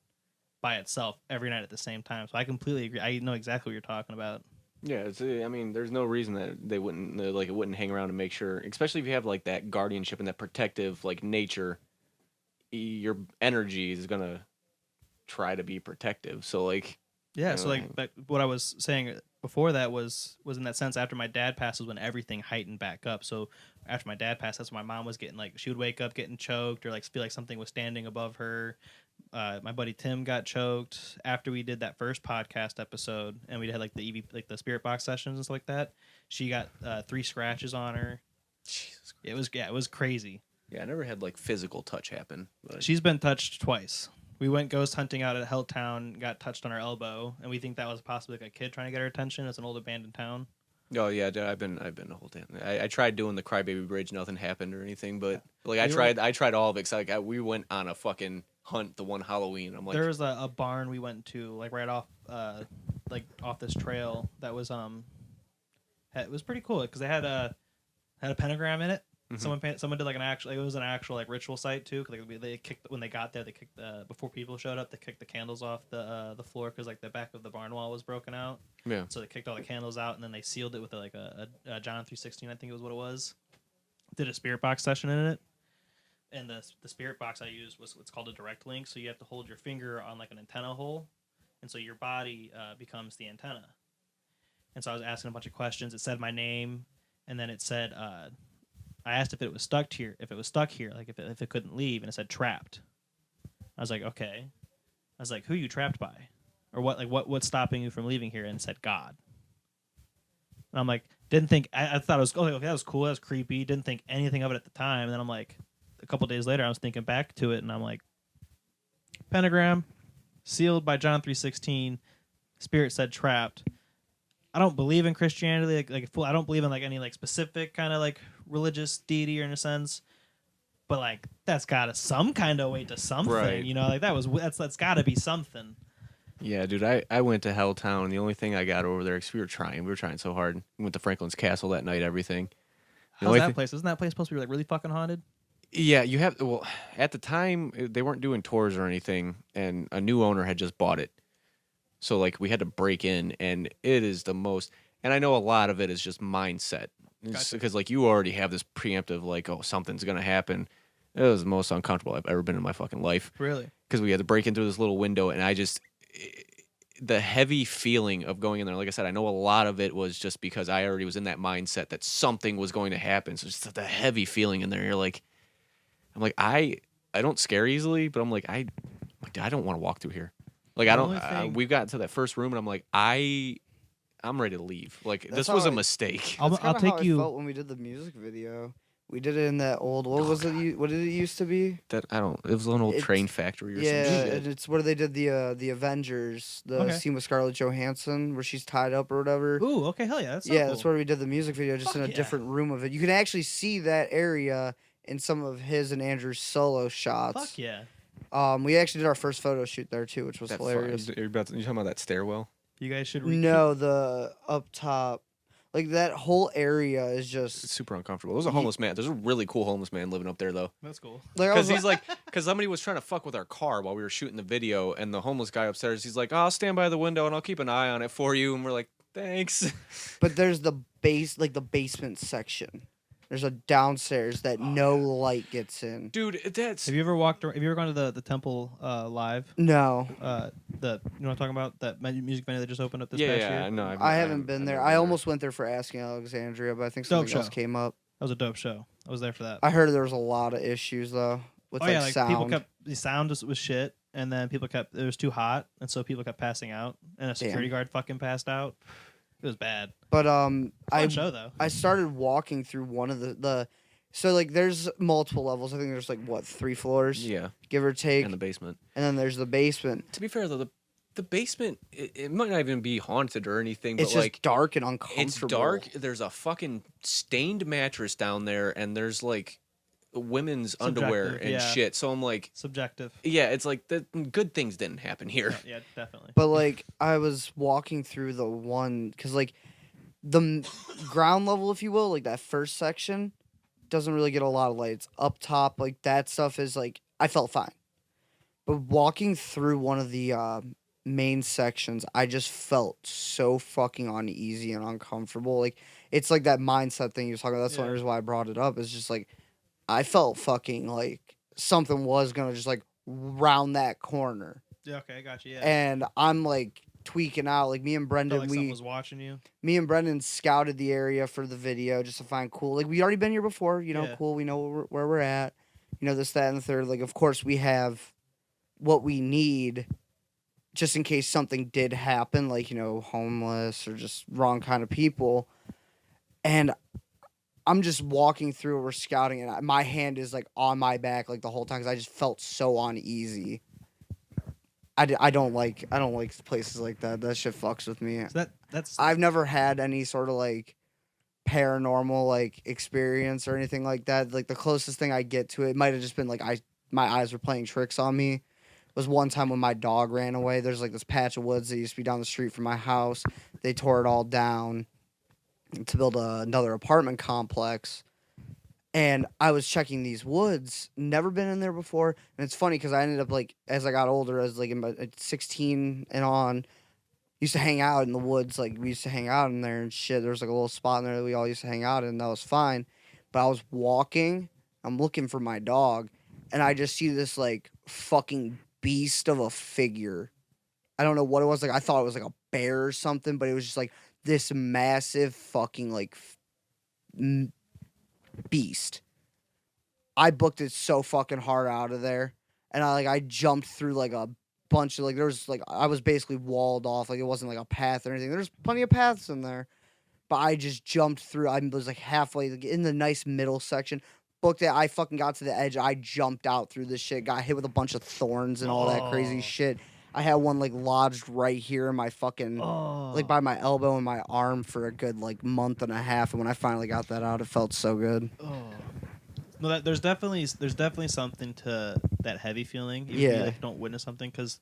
by itself every night at the same time. So I completely agree. I know exactly what you're talking about. Yeah, I mean, there's no reason that they wouldn't it wouldn't hang around to make sure, especially if you have like that guardianship and that protective like nature. Your energy is gonna try to be protective. So like, yeah. So like what I was saying before that was in that sense. After my dad passed is when everything heightened back up. So after my dad passed, that's when my mom was getting like she would wake up getting choked or like feel like something was standing above her. My buddy Tim got choked after we did that first podcast episode, and we had like the the spirit box sessions and stuff like that. She got 3 scratches on her. Jesus Christ. It was crazy. Yeah, I never had like physical touch happen. But... She's been touched twice. We went ghost hunting out at Helltown, got touched on our elbow, and we think that was possibly like a kid trying to get our attention. It's an old abandoned town. Oh yeah, dude, I've been the whole time. I tried doing the Crybaby Bridge, nothing happened or anything. But like I tried all of it. 'Cause, like we went on a fucking hunt the one Halloween. I'm like, there was a barn we went to like right off off this trail that was it was pretty cool because they had a pentagram in it. Mhm. Someone did like it was an actual like ritual site too. Cause they kicked when they got there. They kicked before people showed up. They kicked the candles off the floor because like the back of the barn wall was broken out. yeah, So they kicked all the candles out and then they sealed it with like a John 3:16. I think it was what it was. Did a spirit box session in it. And the spirit box I used was what's called a direct link. So you have to hold your finger on like an antenna hole, and so your body becomes the antenna. And so I was asking a bunch of questions. It said my name, and then it said I asked if it was stuck here, like if it couldn't leave, and it said trapped. I was like, okay. I was like, who are you trapped by, or what? Like what's stopping you from leaving here? And it said God. And I'm like, didn't think. I thought it was okay. That was cool. That was creepy. Didn't think anything of it at the time. And then I'm like, a couple days later, I was thinking back to it, and I'm like, pentagram, sealed by John 3:16. Spirit said trapped. I don't believe in Christianity, I don't believe in like any like specific kind of like religious deity or in a sense, but like that's got some kind of weight to something, Right. you know, like that's got to be something. yeah, dude. I went to Helltown. And the only thing I got over there, because we were trying so hard. We went to Franklin's Castle that night. Everything. How's that place? Isn't that place supposed to be like really fucking haunted? Yeah, you have. Well, at the time they weren't doing tours or anything, and a new owner had just bought it. So like we had to break in, and it is the most. And I know a lot of it is just mindset, because Gotcha. like you already have this preemptive like, oh, something's gonna happen. It was the most uncomfortable I've ever been in my fucking life, Really? because we had to break in through this little window, and the heavy feeling of going in there. Like I said, I know a lot of it was just because I already was in that mindset that something was going to happen. So just the heavy feeling in there. You're like, I'm like, I don't scare easily, but I'm like, I don't want to walk through here. Like, The only thing- we've gotten to that first room, and I'm like, I'm ready to leave. Like, That's this how was a I- mistake. I'll That's kinda take how you- I felt when we did the music video. We did it in that old. What was it? What did it used to be? It was an old It's- train factory or Yeah, some shit. and it's where they did the Avengers, the Okay. scene with Scarlett Johansson where she's tied up or whatever. Ooh, okay, hell yeah, that's so yeah, cool. that's where we did the music video, just in a Fuck yeah. different room of it. You can actually see that area in some of his and Andrew's solo shots. Fuck yeah. We actually did our first photo shoot there too, which was That hilarious. you talking about that stairwell? You guys should No, the up top, like that whole area is It's just super uncomfortable. There's a homeless man. There's a really cool homeless man living up there, though. That's cool. like I Because was he's like, because somebody was trying to fuck with our car while we were shooting the video, and the homeless guy upstairs, he's like, oh, I'll stand by the window and I'll keep an eye on it for you. And we're like, thanks. but there's the basement section. There's a downstairs that no light gets in. Dude, that's. Have you ever walked? Have you ever gone to the temple live? No, You know what I'm talking about? That music venue that just opened up this Yeah, past yeah, year. no, I haven't been there. never I been almost went there for Asking Alexandria, but I think Dope something else show. came up. That was a dope show. I was there for that. I heard there was a lot of issues though with Oh yeah, like people sound. kept the sound was shit, and then people kept it was too hot, and so people kept passing out, and a security guard fucking passed out. It was bad. But Fun show though. I started walking through one of the so like there's multiple levels. I think there's like what 3 floors, Yeah, give or take, in the basement. and then there's the basement. To be fair, though, the basement, it might not even be haunted or anything, It's but just like, dark and it's uncomfortable. dark. There's a fucking stained mattress down there, and there's like women's underwear Subjective, and yeah. shit. So I'm like, Subjective. yeah, it's like the good things didn't happen here. Yeah, definitely. But like I was walking through the one because like the ground level, if you will, like that first section doesn't really get a lot of light. It's up top, like that stuff is like I felt fine. But walking through one of the main sections, I just felt so fucking uneasy and uncomfortable. Like it's like that mindset thing you was talking about. That's one Yeah. reason why I brought it up. It's just like I felt fucking like something was gonna just like round that corner. Yeah, okay, I got you. Yeah. And I'm like tweaking out. Like me and Felt Brendan, like someone was watching you. me and Brendan scouted the area for the video just to find cool. Like we already been here before, you know, Yeah. cool. We know where we're at, you know, this, that, and the third. Like, of course, we have what we need just in case something did happen, like, you know, homeless or just wrong kind of people. And I'm just walking through, we're scouting, and my hand is like on my back like the whole time because I just felt so uneasy. I don't like places like that. That shit fucks with me. So that's I've never had any sort of like paranormal like experience or anything like that. Like the closest thing I get to it might have just been like my eyes were playing tricks on me. Was one time when my dog ran away. There's like this patch of woods that used to be down the street from my house. They tore it all down to build another apartment complex. And I was checking these woods, never been in there before. And it's funny because I ended up like, as I got older, as like at 16 and on, used to hang out in the woods. Like we used to hang out in there and shit. There was like a little spot in there that we all used to hang out in. And that was fine. But I was walking, I'm looking for my dog, and I just see this like fucking beast of a figure. I don't know what it was. Like I thought it was like a bear or something, but it was just like this massive fucking like beast. I booked it so fucking hard out of there, and I jumped through like a bunch of like there was like I was basically walled off. Like it wasn't like a path or anything. There's plenty of paths in there, but I just jumped through. I was like halfway like, in the nice middle section. Booked it. I fucking got to the edge. I jumped out through this shit. Got hit with a bunch of thorns and all that crazy shit. I had one like lodged right here in my fucking like by my elbow and my arm for a good like month and a half. And when I finally got that out, it felt so good. No, there's definitely something to that heavy feeling. Even if you like, don't witness something, because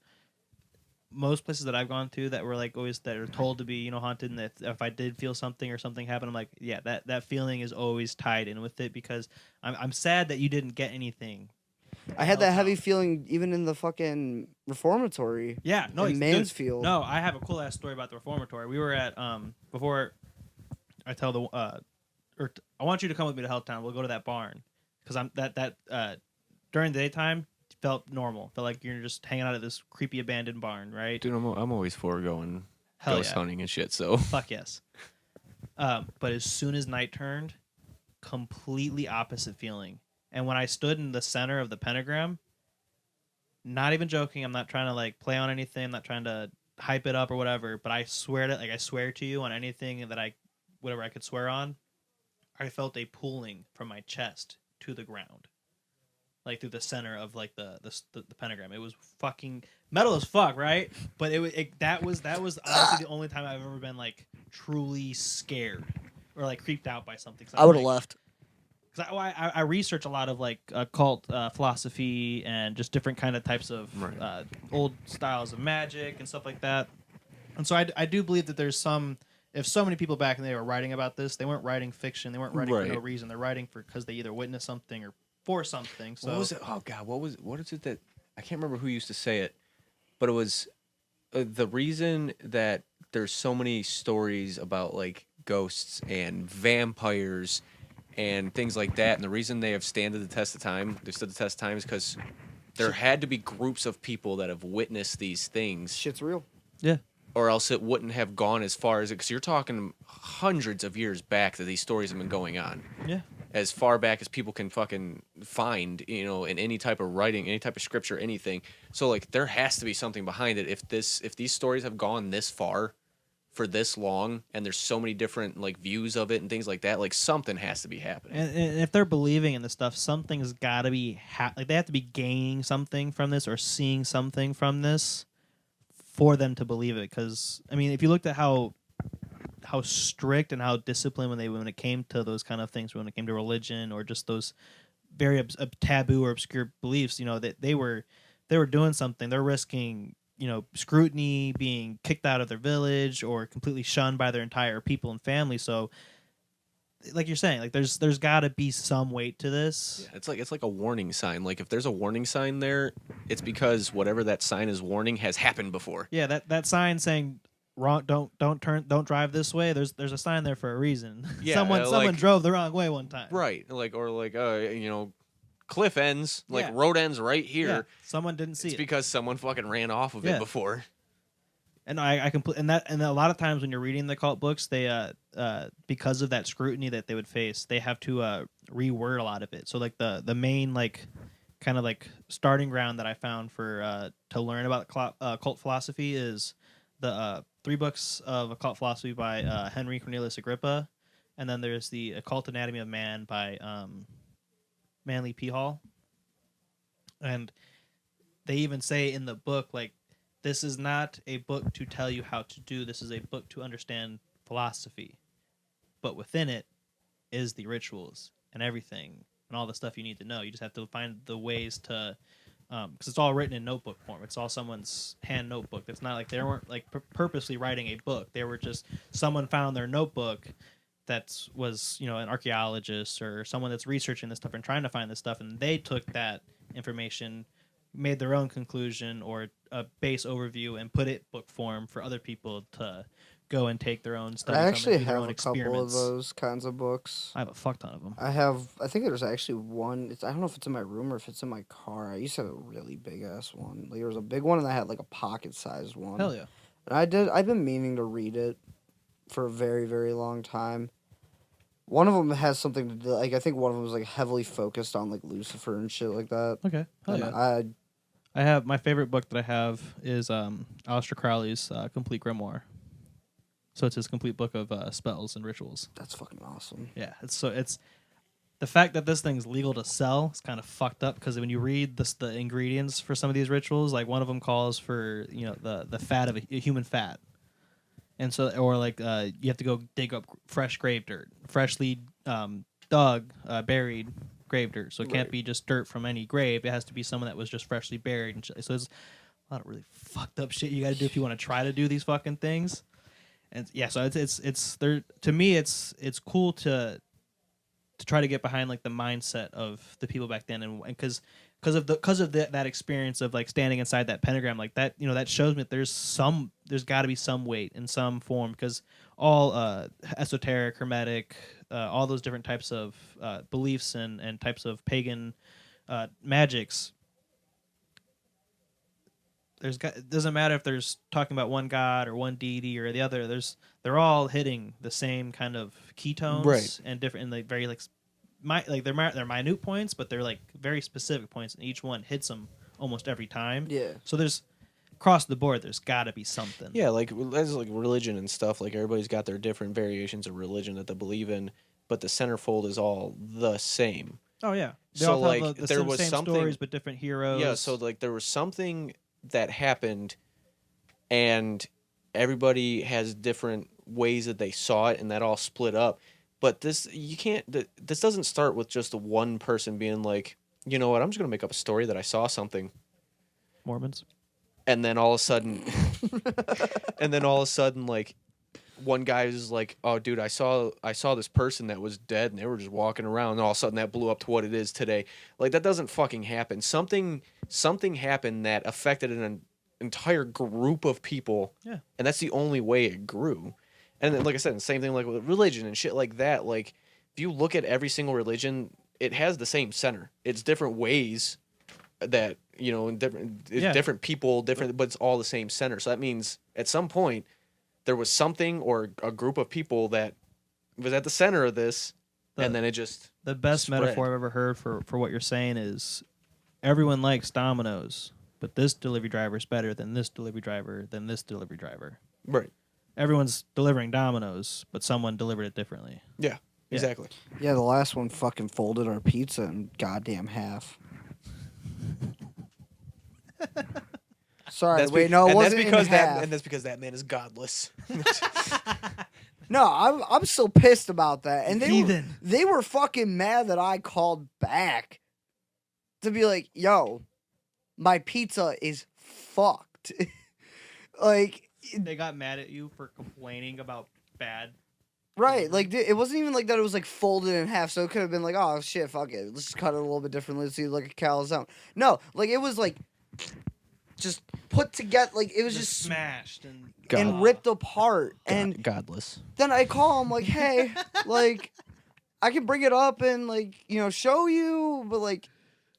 most places that I've gone to that were like always that are told to be haunted, and that if I did feel something or something happened, I'm like, yeah, that feeling is always tied in with it, because I'm sad that you didn't get anything. I had that heavy feeling even in the fucking reformatory. Yeah, no, in Mansfield. No, I have a cool ass story about the reformatory. We were at before I tell the I want you to come with me to Helltown. We'll go to that barn, because I'm that during the daytime felt normal. Felt like you're just hanging out at this creepy abandoned barn, right? Dude, I'm always for going ghost hunting and shit. So fuck yes. But as soon as night turned, completely opposite feeling. And when I stood in the center of the pentagram, not even joking, I'm not trying to like play on anything, I'm not trying to hype it up or whatever, but I swear to you on anything that whatever I could swear on, I felt a pulling from my chest to the ground. Like through the center of like the pentagram. It was fucking metal as fuck, right? But that was honestly the only time I've ever been like truly scared or like creeped out by something. I would have left. Because I research a lot of like occult philosophy and just different kind of types of old styles of magic and stuff like that. And so I do believe that there's if so many people back in the day were writing about this, they weren't writing fiction. They weren't writing for no reason. They're writing because they either witnessed something or for something. So what was it? Oh God, what is it that I can't remember who used to say it, but it was the reason that there's so many stories about like ghosts and vampires and things like that, and the reason they have stood the test of time is because there had to be groups of people that have witnessed these things. Shit's real. Yeah. Or else it wouldn't have gone as far as it, because you're talking hundreds of years back that these stories have been going on. Yeah. As far back as people can fucking find, in any type of writing, any type of scripture, anything. So like there has to be something behind it. If these stories have gone this far for this long, and there's so many different like views of it and things like that, like something has to be happening. And if they're believing in this stuff, something's got to be like they have to be gaining something from this or seeing something from this for them to believe it. Because I mean, if you looked at how strict and how disciplined when it came to those kind of things, when it came to religion or just those very taboo or obscure beliefs, that they were doing something. They're risking scrutiny, being kicked out of their village or completely shunned by their entire people and family. So like you're saying, like there's got to be some weight to this. Yeah, it's like a warning sign. Like if there's a warning sign there, it's because whatever that sign is warning has happened before. Yeah, that sign saying wrong, don't drive this way. There's a sign there for a reason. Yeah, someone drove the wrong way one time. Right. Cliff ends, road ends right here. Yeah, someone didn't see it. It's because someone fucking ran off of it before. And I and a lot of times when you're reading the cult books, they because of that scrutiny that they would face, they have to reword a lot of it. So like the main like kind of like starting ground that I found for to learn about cult philosophy is the 3 books of occult philosophy by Henry Cornelius Agrippa, and then there's the Occult Anatomy of Man by Manly P. Hall. And they even say in the book, like, this is not a book to tell you how to do. This is a book to understand philosophy. But within it is the rituals and everything and all the stuff you need to know. You just have to find the ways to, because it's all written in notebook form. It's all someone's hand notebook. It's not like they weren't like purposely writing a book. They were just someone found their notebook that was, you know, an archaeologist or someone that's researching this stuff and trying to find this stuff, and they took that information, made their own conclusion or a base overview, and put it book form for other people to go and take their own study. I from actually it, do their have own a couple of experiments. those kinds of books. I have a fuck ton of them. I think there's actually one. I don't know if it's in my room or if it's in my car. I used to have a really big ass one. Like there was a big one and I had like a pocket sized one. Hell yeah. And I've been meaning to read it for a very, very long time. One of them has something to do, like, I think one of them was, like, heavily focused on, like, Lucifer and shit like that. Okay. Hell And yeah. I have my favorite book that I have is Aleister Crowley's Complete Grimoire. So it's his complete book of spells and rituals. That's fucking awesome. Yeah, it's the fact that this thing's legal to sell is kind of fucked up because when you read the ingredients for some of these rituals, like one of them calls for, you know, the fat of a human fat. And so, or like you have to go dig up fresh grave dirt, freshly dug, buried grave dirt. So it can't be just dirt from any grave. It has to be someone that was just freshly buried. And so there's a lot of really fucked up shit you got to do if you want to try to do these fucking things. And yeah, so it's there. To me, it's cool to try to get behind like the mindset of the people back then, and because of that experience of like standing inside that pentagram like that, you know, that shows me that there's got to be some weight in some form, because all esoteric, hermetic, all those different types of beliefs and types of pagan magics. It doesn't matter if there's talking about one god or one deity or the other. They're all hitting the same kind of ketones, right, and different, and like very they're minute points, but they're like very specific points, and each one hits them almost every time. Yeah. So there's across the board, there's got to be something. Yeah, like as like religion and stuff. Like everybody's got their different variations of religion that they believe in, but the centerfold is all the same. Oh yeah. They So all like have the there same, was same something, stories, but different heroes. Yeah. So like there was something that happened, and everybody has different ways that they saw it, and that all split up. But this doesn't start with just one person being like, you know what, I'm just gonna make up a story that I saw something. Mormons. And then all of a sudden, like, one guy is like, oh, dude, I saw this person that was dead, and they were just walking around, and all of a sudden that blew up to what it is today. Like, that doesn't fucking happen. Something happened that affected an entire group of people, yeah, and that's the only way it grew. And then, like I said, the same thing like with religion and shit like that. Like, if you look at every single religion, it has the same center. It's different ways that, you know, different people, different, but it's all the same center. So that means at some point there was something or a group of people that was at the center of this, and then it just the best spread. metaphor I've ever heard for what you're saying is everyone likes Domino's, but this delivery driver is better than this delivery driver than this delivery driver. Right. Everyone's delivering Domino's, but someone delivered it differently. Yeah, exactly. Yeah, the last one fucking folded our pizza in goddamn half. Sorry, That's wait, no, it wasn't in half. That's because that man is godless. No, I'm still pissed about that. And Heathen. they were fucking mad that I called back to be like, yo, my pizza is fucked. Like, They got mad at you for complaining about bad. right, like, it wasn't even like that it was, like, folded in half, so it could have been like, oh, shit, fuck it. Let's just cut it a little bit differently. Let's see, like, a calzone. No, like, it was, like, just put together, like, it was just smashed and ripped apart. And godless. then I call him, like, hey, like, I can bring it up and, like, you know, show you, but, like,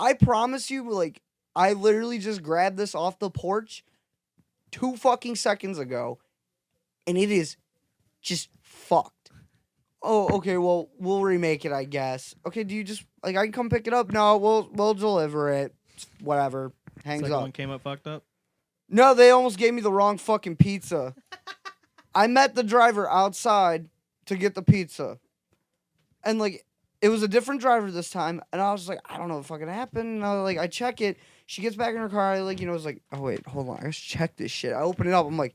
I promise you, like, I literally just grabbed this off the porch 2 fucking seconds ago, and it is just fucked. Oh, okay, well, we'll remake it, I guess. Okay, do you just, like, I can come pick it up? No, we'll deliver it. Whatever. Hangs Second up. one came up fucked up. No, they almost gave me the wrong fucking pizza. I met the driver outside to get the pizza. And, like, it was a different driver this time, and I was like, I don't know what fucking happened. And I check it. She gets back in her car. I was like, oh wait, hold on. I gotta check this shit. I open it up. I'm like,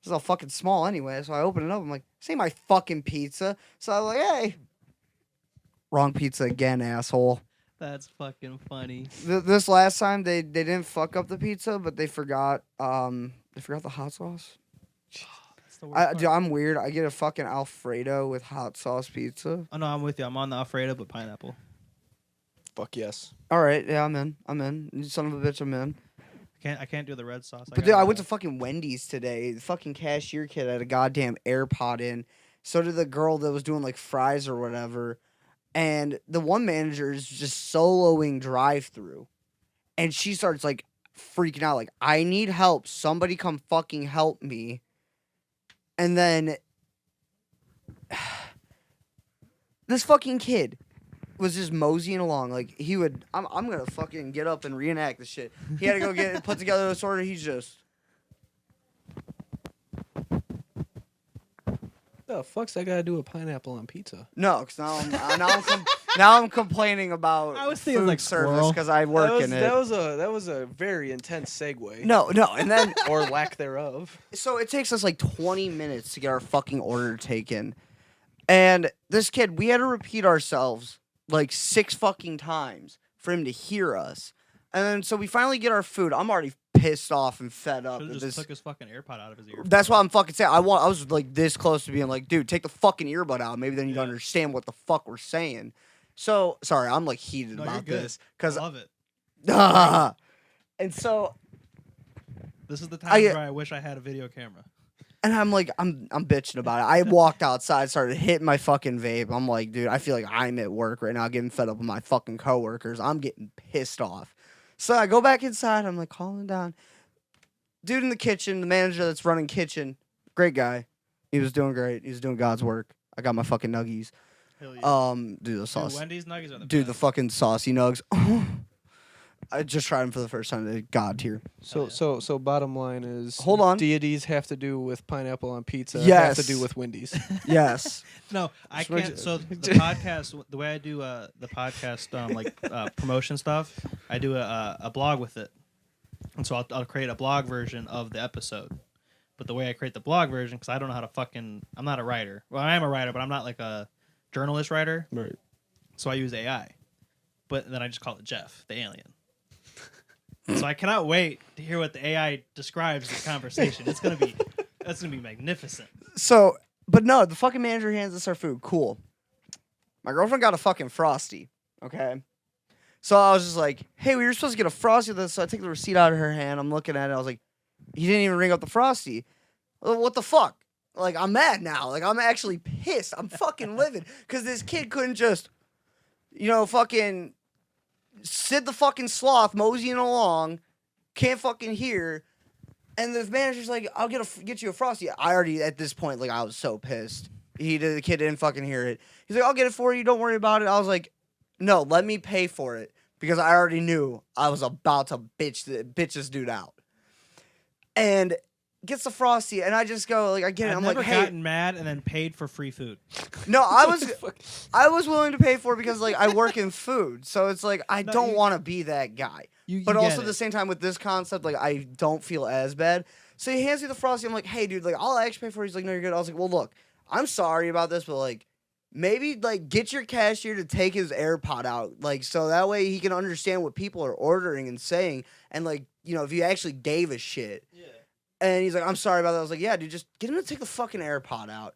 this is all fucking small anyway. So I open it up. I'm like, this ain't my fucking pizza. So I'm like, hey, wrong pizza again, asshole. That's fucking funny. This last time they didn't fuck up the pizza, but they forgot the hot sauce. That's the worst Dude, part. I'm weird. I get a fucking Alfredo with hot sauce pizza. Oh no, I'm with you. I'm on the Alfredo, but pineapple. Fuck yes. All right, yeah, I'm in. You son of a bitch, I'm in. I can't do the red sauce. But dude, I went to fucking Wendy's today. The fucking cashier kid had a goddamn AirPod in. So did the girl that was doing like fries or whatever. And the one manager is just soloing drive-through. And she starts like freaking out, like, I need help. Somebody come fucking help me. And then this fucking kid was just moseying along. Like, he would, I'm gonna fucking get up and reenact the shit. He had to go get it put together this order. He's just, The fuck's that got to do with pineapple on pizza? no, because now I'm complaining about I was thinking food like service squirrel. because I work in it. That was a very intense segue. No, and then Or lack thereof. so it takes us like 20 minutes to get our fucking order taken. And this kid, we had to repeat ourselves like 6 fucking times for him to hear us. And then so we finally get our food. I'm already pissed off and fed up. Should've with just this. took his fucking AirPod out of his ear. That's why I'm fucking saying. I was like this close to being like, dude, take the fucking earbud out. Maybe then you can understand what the fuck we're saying. So sorry, I'm like heated No, you're about good. this because Love it. and so This is the time where I wish I had a video camera. and I'm like I'm bitching about it. I walked outside, started hitting my fucking vape. I'm like, dude, I feel like I'm at work right now, getting fed up with my fucking coworkers. I'm getting pissed off. So I go back inside. I'm like calming down. Dude in the kitchen, the manager that's running kitchen, great guy. He was doing great. He was doing God's work. I got my fucking nuggies. Hell yeah. Dude, the sauce. Dude, Wendy's nuggets are the Dude, the best. fucking saucy nugs. I just tried them for the first time. They're God tier. So bottom line is, Hold on. deities have to do with pineapple on pizza. Yes. Have to do with Wendy's. Yes. No, I Switch can't. it. So the podcast, the way I do the podcast promotion stuff, I do a blog with it, and so I'll create a blog version of the episode. But the way I create the blog version, because I don't know how to I'm not a writer. Well, I am a writer, but I'm not like a journalist writer. Right. So I use AI, but then I just call it Jeff, the alien. So I cannot wait to hear what the AI describes this conversation. That's gonna be magnificent. So, but no, the fucking manager hands us our food. Cool. My girlfriend got a fucking Frosty. Okay. So I was just like, hey, we were supposed to get a Frosty with this. So I take the receipt out of her hand. I'm looking at it. I was like, you didn't even ring up the Frosty. Well, what the fuck? Like, I'm mad now. Like, I'm actually pissed. I'm fucking livid. Because this kid couldn't just, fucking sit the fucking sloth moseying along. Can't fucking hear. And the manager's like, I'll get you a Frosty. I already, at this point, like, I was so pissed. The kid didn't fucking hear it. He's like, I'll get it for you. Don't worry about it. I was like, no, let me pay for it. Because I already knew I was about to bitch this dude out. And gets the Frosty, and I just go, like, I get it. I've I'm never like, hey. gotten mad and then paid for free food. No, I was willing to pay for it because, like, I work in food. So it's like, I don't want to be that guy. But also at the same time with this concept, like, I don't feel as bad. So he hands me the Frosty. I'm like, hey, dude, like, I'll actually pay for it. He's like, no, you're good. I was like, well, look, I'm sorry about this, but, like, maybe, like, get your cashier to take his AirPod out, like, so that way he can understand what people are ordering and saying, and, like, if you actually gave a shit. Yeah. And he's like, I'm sorry about that. I was like, yeah, dude, just get him to take the fucking AirPod out.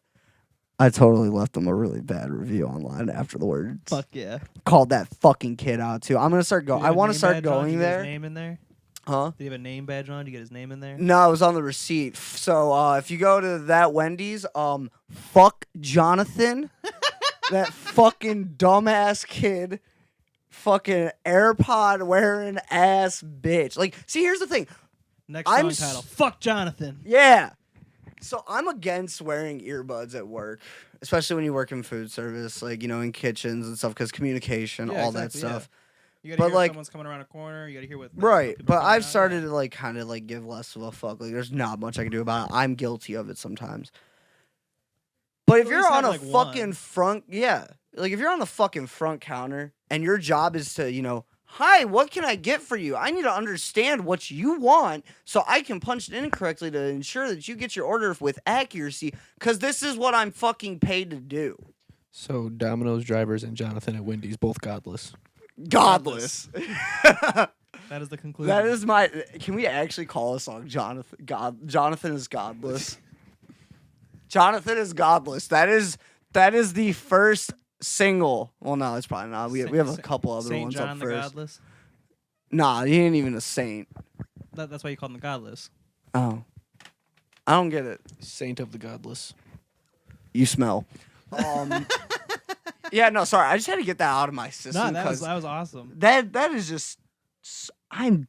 I totally left him a really bad review online after the words. Fuck yeah. Called that fucking kid out, too. I'm going to start going. I want to start going there. Did he have his name in there? Huh? Did he have a name badge on? Did you get his name in there? No, it was on the receipt. So if you go to that Wendy's, fuck Jonathan. That fucking dumbass kid. Fucking AirPod wearing ass bitch. Like, see, here's the thing. Next song title. Fuck Jonathan. Yeah. So I'm against wearing earbuds at work, especially when you work in food service, like, in kitchens and stuff, because communication, all that stuff. You gotta But, hear like, if someone's coming around a corner. You gotta hear what. Right, people but are coming I've out. started to, like, kind of, like, give less of a fuck. Like, there's not much I can do about it. I'm guilty of it sometimes. But if At you're least on a have, like, one. fucking front, yeah. Like, if you're on the fucking front counter and your job is to, Hi, what can I get for you? I need to understand what you want so I can punch it in correctly to ensure that you get your order with accuracy, because this is what I'm fucking paid to do. So Domino's drivers and Jonathan at Wendy's, both godless. Godless. That is the conclusion. That is my... Can we actually call a song Jonathan? Jonathan is godless. Jonathan is godless. That is the first single. Well, no, it's probably not. We have a couple other Saint ones John up the first. Godless. Nah, he ain't even a saint. That's why you call him the Godless. Oh. I don't get it. Saint of the godless. You smell. Yeah, no, sorry. I just had to get that out of my system. No, that was 'cause awesome. that is just... I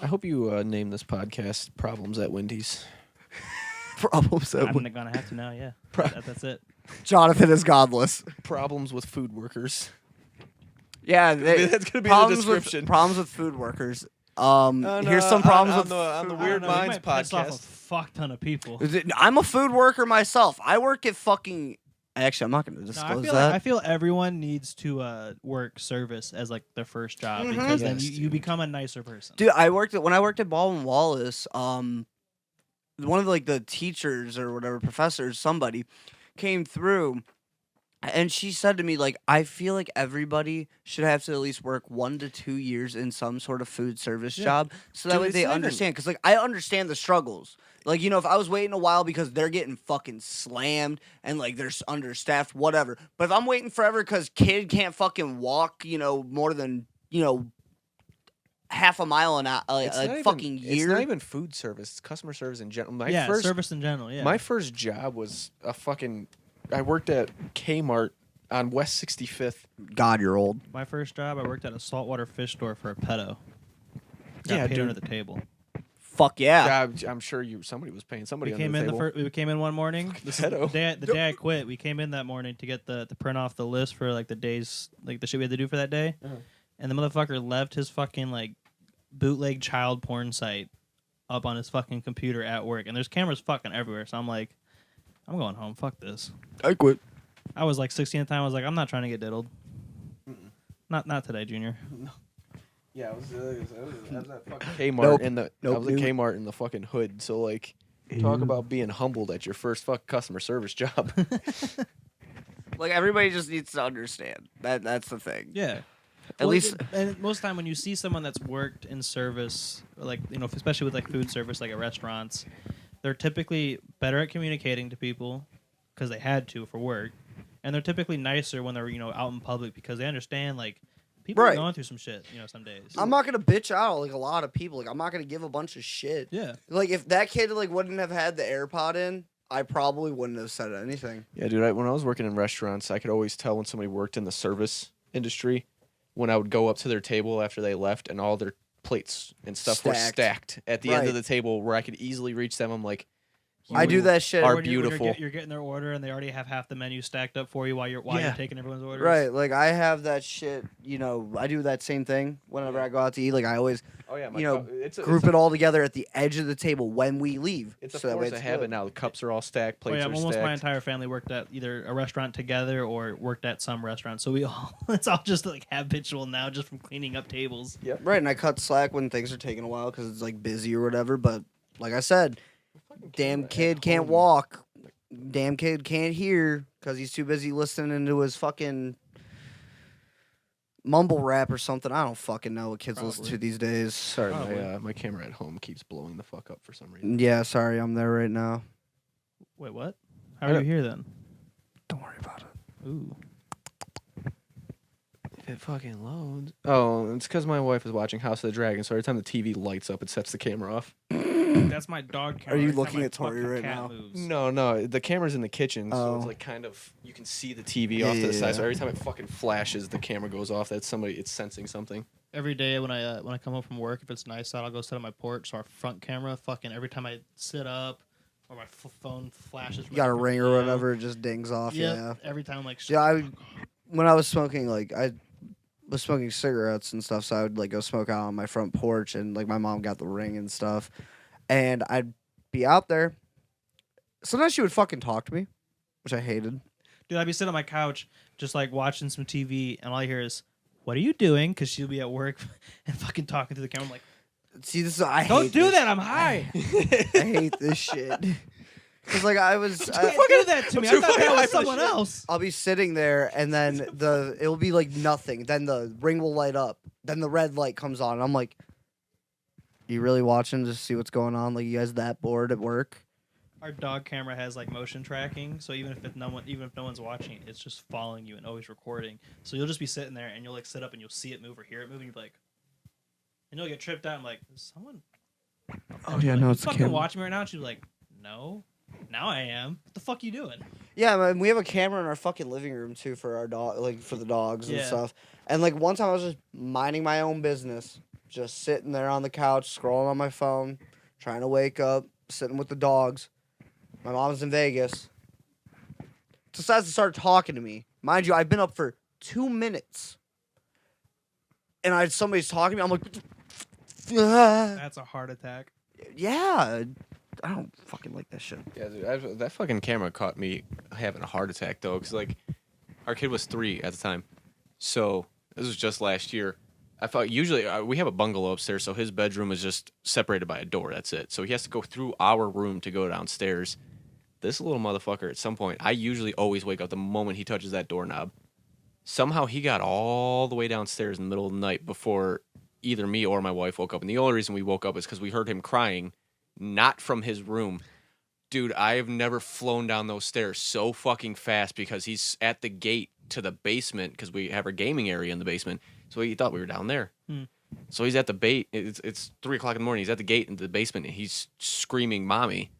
hope you name this podcast Problems at Wendy's. Problems. I'm gonna have to now. Yeah, that's it. Jonathan is godless. Problems with food workers. Yeah, That's gonna be the description. Problems with food workers. No, Here's some problems on with the I Weird don't know, we Minds might piss off a podcast. fuck ton of people. I'm a food worker myself. I work at fucking... Actually, I'm not going to No, disclose I that. feel everyone needs to work service as like their first job because then Yes, you become a nicer person. Dude, when I worked at Baldwin Wallace, one of the teachers or whatever, professors, somebody came through and she said to me, like, I feel like everybody should have to at least work 1 to 2 years in some sort of food service job so that Dude, way it's they not even- understand. Because, like, I understand the struggles. Like, you know, if I was waiting a while because they're getting fucking slammed and, like, they're understaffed, whatever. But if I'm waiting forever because kid can't fucking walk, you know, more than, you know, half a mile an hour, fucking year. It's not even food service. It's customer service in general. Service in general. Yeah, My first job was I worked at Kmart on West 65th. God, you're old. my first job, I worked at a saltwater fish store for a pedo. Got Yeah, paid dude. under the table. Fuck yeah. I'm sure somebody was paying somebody We under came the in table. we came in one morning. This is the pedo. day I quit. We came in that morning to get the print off the list for like the days, like the shit we had to do for that day. And the motherfucker left his fucking like bootleg child porn site up on his fucking computer at work, and there's cameras fucking everywhere. So I'm like, I'm going home. Fuck this. I quit. I was like 16 at the time. I was like, I'm not trying to get diddled. Not today, Junior. Yeah, I was at fucking Kmart in the I was at Nope. Kmart in the fucking hood. So like, talk about being humbled at your first fucking customer service job. Like, everybody just needs to understand. That's the thing. Yeah. At least... and most of the time when you see someone that's worked in service, like, you know, especially with like food service, like at restaurants, they're typically better at communicating to people because they had to for work, and they're typically nicer when they're, you know, out in public because they understand like people are Right. going through some shit, you know, some days. I'm not gonna bitch out like a lot of people. Like, I'm not gonna give a bunch of shit. Yeah. Like, if that kid like wouldn't have had the AirPod in, I probably wouldn't have said anything. Yeah, dude. When I was working in restaurants, I could always tell when somebody worked in the service industry when I would go up to their table after they left and all their plates and stuff were stacked at the end of Right. the table where I could easily reach them. I'm like, I do that shit. Are When beautiful. you're getting their order and they already have half the menu stacked up for you while you're taking everyone's orders. Right, like I have that shit. You know, I do that same thing whenever I go out to eat. Like, I always, oh yeah, you know, group it all together at the edge of the table when we leave. It's a so that way force of it's habit good. now. The cups are all stacked, plates are Almost stacked. my entire family worked at either a restaurant together or worked at some restaurant. So we all it's all just like habitual now, just from cleaning up tables. Yep. Right, and I cut slack when things are taking a while because it's like busy or whatever. But like I said, damn kid can't walk. Damn kid can't hear because he's too busy listening to his fucking mumble rap or something. I don't fucking know what kids listen to these days. Sorry, Probably. my camera at home keeps blowing the fuck up for some reason. Yeah, sorry, I'm there right now. Wait, what? How are you here then? Don't worry about it. Ooh. If it fucking loads. Oh, it's because my wife is watching House of the Dragon, so every time the TV lights up, it sets the camera off. That's my dog camera. Are you Every time looking my at Tori fucking right cat now? moves. No, the camera's in the kitchen, so it's Oh. like kind of you can see the TV off to the side. So every time it fucking flashes, the camera goes off. That's somebody. It's sensing something. Every day when I come home from work, if it's nice out, I'll go sit on my porch. So our front camera, fucking every time I sit up or my phone flashes. You got a ring or Yeah. whatever, it just dings off. Yep. Yeah. Every time, I'm like, Yeah, when I was smoking, like I was smoking cigarettes and stuff, so I would like go smoke out on my front porch, and like my mom got the ring and stuff, and I'd be out there. Sometimes she would fucking talk to me, which I hated. dude, I'd be sitting on my couch just like watching some TV, and all I hear is what are you doing? Because she'll be at work and fucking talking to the camera. I'm like, See, this is I don't hate do this. that. I'm high. I hate this shit. Because like I was, Don't do that to me. I thought that was someone else. I'll be sitting there, and then it'll be like nothing. Then the ring will light up. Then the red light comes on. And I'm like, you really watching to see what's going on? Like you guys that bored at work? Our dog camera has like motion tracking, so even if no one's watching it, it's just following you and always recording. So you'll just be sitting there and you'll like sit up and you'll see it move or hear it move, and you'll be like, and you'll get tripped out. I'm like, is someone? Oh yeah, like, no, you it's the fucking camera. watching me right now. And she's like, no, now I am. What the fuck you doing? Yeah, man, we have a camera in our fucking living room too for our dog, like for the dogs and Yeah. stuff. And like one time I was just minding my own business, just sitting there on the couch, scrolling on my phone, trying to wake up, sitting with the dogs. My mom's in Vegas. Decides to start talking to me. Mind you, I've been up for 2 minutes. And somebody's talking to me. I'm like, That's a heart attack. yeah. I don't fucking like that shit. Yeah, dude, that fucking camera caught me having a heart attack though, because like our kid was 3 at the time, so this was just last year. I thought usually we have a bungalow upstairs, so his bedroom is just separated by a door. That's it. So he has to go through our room to go downstairs. This little motherfucker, at some point, I usually always wake up the moment he touches that doorknob. Somehow he got all the way downstairs in the middle of the night before either me or my wife woke up. And the only reason we woke up is because we heard him crying, not from his room. Dude, I have never flown down those stairs so fucking fast because he's at the gate to the basement because we have our gaming area in the basement. So he thought we were down there. So he's at the bait. It's 3 o'clock in the morning. He's at the gate into the basement and he's screaming "mommy"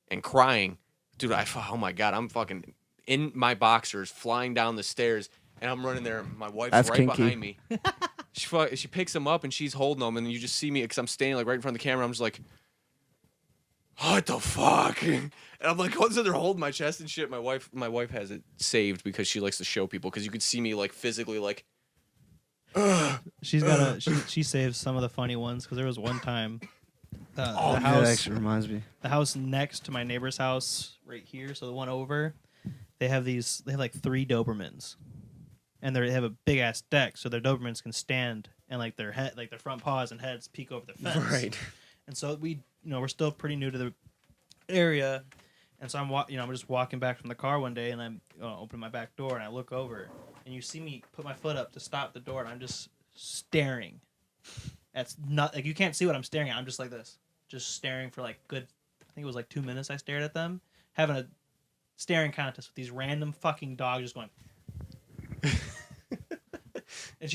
and crying. Dude, oh my God, I'm fucking in my boxers flying down the stairs and I'm running there. My wife's That's right kinky. behind me. She picks him up and she's holding him and you just see me because I'm standing like right in front of the camera. I'm just like, what the fuck? And I'm like, so they're holding my chest and shit. My wife has it saved because she likes to show people because you could see me like physically like. She's got she saves some of the funny ones because there was one time the That house actually reminds me. the house next to my neighbor's house right here, so the one over, they have like 3 Dobermans, and they have a big ass deck, so their Dobermans can stand and like their front paws and heads peek over the fence. Right. And so we're still pretty new to the area, and so I'm just walking back from the car one day, and I'm opening my back door, and I look over, and you see me put my foot up to stop the door, and I'm just staring. That's not like you can't see what I'm staring at. I'm just like this, just staring for like good. I think it was like 2 minutes. I stared at them, having a staring contest with these random fucking dogs, just going. And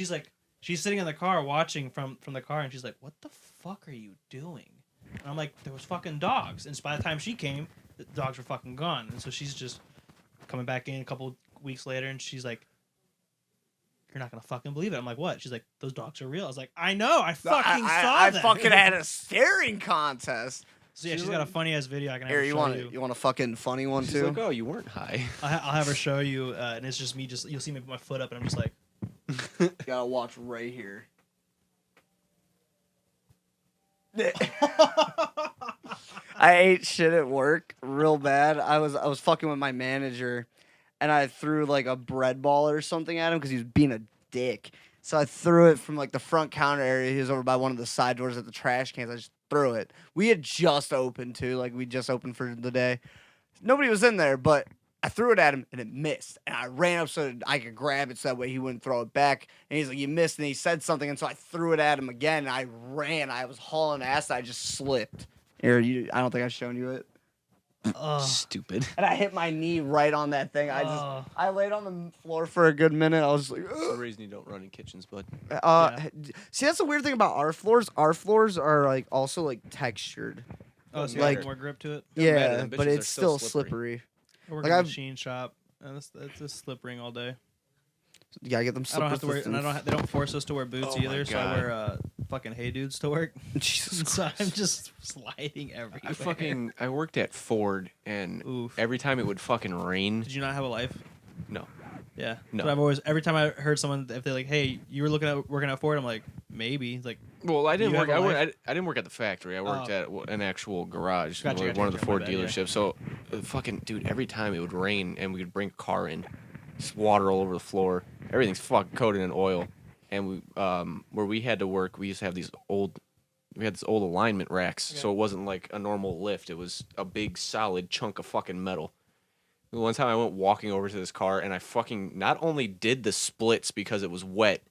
she's sitting in the car watching from the car, and she's like, "What the fuck are you doing?" And I'm like, "There was fucking dogs." And so by the time she came, the dogs were fucking gone. And so she's just coming back in a couple weeks later, and she's like, "You're not gonna fucking believe it." I'm like, "What?" She's like, "Those dogs are real." I was like, "I know, I fucking saw them." I fucking had a staring contest. So yeah, she's got a funny ass video. I can have Here, her you show want a fucking funny one She's too? like, oh, you weren't high. I'll have her show you, and it's just me. You'll see me put my foot up, and I'm just like, You gotta watch right here. I ate shit at work real bad. I was fucking with my manager, and I threw like a bread ball or something at him because he was being a dick. So I threw it from like the front counter area. He was over by one of the side doors at the trash cans. I just threw it. We had just opened too, like we just opened for the day. Nobody was in there, but I threw it at him and it missed. And I ran up so that I could grab it so that way he wouldn't throw it back. And he's like, "You missed." And he said something, and so I threw it at him again. And I ran. I was hauling ass. And I just slipped. Here, I don't think I've shown you it. Stupid. And I hit my knee right on that thing. I laid on the floor for a good minute. I was like, That's the reason you don't run in kitchens, bud. See, that's the weird thing about our floors. Our floors are like also like textured. "Oh, so you Like- have more grip to it." Doesn't matter, Yeah, them but bitches are it's still still slippery. slippery. I work Like in a I've- machine shop, and it's just slip ring all day. You gotta get them I don't have slip to wear, and they don't force us to wear boots Oh my either. So I God. wear fucking Hey Dudes to work. Jesus So Christ. I'm just sliding everywhere. I worked at Ford, and Oof. every time it would fucking rain. Did you not have a life? No. Yeah. No. But every time I heard someone, if they're like, "Hey, you were working at Ford," I'm like, "Maybe." It's like, Well, I didn't You work. have a I life? didn't work at the factory. I worked Oh. at an actual garage, Gotcha, one gotcha, of the gotcha. Ford My bad, yeah. dealerships. So, fucking dude, every time it would rain and we would bring a car in, just water all over the floor. Everything's fucking coated in oil. and we where we had to work, we used to have these old. We had this old alignment racks, so it wasn't like a normal lift. It was a big, solid chunk of fucking metal. One time I went walking over to this car, and I fucking not only did the splits because it was wet,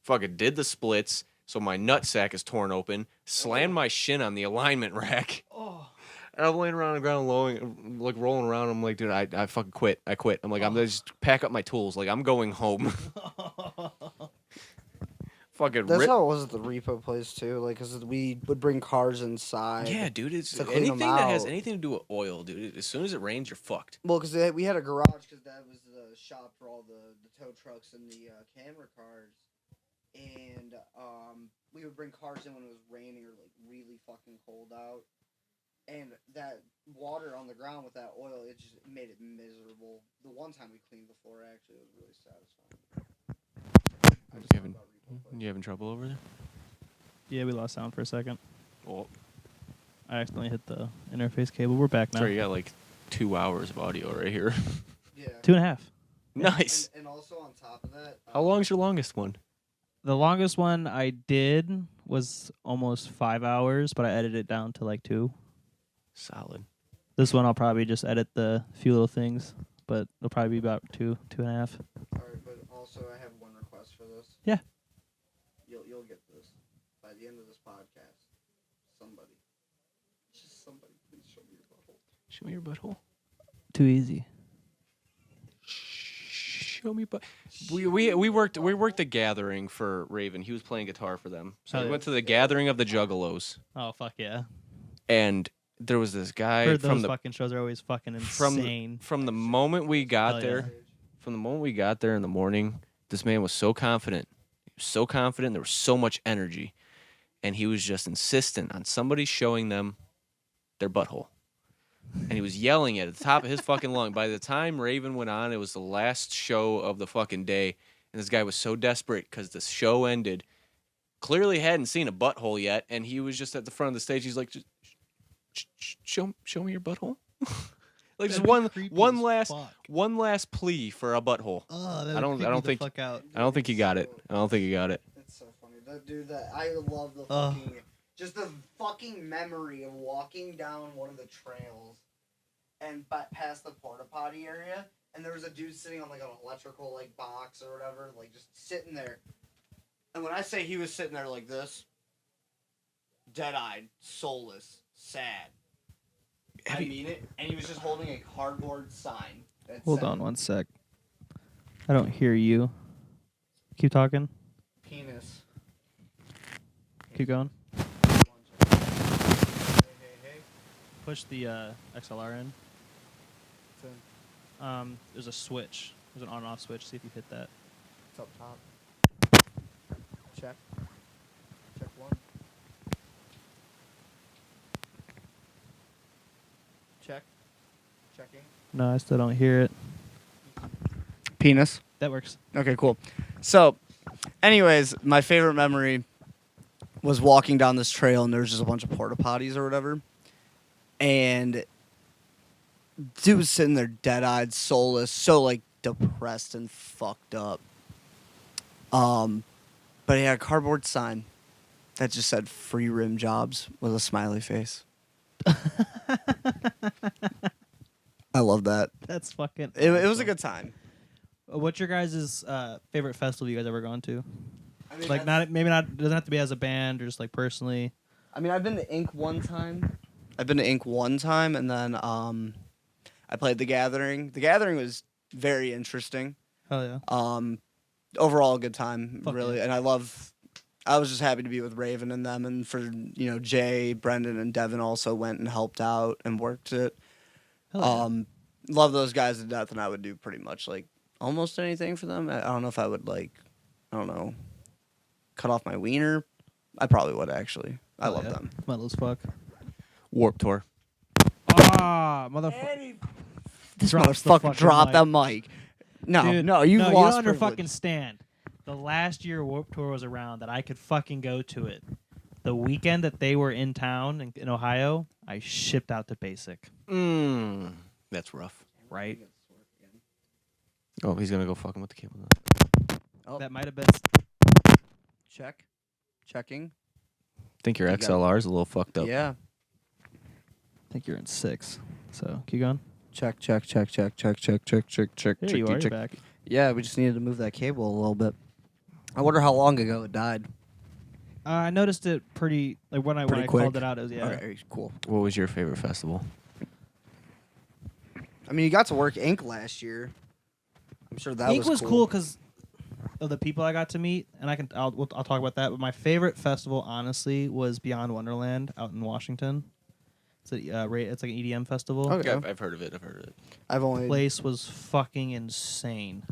fucking did the splits, so my nutsack is torn open, slammed my shin on the alignment rack. Oh. And I'm laying around on the ground, like rolling around. I'm like, dude, I fucking quit. I quit. I'm like, I'm gonna just pack up my tools. Like, I'm going home. Fucking That's how it was at the repo place too. Like, cause we would bring cars inside. Yeah, dude. It's to clean anything them that has out. anything to do with oil, dude. As soon as it rains, you're fucked. Well, cause we had a garage, cause that was the shop for all the tow trucks and the camera cars, and we would bring cars in when it was raining or like really fucking cold out, and that water on the ground with that oil, it just made it miserable. The one time we cleaned the floor, actually, it was really satisfying. You having trouble over there? Yeah, we lost sound for a second. Well, I accidentally hit the interface cable. We're back now. sorry, you got like 2 hours of audio right here. Yeah. 2.5. Nice. And also on top of that, How long's your longest one? The longest one I did was almost 5 hours, but I edited it down to like 2. Solid. This one I'll probably just edit the few little things, but it'll probably be about 2.5. All right, but also I have one request for this. Yeah. You'll get this by the end of this podcast. Somebody, please show me your butthole. Show me your butthole. Too easy. Show me but we worked the gathering for Raven. He was playing guitar for them. So we went to the gathering of the Juggalos. Oh, fuck yeah. And there was this guy Heard from those the fucking shows are always fucking insane. from the moment we got Hell there, yeah. from the moment we got there in the morning, this man was so confident. He was so confident. There was so much energy, and he was just insistent on somebody showing them their butthole. And he was yelling at the top of his fucking lung. By the time Raven went on, it was the last show of the fucking day, and this guy was so desperate because the show ended. Clearly hadn't seen a butthole yet, and he was just at the front of the stage. He's like, show me your butthole. Like just one last plea for a butthole. Oh, I don't think he got it. I don't think he got it. That's so funny. That dude, I love the fucking just the fucking memory of walking down one of the trails and past the porta potty area, and there was a dude sitting on like an electrical like box or whatever, like just sitting there. And when I say he was sitting there like this, dead-eyed, soulless, sad. I mean it. And he was just holding a cardboard sign. Hold on one sec. I don't hear you. Keep talking. Penis. Keep going. Hey. Push the XLR in. There's a switch. There's an on and off switch. See if you hit that. It's up top. Check. Check one. Check. Checking. No, I still don't hear it. Penis. That works. Okay, cool. So, anyways, my favorite memory was walking down this trail and there was just a bunch of porta potties or whatever. And dude was sitting there dead-eyed, soulless, so like depressed and fucked up. But he had a cardboard sign that just said free rim jobs with a smiley face. I love that. That's fucking It was a good time. What's your guys' favorite festival you guys ever gone to? I mean, Like not doesn't have to be as a band or just like personally. I mean, I've been to Ink one time. And then I played The Gathering. The Gathering was very interesting. Hell yeah. Overall a good time, Fuck really. yeah. And I was just happy to be with Raven and them, and for Jay, Brendan, and Devin also went and helped out and worked it. Hell yeah. Love those guys to death, and I would do pretty much like almost anything for them. I don't know if I would cut off my wiener. I probably would actually. I love them. Metal as fuck. Warped Tour. Ah, motherfucker. This motherfucker dropped that mic. No, Dude, you you lost don't privilege. fucking stand. The last year Warped Tour was around that I could fucking go to it. The weekend that they were in town in Ohio, I shipped out to Basic. That's rough. Right? Oh, he's gonna go fucking with the cable. Oh. That might have been. Check. Checking. I think your You got- XLR is a little fucked up. Yeah. I think you're in 6. So keep going. Check. Check. Here you are. You're back. Yeah, we just needed to move that cable a little bit. I wonder how long ago it died. I noticed it pretty like when I Pretty called quick? it out. It was Okay, cool. What was your favorite festival? I mean, you got to work Ink last year. I'm sure that Ink was cool. cool because of the people I got to meet, and I'll talk about that. But my favorite festival, honestly, was Beyond Wonderland out in Washington. It's it's like an EDM festival. Okay. I've heard of it. I've only Place was fucking insane.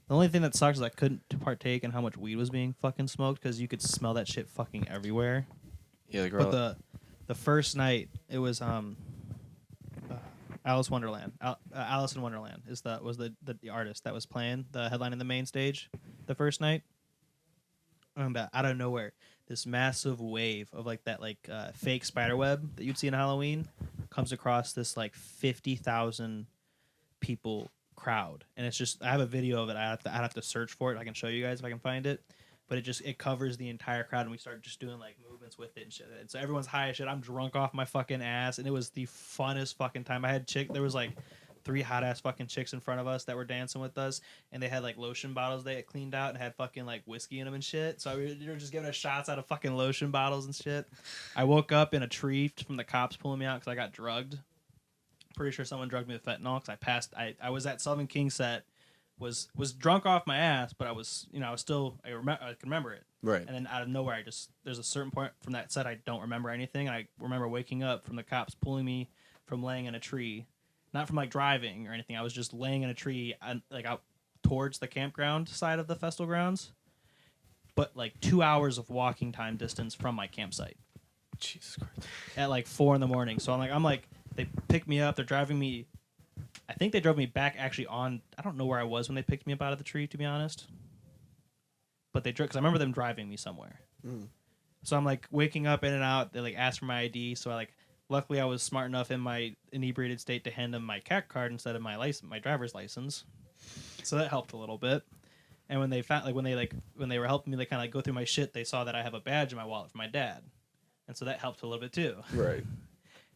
The only thing that sucks is I couldn't partake in how much weed was being fucking smoked because you could smell that shit fucking everywhere. Yeah, the girl. But the first night it was Alice Wonderland. Alice in Wonderland was the artist that was playing the headline in the main stage the first night. And out of nowhere, this massive wave of fake spider web that you'd see in Halloween comes across this 50,000 people crowd, and it's just I have a video of it. I have to search for it. I can show you guys if I can find it. But it covers the entire crowd, and we start just doing movements with it and shit. And so everyone's high as shit. I'm drunk off my fucking ass, and it was the funnest fucking time. I had there was 3 hot ass fucking chicks in front of us that were dancing with us, and they had lotion bottles they had cleaned out and had fucking whiskey in them and shit. So we were just giving us shots out of fucking lotion bottles and shit. I woke up in a tree from the cops pulling me out because I got drugged. Pretty sure someone drugged me with fentanyl because I passed. I was at Sullivan King set, was drunk off my ass, but I was I could remember it. Right. And then out of nowhere, there's a certain point from that set I don't remember anything. I remember waking up from the cops pulling me from laying in a tree, not from driving or anything. I was just laying in a tree out towards the campground side of the festival grounds, but 2 hours of walking time distance from my campsite. Jesus Christ. At 4 a.m. So I'm like. They picked me up. They're driving me. I think they drove me back actually on. I don't know where I was when they picked me up out of the tree, to be honest. But they drove because I remember them driving me somewhere. Mm. So I'm waking up in and out. They asked for my ID. So luckily I was smart enough in my inebriated state to hand them my CAC card instead of my driver's license. So that helped a little bit. And when they found when they were helping me, they kind of go through my shit. They saw that I have a badge in my wallet for my dad, and so that helped a little bit too. Right.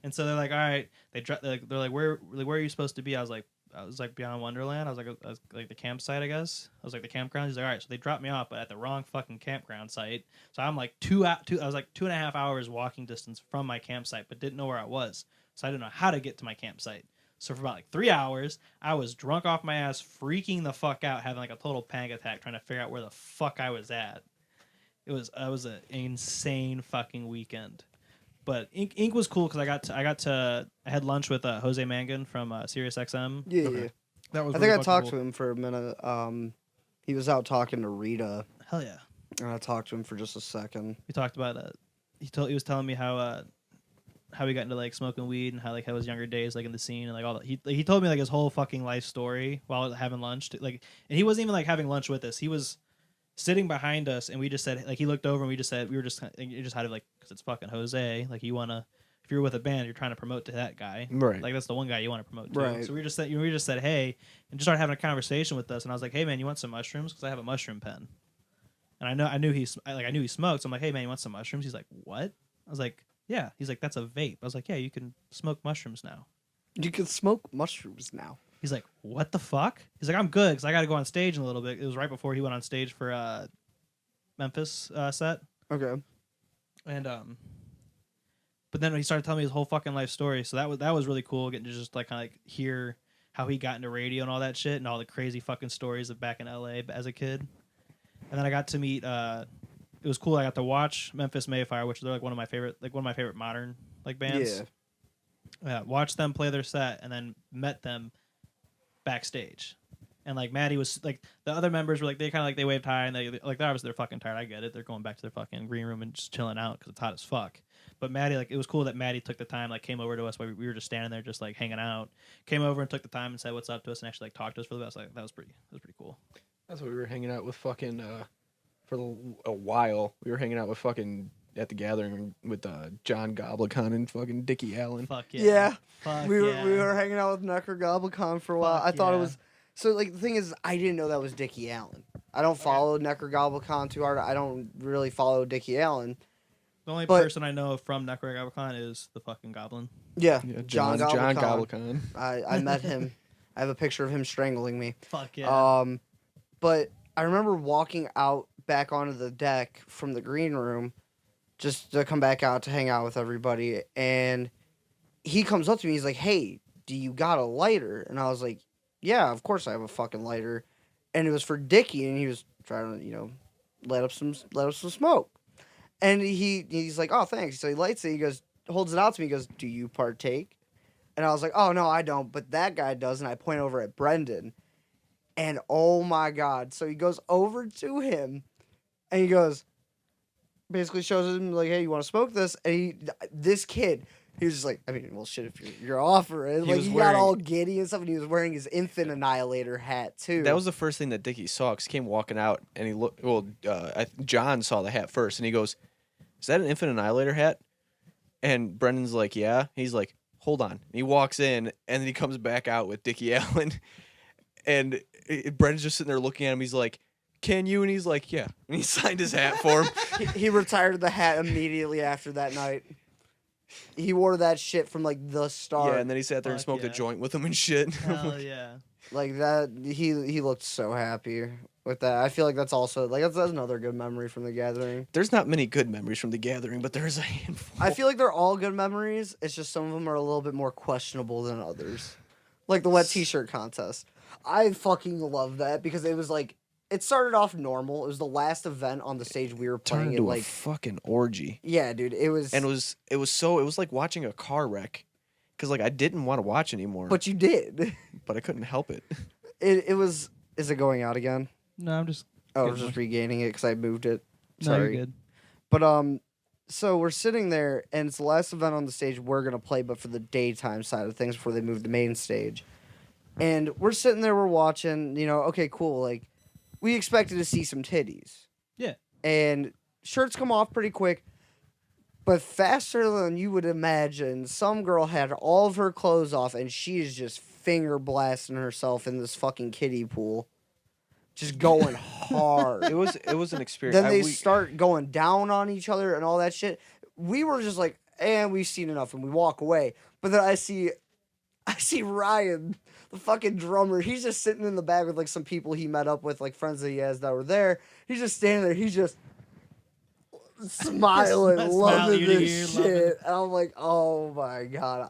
And so they're like, all right. They're like, where are you supposed to be? I was Beyond Wonderland. I was the campsite, I guess. I was the campground. He's like, all right. So they dropped me off, but at the wrong fucking campground site. So I'm 2.5 hours walking distance from my campsite, but didn't know where I was. So I didn't know how to get to my campsite. So for about 3 hours, I was drunk off my ass, freaking the fuck out, having a total panic attack, trying to figure out where the fuck I was at. It was an insane fucking weekend. But Ink was cool because I had lunch with Jose Mangan from Sirius XM. Yeah, Okay. yeah. That was. I really think I talked cool. to him for a minute. He was out talking to Rita, Hell yeah. and I talked to him for just a second. We talked about he was telling me how he got into smoking weed and how his younger days in the scene and all that. He told me his whole fucking life story while having lunch. And he wasn't even having lunch with us. He was sitting behind us, and we just said he looked over and we just said you just had to because it's fucking Jose. You wanna if you're with a band, you're trying to promote to that guy, Right? That's the one guy you want to promote to. Right. So we just said hey, and just started having a conversation with us. And I was like, hey man, you want some mushrooms? Because I have a mushroom pen. And I knew he smoked. So I'm like, hey man, you want some mushrooms? He's like, what? I was like, yeah. He's like, that's a vape. I was like, yeah, you can smoke mushrooms now. You can smoke mushrooms now. He's like, what the fuck? He's like, I'm good because I got to go on stage in a little bit. It was right before he went on stage for Memphis set. Okay. And but then he started telling me his whole fucking life story. So that was really cool, getting to just hear how he got into radio and all that shit and all the crazy fucking stories of back in LA as a kid. And then I got to meet. It was cool. I got to watch Memphis Mayfire, which is one of my favorite modern bands. Yeah. Watched them play their set and then met them backstage. And Maddie was the other members were they kind of they waved hi and they're obviously they're fucking tired. I get it. They're going back to their fucking green room and just chilling out because it's hot as fuck. But Maddie it was cool that Maddie took the time came over to us while we were just standing there just hanging out. Came over and took the time and said what's up to us and actually talked to us for the best. That was pretty cool. That's what we were hanging out with fucking for a while. We were hanging out with fucking at the gathering with John Goblikon and fucking Dickie Allen. Fuck yeah. Yeah. Fuck we yeah. were hanging out with Nekrogoblikon for a while. Fuck I thought it yeah. was so the thing is I didn't know that was Dickie Allen. I don't follow Nekrogoblikon too hard. I don't really follow Dickie Allen. The only But- person I know from Nekrogoblikon is the fucking goblin. Yeah, Yeah, John John Goblikon. Goblikon. I met him. I have a picture of him strangling me. Fuck yeah. But I remember walking out back onto the deck from the green room just to come back out to hang out with everybody. And he comes up to me. He's like, "Hey, do you got a lighter?" And I was like, "Yeah, of course I have a fucking lighter." And it was for Dickie, and he was trying to, let up some smoke. And he's like, "Oh, thanks." So he lights it. He goes, holds it out to me. He goes, "Do you partake?" And I was like, "Oh, no, I don't. But that guy does." And I point over at Brendan. And oh my God. So he goes over to him and he goes, basically shows him like, "Hey, you want to smoke this?" And this kid, he was just like, I mean, well, shit, if you're offering. He Like, was he got wearing- all giddy and stuff. And he was wearing his Infant Annihilator hat too. That was the first thing that Dickie saw, because he came walking out, and he looked. Well, John saw the hat first, and he goes, "Is that an Infant Annihilator hat?" And Brendan's like, "Yeah." He's like, "Hold on." And he walks in, and then he comes back out with Dickie Allen, and Brendan's just sitting there looking at him. He's like, "Can you?" And he's like, "Yeah." And he signed his hat for him. he retired the hat immediately after that night. He wore that shit from like the start. Yeah, and then he sat there and Fuck smoked a yeah. joint with him and shit. Hell yeah. Like that, he looked so happy with that. I feel like that's also like that's another good memory from the gathering. There's not many good memories from the gathering, but there's a handful. I feel like they're all good memories. It's just some of them are a little bit more questionable than others. Like the wet t-shirt contest. I fucking love that because it was like it started off normal. It was the last event on the stage we were turned playing. into Like a fucking orgy. yeah, dude, it was. And it was like watching a car wreck, because like I didn't want to watch anymore, but you did. but I couldn't help it. It was. Is it going out again? No, I'm just. Oh, I Good was just one. regaining it because I moved it. No, you're Sorry. good. But so we're sitting there, and it's the last event on the stage we're gonna play, but for the daytime side of things before they move to main stage. And we're sitting there, we're watching. Okay, cool. Like we expected to see some titties. Yeah. And shirts come off pretty quick, but faster than you would imagine. Some girl had all of her clothes off, and she is just finger blasting herself in this fucking kiddie pool, just going hard. It was an experience. Then they start going down on each other and all that shit. We were just like, we've seen enough, and we walk away. But then I see Ryan, the fucking drummer. He's just sitting in the back with like some people he met up with, like friends that he has that were there. He's just standing there. He's just smiling, Smile loving ear to this ear, shit. loving- And I'm like, oh my God,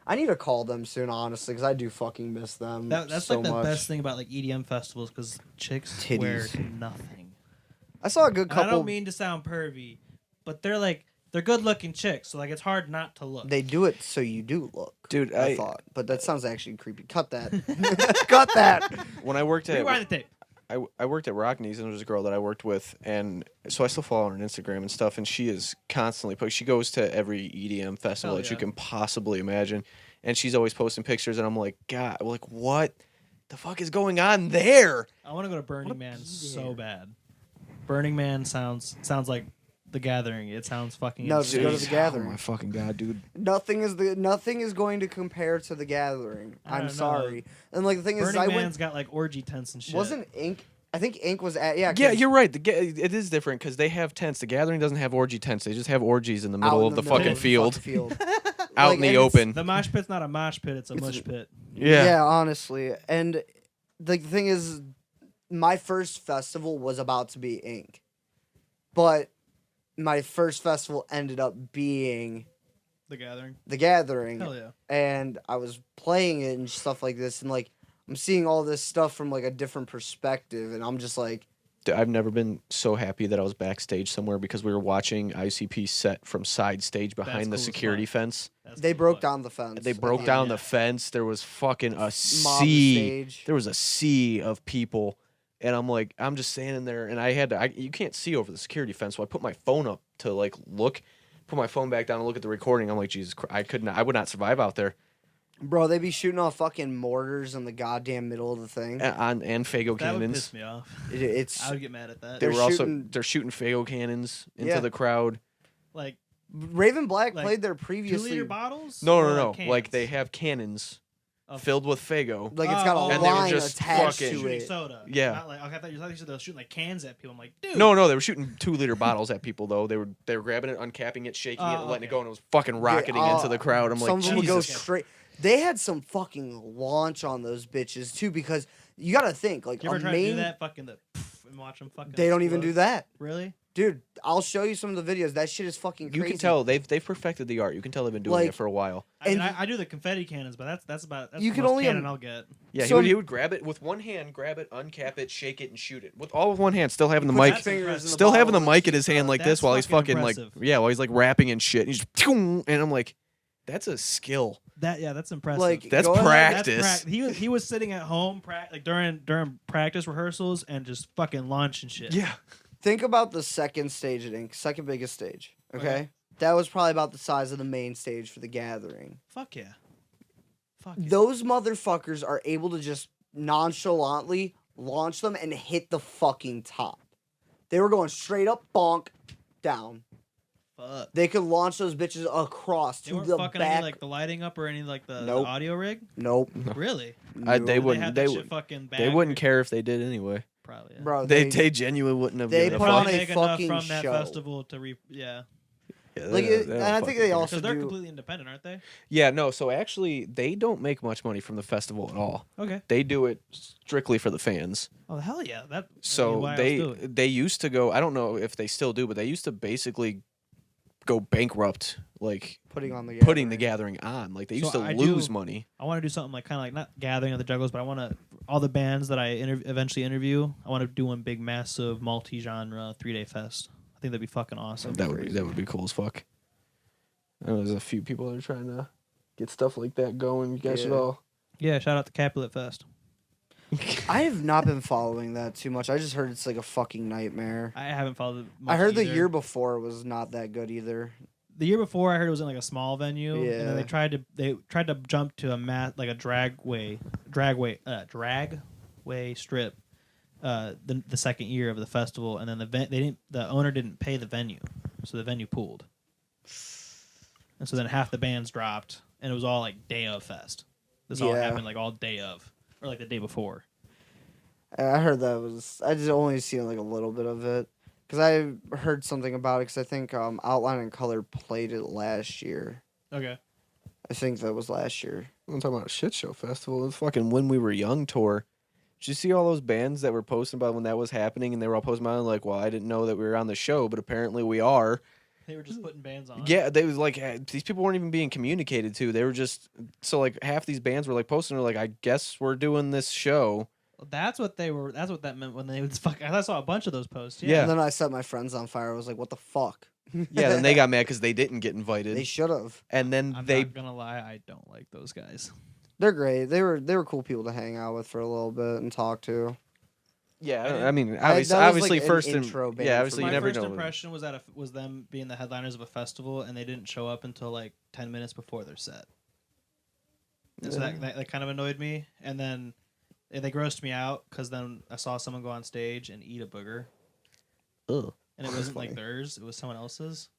I need to call them soon, honestly, because I do fucking miss them. That's so like the much. best thing about like EDM festivals because chicks Titties. wear nothing. I saw a good I couple. don't mean to sound pervy, but they're good looking chicks, so like it's hard not to look. They do it so you do look. Dude, I I thought, but that sounds actually creepy. Cut that. Cut that. when I worked at Rewind the tape. I worked at Rockneys, and there was a girl that I worked with, and so I still follow her on Instagram and stuff, and she is constantly she goes to every EDM festival Hell that you yeah. can possibly imagine, and she's always posting pictures, and I'm like, God, like what the fuck is going on there? I want to go to Burning What a Man beat so there. bad. Burning Man sounds like the Gathering. It sounds fucking No, just insane. go to the Gathering. Oh my fucking God, dude. Nothing is going to compare to the Gathering. I I'm don't know. sorry. And like the thing is, Burning I Man's went. got like orgy tents and shit. Wasn't Ink? I think Ink was at Yeah, 'cause you're right. It is different because they have tents. The Gathering doesn't have orgy tents. They just have orgies in the out middle in of the middle fucking of the field, fucking field. out Like, in the and it's- open. the mosh pit's not a mosh pit; it's a mush pit. Yeah. honestly. And the thing is, my first festival was about to be Ink, but my first festival ended up being The Gathering. the Gathering. Hell yeah. And I was playing it and stuff like this, and like I'm seeing all this stuff from like a different perspective, and I'm just like, Dude, I've never been so happy that I was backstage somewhere because we were watching ICP set from side stage behind cool the as security fuck. fence. That's they cool broke fuck. down the fence. They at broke the down end. the fence. There was fucking a Mob sea. stage. There was a sea of people, and I'm just standing there, and you can't see over the security fence, so I put my phone up to like look, put my phone back down and look at the recording. I'm like, Jesus Christ, I would not survive out there. Bro, they be shooting off fucking mortars in the goddamn middle of the thing. And Fago That would cannons. piss me off. It's I would get mad at that. They They're were shooting- they're shooting Fago cannons into Yeah. the crowd. Like Raven Black Like, played there 2 previously. liter bottles. No, or no, no. Like cans? they have cannons. filled with Fago. Like it's got a And they were line just attached fucking- to shooting it. soda. Yeah. Not like, I thought you said they were shooting like cans at people. I'm like, dude. No, they were shooting 2-liter bottles at people though. They were grabbing it, uncapping it, shaking it, and letting it go, and it was fucking rocketing into the crowd. I'm some like, of them would go Jesus. straight. They had some fucking launch on those bitches too, because you got to think like You ever a try to do main. that? Fucking and watch them fucking. They don't even explode? do that, Really? dude. I'll show you some of the videos. That shit is fucking crazy. You can tell they've perfected the art. You can tell they've been doing Like- it for a while. I mean, And- I do the confetti cannons, but that's about that's You the can most only cannon I'll get. Yeah, So- he would grab it with one hand, grab it, uncap it, shake it, and shoot it with all with one hand. Still having the Put mic, his fingers in still having the bottle mic in his hand like this That's while he's fucking fucking impressive. while he's like rapping and shit. And he's just, and I'm like, that's a skill. That's impressive. Like, That's go ahead. practice. He was sitting at home like during practice rehearsals and just fucking launching shit. Yeah. Think about the second stage at Inc. Second biggest stage. Okay? Okay. That was probably about the size of the main stage for the gathering. Fuck yeah. Fuck yeah. Those motherfuckers are able to just nonchalantly launch them and hit the fucking top. They were going straight up, bonk, down. Fuck. They could launch those bitches across They to weren't the fucking back. any like the lighting up or any like the Nope. audio rig. Nope. Really? They Nope. They wouldn't. had They that shit would. fucking They back wouldn't or- care if they did anyway. Probably. Yeah. Bro, They genuinely wouldn't have. they given put a on fuck. a Make enough fucking from that show. festival to yeah. Yeah, Like, they and don't I think fucking they care. also Because they're do. completely independent, aren't they? Yeah, no. So actually, they don't make much money from the festival at all. Okay. They do it strictly for the fans. Oh hell yeah! That. So why else do it? they used to go. I don't know if they still do, but they used to basically go bankrupt, like putting on the putting the gathering. gathering on. Like they So used to I lose do- money. I want to do something like kind of like not gathering of the jugglers, but I want to all the bands that I eventually interview. I want to do one big, massive, multi-genre 3-day fest. I think that'd be fucking awesome. That would be cool as fuck. I know there's a few people that are trying to get stuff like that going. You guys should Yeah. all. Yeah, shout out to Capulet Fest. I have not been following that too much. I just heard it's like a fucking nightmare. I haven't followed. It I heard the either. year before was not that good either. The year before, I heard it was in like a small venue, and Yeah. then they tried to jump to a dragway strip. The second year of the festival, and then the owner didn't pay the venue, so the venue pooled, and so then half the bands dropped, and it was all like day of fest. This all Yeah. happened like all day of, or like the day before. I heard that was. I just only seen like a little bit of it because I heard something about it. Because I think Outline and Color played it last year. Okay. I think that was last year. I'm talking about a shit show festival. It's fucking When We Were Young tour. Did you see all those bands that were posting about when that was happening, and they were all posting about it like, well, I didn't know that we were on the show, but apparently we are. They were just putting bands on. Yeah, they was like these people weren't even being communicated to. They were just so like half these bands were like posting, they're like, I guess we're doing this show. That's what they were. That's what that meant when they was fucking. I saw a bunch of those posts. Yeah. And then I set my friends on fire. I was like, what the fuck? Yeah, then they got mad because they didn't get invited, They should have. and then I'm they not gonna lie, I don't like those guys. They're great. They were cool people to hang out with for a little bit and talk to. yeah. I mean, that was obviously like an first intro band yeah, for obviously me. you My never first know. impression was that was them being the headliners of a festival, and they didn't show up until like 10 minutes before their set. And so that kind of annoyed me, and then they grossed me out because then I saw someone go on stage and eat a booger, Ugh. and it wasn't like funny. theirs; it was someone else's.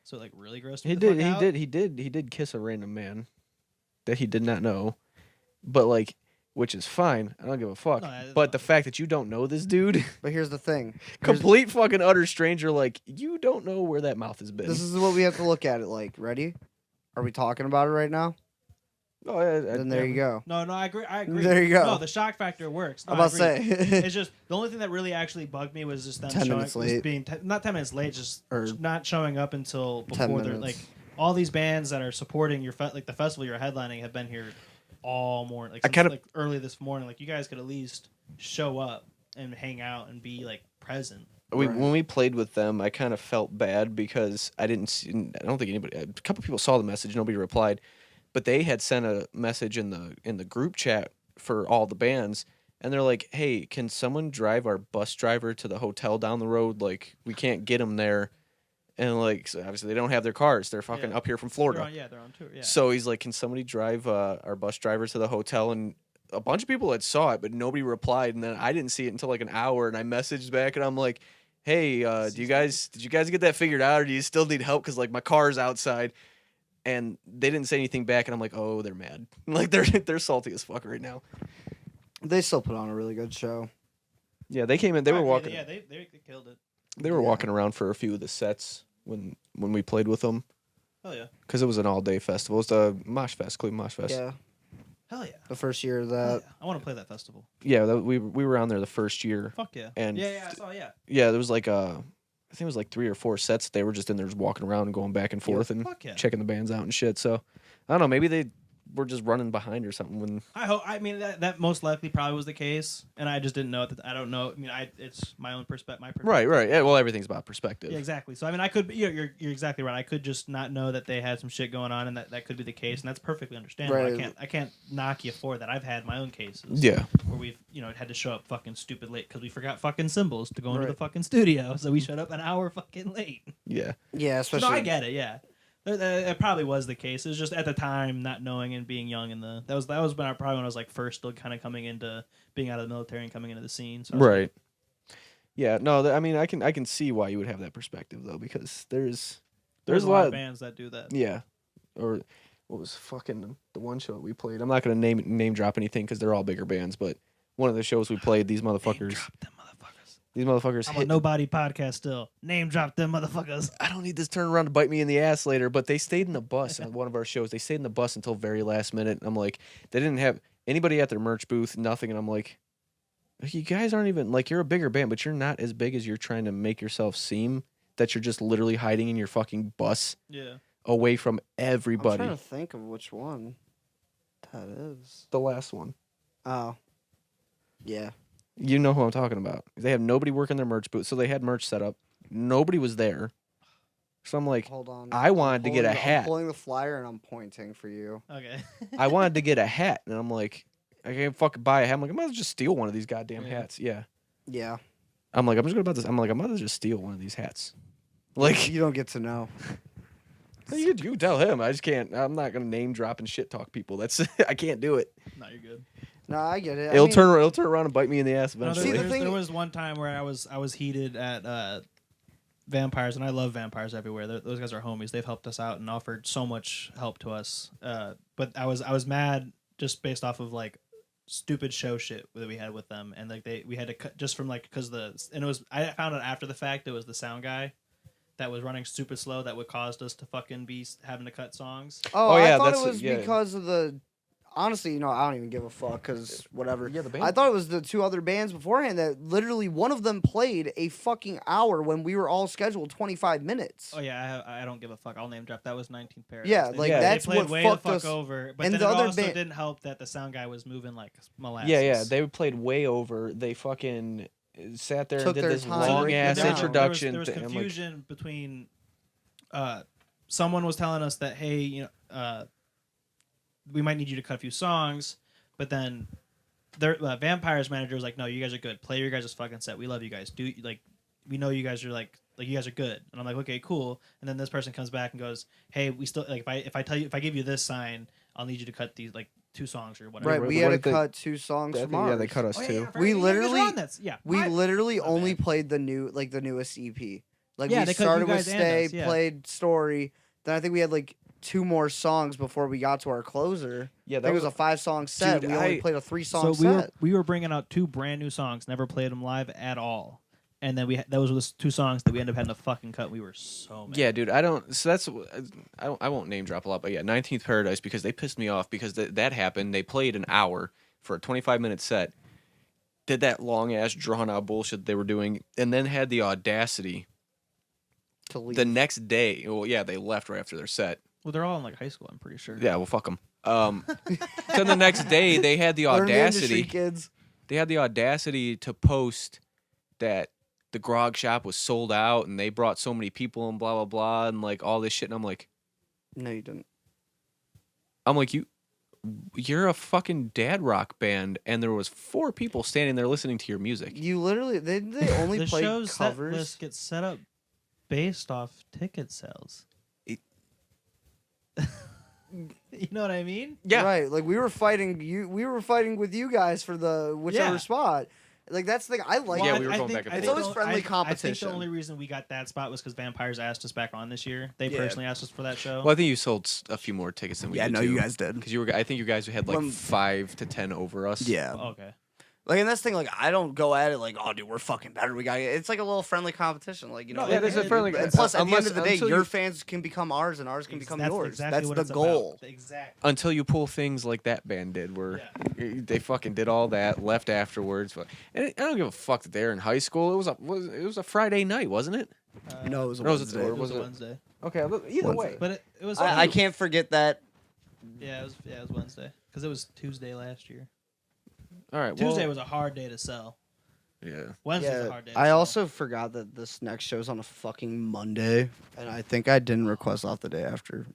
So it like really grossed me. He the did. fuck He out. did. He did kiss a random man that he did not know, but like, which is fine. I don't give a fuck. No, that's But the fine. fact that you don't know this dude, But here's the thing. complete fucking utter stranger, like you don't know where that mouth has been. This is what we have to look at it like. Ready? Are we talking about it right now? Oh, Then there you go. No, I agree. I agree. There you go. No, the shock factor works. No, I'm I about to agree. say. It's just the only thing that really actually bugged me was just them 10 showing, minutes was late. being not 10 minutes late, just Or not showing up until 10 before they're minutes. like all these bands that are supporting your like the festival you're headlining have been here all morning. Like, I since, kinda- like early this morning. Like you guys could at least show up and hang out and be like present. Right. When we played with them, I kind of felt bad because I didn't see, I don't think anybody. A couple people saw the message. Nobody replied, but they had sent a message in the group chat for all the bands, and they're like, "Hey, can someone drive our bus driver to the hotel down the road? Like, we can't get him there." And like, so obviously they don't have their cars. They're fucking Yeah. up here from Florida. They're on tour. Yeah. So he's like, "Can somebody drive our bus driver to the hotel?" And a bunch of people had saw it, but nobody replied. And then I didn't see it until like an hour, and I messaged back, and I'm like, "Hey, did you guys get that figured out, or do you still need help? Because like my car's outside." and they didn't say anything back, and I'm like, oh, they're mad. Like they're salty as fuck right now. They still put on a really good show. Yeah, they came in. They were walking. Yeah, they killed it. They were walking around for a few of the sets when we played with them. Hell yeah. Because it was an all-day festival. It's the Mosh Fest, Cleveland Mosh Fest. Yeah. Hell yeah. The first year of Hell that. yeah. I want to play that festival. Yeah, we were on there the first year. Fuck yeah. And yeah, I saw, yeah. Yeah, there was like I think it was like 3 or 4 sets. They were just in there just walking around and going back and forth and Fuck yeah. checking the bands out and shit. So I don't know. Maybe they were just running behind or something. When I mean that most likely probably was the case, and I just didn't know that. I don't know. I mean, it's my own perspective. Right. Yeah. Well, everything's about perspective. Yeah, exactly. So I mean, I could. You're exactly right. I could just not know that they had some shit going on, and that could be the case, and that's perfectly understandable. Right. I can't knock you for that. I've had my own cases. Yeah. Where we've had to show up fucking stupid late because we forgot fucking cymbals to go into the fucking studio, so we showed up an hour fucking late. Yeah. Yeah, So especially. no, I get it. Yeah. It probably was the case. It was just at the time not knowing and being young in the that was when when I was like first still kind of coming into being out of the military and coming into the scene. So Right. Yeah. No. I mean, I can see why you would have that perspective though, because there's there's a lot lot of bands that do that. Yeah. Or what was fucking the one show we played? I'm not gonna name drop anything because they're all bigger bands, but one of the shows we played, these motherfuckers. These motherfuckers I'm hit a nobody podcast still. Name drop them motherfuckers. I don't need this turn around to bite me in the ass later, but they stayed in the bus on one of our shows. They stayed in the bus until very last minute. And I'm like, they didn't have anybody at their merch booth, nothing. And I'm like, you guys aren't even, like, you're a bigger band, but you're not as big as you're trying to make yourself seem, that you're just literally hiding in your fucking bus away from everybody. I'm trying to think of which one that is. The last one. Oh. Yeah. You know who I'm talking about. They have nobody working their merch booth, so they had merch set up. Nobody was there. So I'm like, Hold on. I wanted to get a hat. I'm pulling the flyer and I'm pointing for you. Okay. I wanted to get a hat, and I'm like, I can't fucking buy a hat. I'm like, I might as well just steal one of these goddamn hats. Yeah. Yeah. I'm like, I'm just gonna about this. I'm like, I might as well just steal one of these hats. Like, You don't get to know. you tell him. I just can't. I'm not gonna name drop and shit talk people. That's I can't do it. No, you're good. No, I get it. It'll turn around and bite me in the ass No, eventually. there was one time where I was heated at Vampires, and I love Vampires everywhere. Those guys are homies. They've helped us out and offered so much help to us. But I was mad just based off of like stupid show shit that we had with them, and like we had to cut just from like because I found out after the fact it was the sound guy that was running super slow that would caused us to fucking be having to cut songs. Oh, yeah, I thought that's it was yeah. because of the. Honestly, I don't even give a fuck because whatever. Yeah, the band. I thought it was the 2 other bands beforehand that literally one of them played a fucking hour when we were all scheduled 25 minutes. Oh yeah, I don't give a fuck. I'll name drop. That was 19th Paradise. Yeah, like that's they played what way fucked the fuck us over. But and then the it other also band- didn't help that the sound guy was moving like molasses. Yeah. They played way over. They fucking sat there Took and did their this time long breaking ass it down. introduction. There was I'm like, confusion between. Someone was telling us that hey, we might need you to cut a few songs, but then their Vampires manager was like, no, you guys are good. Play your guys' fucking set. We love you guys. We know you guys are like you guys are good. And I'm like, okay, cool. And then this person comes back and goes, hey, we still like if I give you this sign, I'll need you to cut these like 2 songs or whatever. Right, What we had to did they- cut 2 songs from ours. yeah, they cut us Oh, too. yeah, I forgot We you guys were literally- on this. Yeah, We literally My only bad. played the newest EP. Like Yeah, we they cut started you with guys and Stay, us, yeah. played Story. Then I think we had like 2 more songs before we got to our closer. Yeah, I think it was a 5-song set. Dude, we only I- played a 3-song So set. we were bringing out 2 brand new songs, never played them live at all, and then those were the 2 songs that we ended up having to fucking cut. We were so mad. Yeah, dude, I don't. So that's I won't name drop a lot, but yeah, 19th Paradise because they pissed me off because that happened. They played an hour for a 25-minute set, did that long ass drawn out bullshit they were doing, and then had the audacity To leave. the next day. Well, yeah, they left right after their set. Well, they're all in like high school. I'm pretty sure. Yeah, well, fuck them. Then the next day they had the Learn the industry, audacity. kids. They had the audacity to post that the grog shop was sold out and they brought so many people and blah blah blah and like all this shit. And I'm like, No, you didn't. you're a fucking dad rock band, and there was 4 people standing there listening to your music. You literally they only The played show's set covers. list gets set up based off ticket sales. You know what I mean? Yeah, Right, like we were fighting with you guys for the whichever Yeah. spot. Like that's the thing. I like. Yeah, it. we were going back and It's forth. always friendly I think competition. the only reason we got that spot was because Vampires asked us back on this year. They Yeah. personally asked us for that show. Well, I think you sold a few more tickets than we did. you guys did. Because I think you guys had like 5 to 10 over us. Yeah. Okay. Like, and that's the thing, like, I don't go at it like, oh, dude, we're fucking better. We got it. It's like a little friendly competition. Like, you know, No, it is a friendly. And plus, at the end of the day, until your you- fans can become ours and ours can become That's yours. exactly That's what the it's goal. About. Exactly. until you pull things like that band did, where they fucking did all that, left afterwards. And I don't give a fuck that they're in high school. It was a Friday night, wasn't it? No, it was a Or was it- Wednesday. or It was was a it- Wednesday. Okay, either way. But it was. I can't forget that. Yeah, it was Wednesday because it was Tuesday last year. All right. Tuesday well, was a hard day to sell. Yeah. Wednesday's a Yeah, hard day. To I sell. also forgot that this next show's on a fucking Monday, and I think I didn't request off the day after.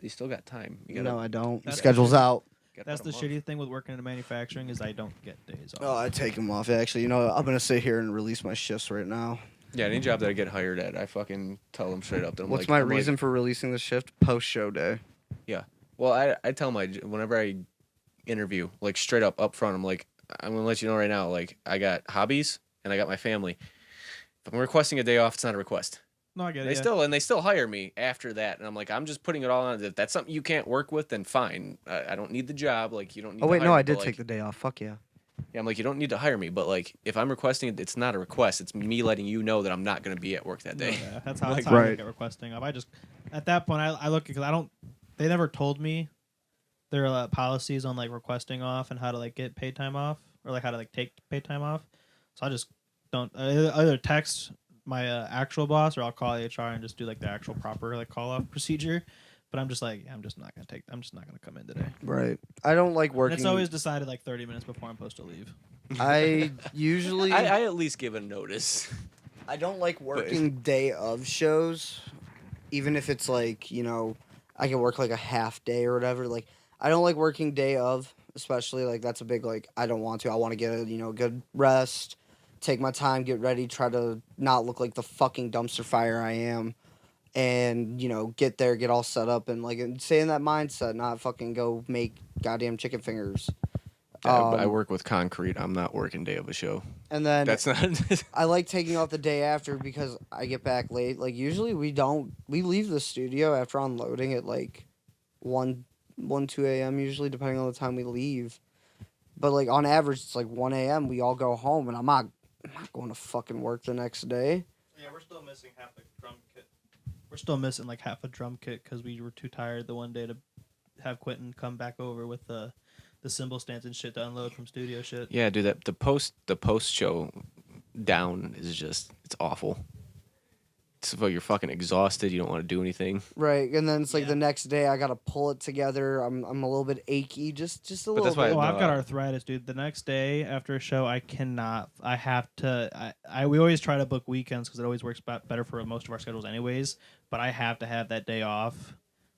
You still got time. No, I don't. That's Schedule's the- out. That's the shitty thing with working in manufacturing is I don't get days off. Oh, I take them off. Actually, you know, I'm gonna sit here and release my shifts right now. Yeah, any job that I get hired at, I fucking tell them straight up. That I'm What's like, my I'm like- reason for releasing the shift? Post show day. Well, I tell them whenever I interview, like straight up front, I'm like, I'm gonna let you know right now, like I got hobbies and I got my family. If I'm requesting a day off, it's not a request. No, I get it. They still hire me after that, and I'm like, I'm just putting it all on. If that's something you can't work with, then fine. I don't need the job. Like you don't need. Oh to wait, hire no, me, I did but, take like, the day off. Fuck yeah. Yeah, I'm like, you don't need to hire me, but like, if I'm requesting it, it's not a request. It's me letting you know that I'm not going to be at work that day. Yeah, that's how, Like, I right. look at requesting off. I just at that point I look because I don't. They never told me their policies on like requesting off and how to like get paid time off or like how to like take paid time off. So I just don't either text my actual boss or I'll call HR and just do like the actual proper like call off procedure. But I'm just like I'm just not gonna come in today. Right. I don't like And working. it's always decided like 30 minutes before I'm supposed to leave. I usually. I at least give a notice. I don't like working day of shows, even if it's like, you know, I can work like a half day or whatever. Like, I don't like working day of, especially like that's a big like. I don't want to. I want to get a good rest, take my time, get ready, try to not look like the fucking dumpster fire I am, and get there, get all set up, and like stay in that mindset, not fucking go make goddamn chicken fingers. I work with concrete. I'm not working day of a show. And then That's not. I like taking off the day after because I get back late. Like usually we leave the studio after unloading at like 2 a.m. usually, depending on the time we leave. But like on average it's like 1 a.m. we all go home and I'm not going to fucking work the next day. Yeah, we're still missing half a drum kit. We're still missing like half a drum kit because we were too tired the one day to have Quentin come back over with the cymbal stands and shit to unload from studio shit. Yeah, dude, the post show down is just it's awful. It's like you're fucking exhausted. You don't want to do anything. Right, and then it's like Yeah. the next day I gotta pull it together. I'm a little bit achy, just a little that's why bit. Oh, I've got arthritis, dude. The next day after a show, I cannot. I have to. We always try to book weekends because it always works better for most of our schedules, anyways. But I have to have that day off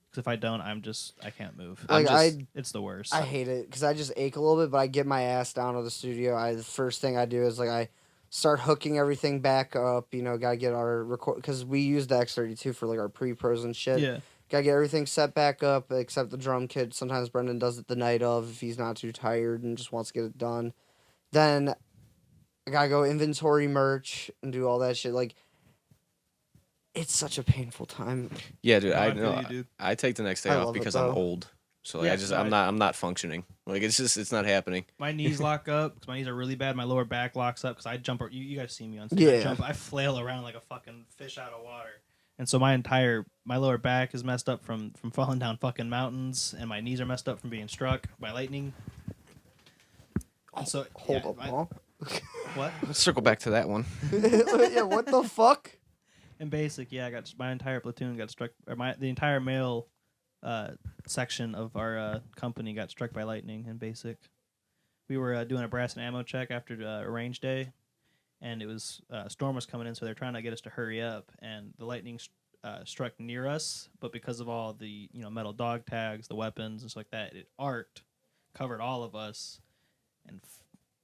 because if I don't, I can't move. Like It's the worst. I hate it because I just ache a little bit, but I get my ass down to the studio. The first thing I do is like I start hooking everything back up. Gotta get our record because we use the X32 for like our pre-pros and shit. Yeah. Gotta get everything set back up except the drum kit. Sometimes Brendan does it the night of if he's not too tired and just wants to get it done. Then I gotta go inventory merch and do all that shit. Like, it's such a painful time. Yeah, dude. No, I I feel know. you, dude. I take the next day I off love it, because I'm though. old. So like, Yeah, I'm not functioning. Like it's not happening. My knees lock up because my knees are really bad. My lower back locks up because I jump. You guys see me on stage. Yeah. I flail around like a fucking fish out of water. And so my lower back is messed up from falling down fucking mountains, and my knees are messed up from being struck by lightning. And so Hold yeah, up, Paul. what? Let's circle back to that one. Yeah, what the fuck? In basic, yeah, I got my entire platoon got struck. Or the entire male section of our company got struck by lightning. In basic, we were doing a brass and ammo check after a range day, and it was storm was coming in, so they're trying to get us to hurry up. And the lightning struck near us, but because of all the metal dog tags, the weapons and stuff like that, it arced, covered all of us, and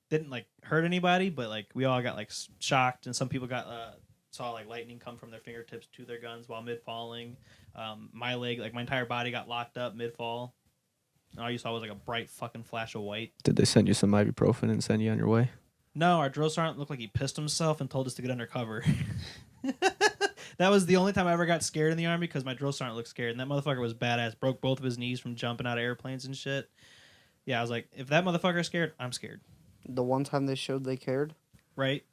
didn't like hurt anybody, but like we all got like shocked, and some people got saw like lightning come from their fingertips to their guns while mid falling. My leg, like my entire body, got locked up mid fall. and all you saw was like a bright fucking flash of white. Did they send you some ibuprofen and send you on your way? No, our drill sergeant looked like he pissed himself and told us to get under cover. That was the only time I ever got scared in the Army because my drill sergeant looked scared, and that motherfucker was badass. Broke both of his knees from jumping out of airplanes and shit. Yeah, I was like, if that motherfucker's scared, I'm scared. The one time they showed they cared. Right?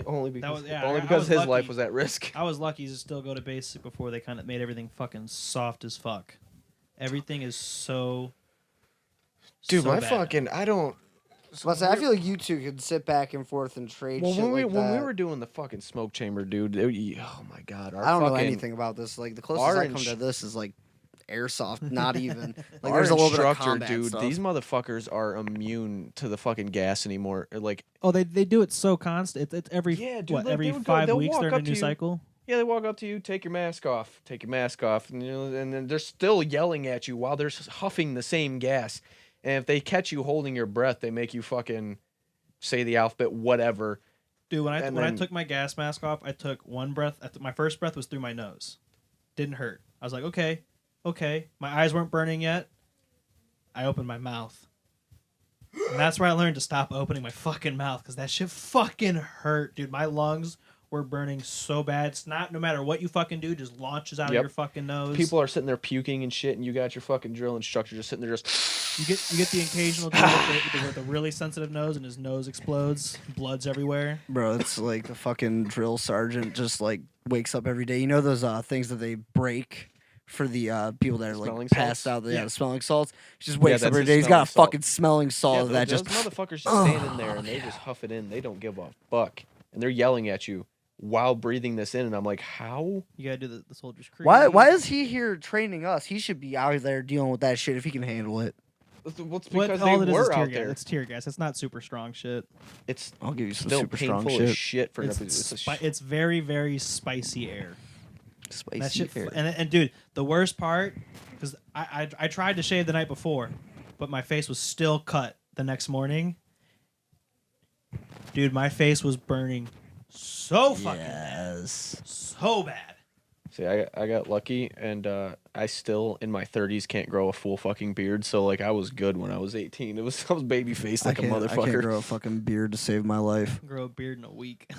Only because, I his was life lucky. was at risk. I was lucky to still go to basic before they kind of made everything fucking soft as fuck. Everything is so. Dude, so my bad. fucking, I don't. But I feel like you two could sit back and forth and trade Well, shit when we that. were doing the fucking smoke chamber, dude, oh my god, I don't know anything about this. Like the closest our I come to this is like airsoft. Not even. Like our there's a little bit of instructor, combat dude, stuff. these motherfuckers are immune to the fucking gas anymore. Like, Oh, they do it so constant. It's every Yeah, dude, what, like, every they would go- 5 they'll weeks walk they're in a up to new you. cycle. yeah, they walk up to you, take your mask off, and and then they're still yelling at you while they're huffing the same gas. And if they catch you holding your breath, they make you fucking say the alphabet, whatever. Dude, when I And took my gas mask off, I took one breath. My first breath was through my nose. Didn't hurt. I was like, okay. My eyes weren't burning yet. I opened my mouth. And that's where I learned to stop opening my fucking mouth because that shit fucking hurt, dude. My lungs were burning so bad. Snot, no matter what you fucking do, just launches out of Yep. your fucking nose. People are sitting there puking and shit, and you got your fucking drill instructor just sitting there just. You get the occasional dude with a really sensitive nose and his nose explodes, blood's everywhere. Bro, it's like the fucking drill sergeant just like wakes up every day. You know those things that they break for the people that are like Smelling passed salts? out. Yeah. The smelling salts. He just wakes up that's every his day. He's got a smelling salt. fucking smelling salt Yeah, of that. those Just motherfuckers just standing there and they just huff it in. They don't give a fuck, and they're yelling at you while breathing this in. And I'm like, how? You gotta do the soldier's creed. why is he here training us? He should be out there dealing with that shit if he can handle it. Well, it's What, because all they it is were tear out gas. there. It's tear gas. It's not super strong shit. It's I'll give you some still super strong painful shit. as shit for It's very, very spicy air. Spicy That shit, air. and dude, the worst part, because I tried to shave the night before, but my face was still cut the next morning. Dude, my face was burning so fucking bad, so bad. See, I got lucky, and I still in my 30s can't grow a full fucking beard. So like I was good when I was 18. I was baby faced like a I can't motherfucker. grow a fucking beard to save my life. Grow a beard in a week.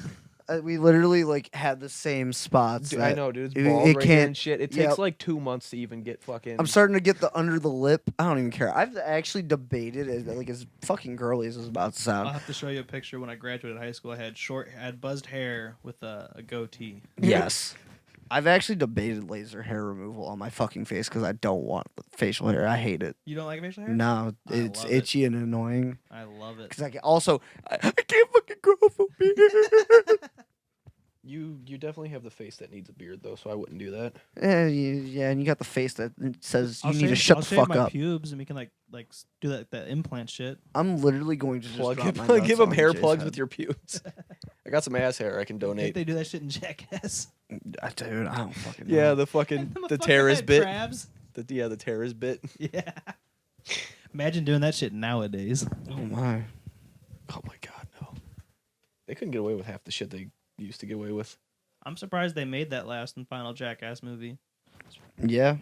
We literally like had the same spots. Dude, that I know, dude. It's it bald right here can't- and shit. It yep. takes like 2 months to even get fucking. I'm starting to get the under the lip. I don't even care. I've actually debated as fucking girly as it's about to I'll sound. have to show you a picture when I graduated high school. I had buzzed hair with a goatee. Yes. I've actually debated laser hair removal on my fucking face because I don't want facial hair. I hate it. You don't like facial hair? No, I it's love it. itchy and annoying. I love it. Because I can't fucking grow a full beard. You definitely have the face that needs a beard though, so I wouldn't do that. Yeah, and you got the face that says you I'll need to shave- shut I'll the shave fuck my up. pubes and we can like do that implant shit. I'm literally going to just drop my nuts give them on hair Jay's plugs head. with your pubes. I got some ass hair I can I think donate. they do that shit in Jackass. Dude, I don't fucking know. Yeah, the fucking the Motherfucker terrorist had bit. crabs. The terrorist bit. Yeah. Imagine doing that shit nowadays. Oh my. Oh my god, no. They couldn't get away with half the shit they used to get away with. I'm surprised they made that last and final Jackass movie. Yeah.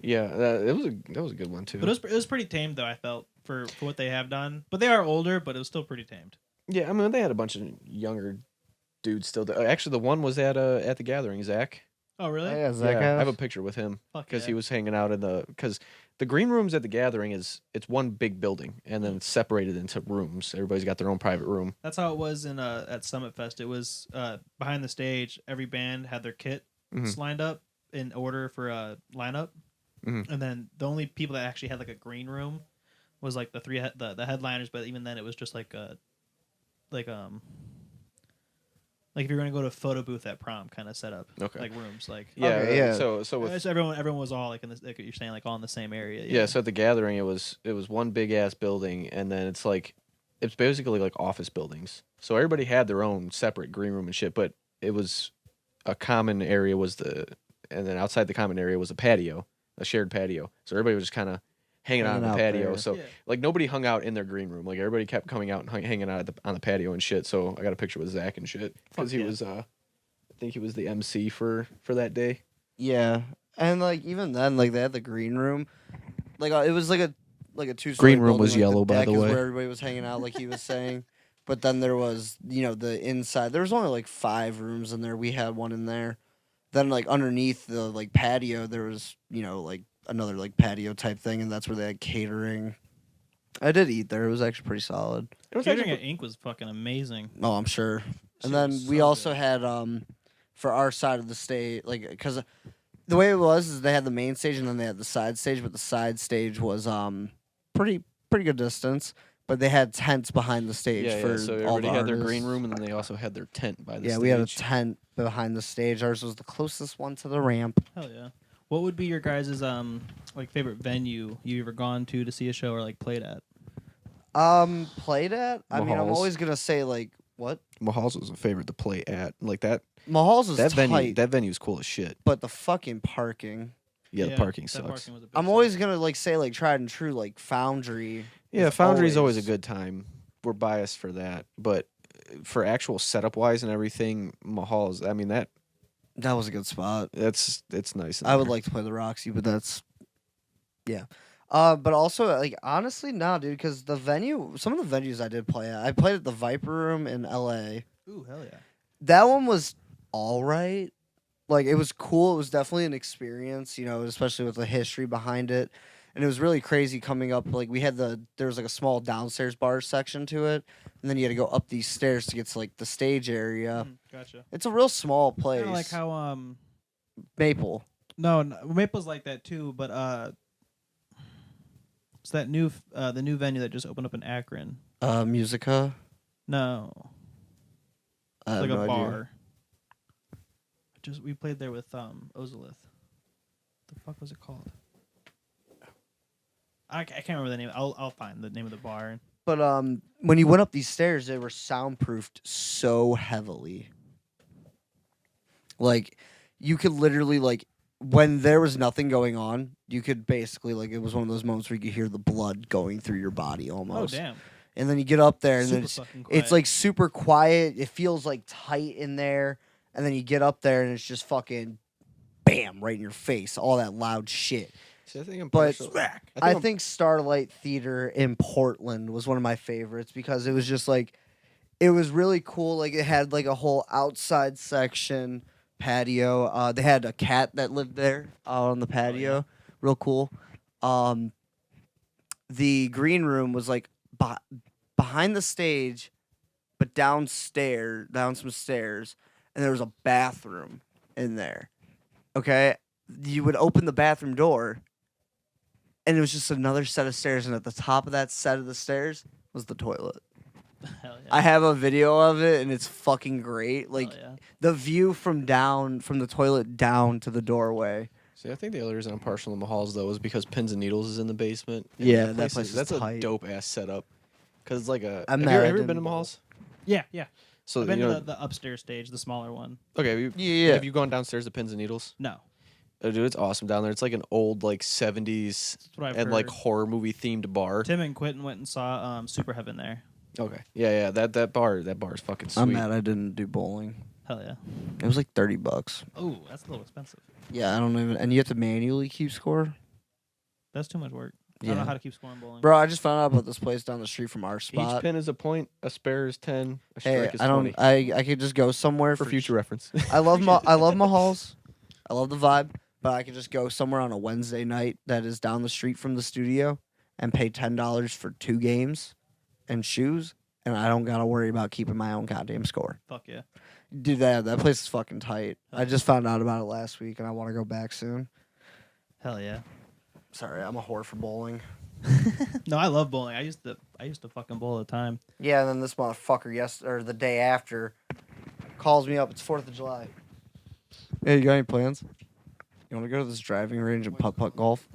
Yeah, that was a good one too. But it was pretty tamed though. I felt for what they have done. But they are older, but it was still pretty tamed. Yeah, I mean they had a bunch of younger dudes still. Actually, the one was at the gathering. Zach. Oh really? Oh, yeah, Zach I have a has? picture with him Fuck because yeah. he was hanging out in because the green rooms at the gathering it's one big building and then it's separated into rooms. Everybody's got their own private room. That's how it was in at Summit Fest. It was behind the stage. Every band had their kit Mhm. lined up in order for a lineup, Mhm. and then the only people that actually had like a green room was like the headliners. But even then, it was just like if you're gonna go to a photo booth at prom kind of setup, Okay. like rooms, like Yeah, Okay, yeah. So with so everyone was all like in this, like you're saying, like all in the same area. yeah, so at the gathering it was one big ass building and then it's basically like office buildings. So everybody had their own separate green room and shit, but it was a common area and then outside the common area was a patio, a shared patio. So everybody was just kind of hanging out on the Hanging out patio. there. So Yeah. like nobody hung out in their green room. Like everybody kept coming out and hanging out on the patio and shit. So I got a picture with Zach and shit because Fuck he yeah. was I think he was the MC for that day. Yeah. And like even then, like they had the green room. it was like a two-story Green room building, was like, yellow, by deck the is way. where everybody was hanging out, like he was saying. But then there was, the inside. There was only like 5 rooms in there. We had one in there. Then like underneath the like patio, there was like another like patio type thing, and that's where they had catering. I did eat there. It was actually pretty solid. It was Catering actually at Ink was fucking amazing. Oh, I'm sure. Shit And then was we so also good. had for our side of the stage, like, because the way it was is they had the main stage and then they had the side stage, but the side stage was pretty good distance, but they had tents behind the stage for so all everybody the had their artists. green room, and then they also had their tent by the Yeah, stage. we had a tent behind the stage. Ours was the closest one to the ramp. Hell yeah. What would be your guys' like favorite venue you ever gone to see a show or like played at? Played at? I mean, I'm Mahal's. always gonna say like what? Mahal's was a favorite to play at. Like that. Mahal's was That tight, venue. That venue's cool as shit. but the fucking parking. Yeah, the parking that sucks. parking was a big I'm suck. always gonna like say like tried and true like Foundry. Yeah, is Foundry's always a good time. We're biased for that, but for actual setup wise and everything, Mahal's. I mean that That was a good spot. it's nice. in I would there. like to play the Roxy, but that's yeah. But also like honestly, nah, dude, because some of the venues I did play at, I played at the Viper Room in L.A. Ooh, hell yeah. That one was all right. Like it was cool. It was definitely an experience, especially with the history behind it. And it was really crazy coming up. Like there was like a small downstairs bar section to it, and then you had to go up these stairs to get to like the stage area. Gotcha. It's a real small place. Kind of like how Maple. no, Maple's like that too, but it's that the new venue that just opened up in Akron. Musica. No, I it's have like no a idea. bar. We played there with Ozolith. The fuck was it called? I can't remember the name. I'll find the name of the bar. But when you went up these stairs, they were soundproofed so heavily. Like you could literally like when there was nothing going on, you could basically like it was one of those moments where you could hear the blood going through your body Oh almost. damn! And then you get up there and Super then fucking quiet. it's like super quiet. It feels like tight in there. And then you get up there and it's just fucking bam right in your face. All that loud shit. See, I think I'm But partial- I think Starlight Theater in Portland was one of my favorites because it was just like it was really cool. Like it had like a whole outside section patio. They had a cat that lived there on the patio. Real cool. The green room was like behind the stage, but down some stairs, and there was a bathroom in there. Okay, you would open the bathroom door, and it was just another set of stairs, and at the top of that set of the stairs was the toilet. Hell yeah. I have a video of it, and it's fucking great. Like Hell yeah. the view from the toilet down to the doorway. See, I think the other reason I'm partial to Mahal's though is because Pins and Needles is in the basement. And Yeah, that place is that's tight. a dope ass setup. Cause it's like a. I'm have mad you I ever been didn't to go. Mahal's? Yeah. So I've been you know, to the upstairs stage, the smaller one. okay. Yeah. Have you gone downstairs to Pins and Needles? No. Oh, dude, it's awesome down there. It's like an old like 70s That's what I've and like heard. horror movie themed bar. Tim and Quentin went and saw Super Heaven there. Okay. Yeah. That bar is fucking sweet. I'm mad I didn't do bowling. Hell yeah. It was like $30. Oh, that's a little expensive. Yeah, I don't even. And you have to manually keep score. That's too much work. I Yeah. don't know how to keep scoring bowling. Bro, I just found out about this place down the street from our Each spot. pin is a point. A spare is 10. A Hey, strike is I 20. don't. I could just go somewhere for future reference. I love Mahal's. I love the vibe, but I could just go somewhere on a Wednesday night that is down the street from the studio and pay $10 for 2 games and shoes, and I don't gotta worry about keeping my own goddamn score. Fuck yeah. Dude, that place is fucking tight. I just found out about it last week, and I want to go back soon. Hell yeah. Sorry, I'm a whore for bowling. No, I love bowling. I used to fucking bowl all the time. Yeah, and then this motherfucker the day after calls me up. It's 4th of July. Hey, you got any plans? You want to go to this driving range and putt golf?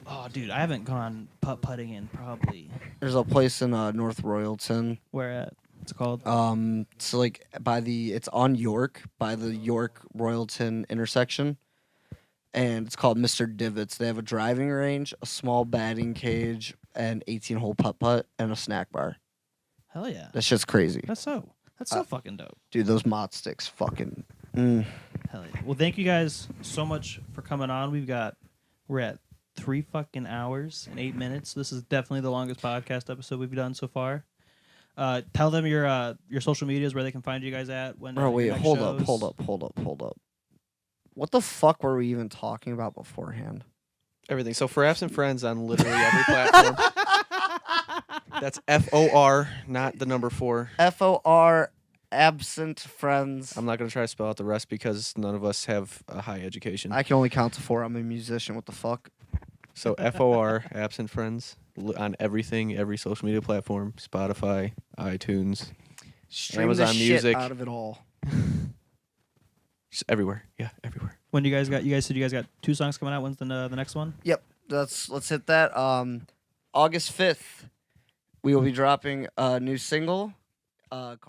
Oh, dude, I haven't gone putt-putting in probably. There's a place in North Royalton. Where at? What's it called? So like it's on York, by the York Royalton intersection. And it's called Mr. Divots. They have a driving range, a small batting cage, and 18-hole putt-putt, and a snack bar. Hell yeah. That shit's crazy. That's so fucking dope. Dude, those mott sticks fucking Hell yeah. Well, thank you guys so much for coming on. We're at 3 fucking hours and 8 minutes. This is definitely the longest podcast episode we've done so far. Tell them your social medias, where they can find you guys at. When Bro, wait, your next hold shows. up. What the fuck were we even talking about beforehand? Everything. So for Absent Friends on literally every platform. That's FOR, not the number 4. FOR, absent friends. I'm not going to try to spell out the rest because none of us have a high education. I can only count to 4. I'm a musician. What the fuck? So FOR, Absent Friends, on everything, every social media platform, Spotify, iTunes, Stream Amazon the shit Music. out of it all. Just everywhere. Yeah, everywhere. When you guys said you guys got 2 songs coming out. When's the next one? Yep. Let's hit that. August 5th, we will be dropping a new single called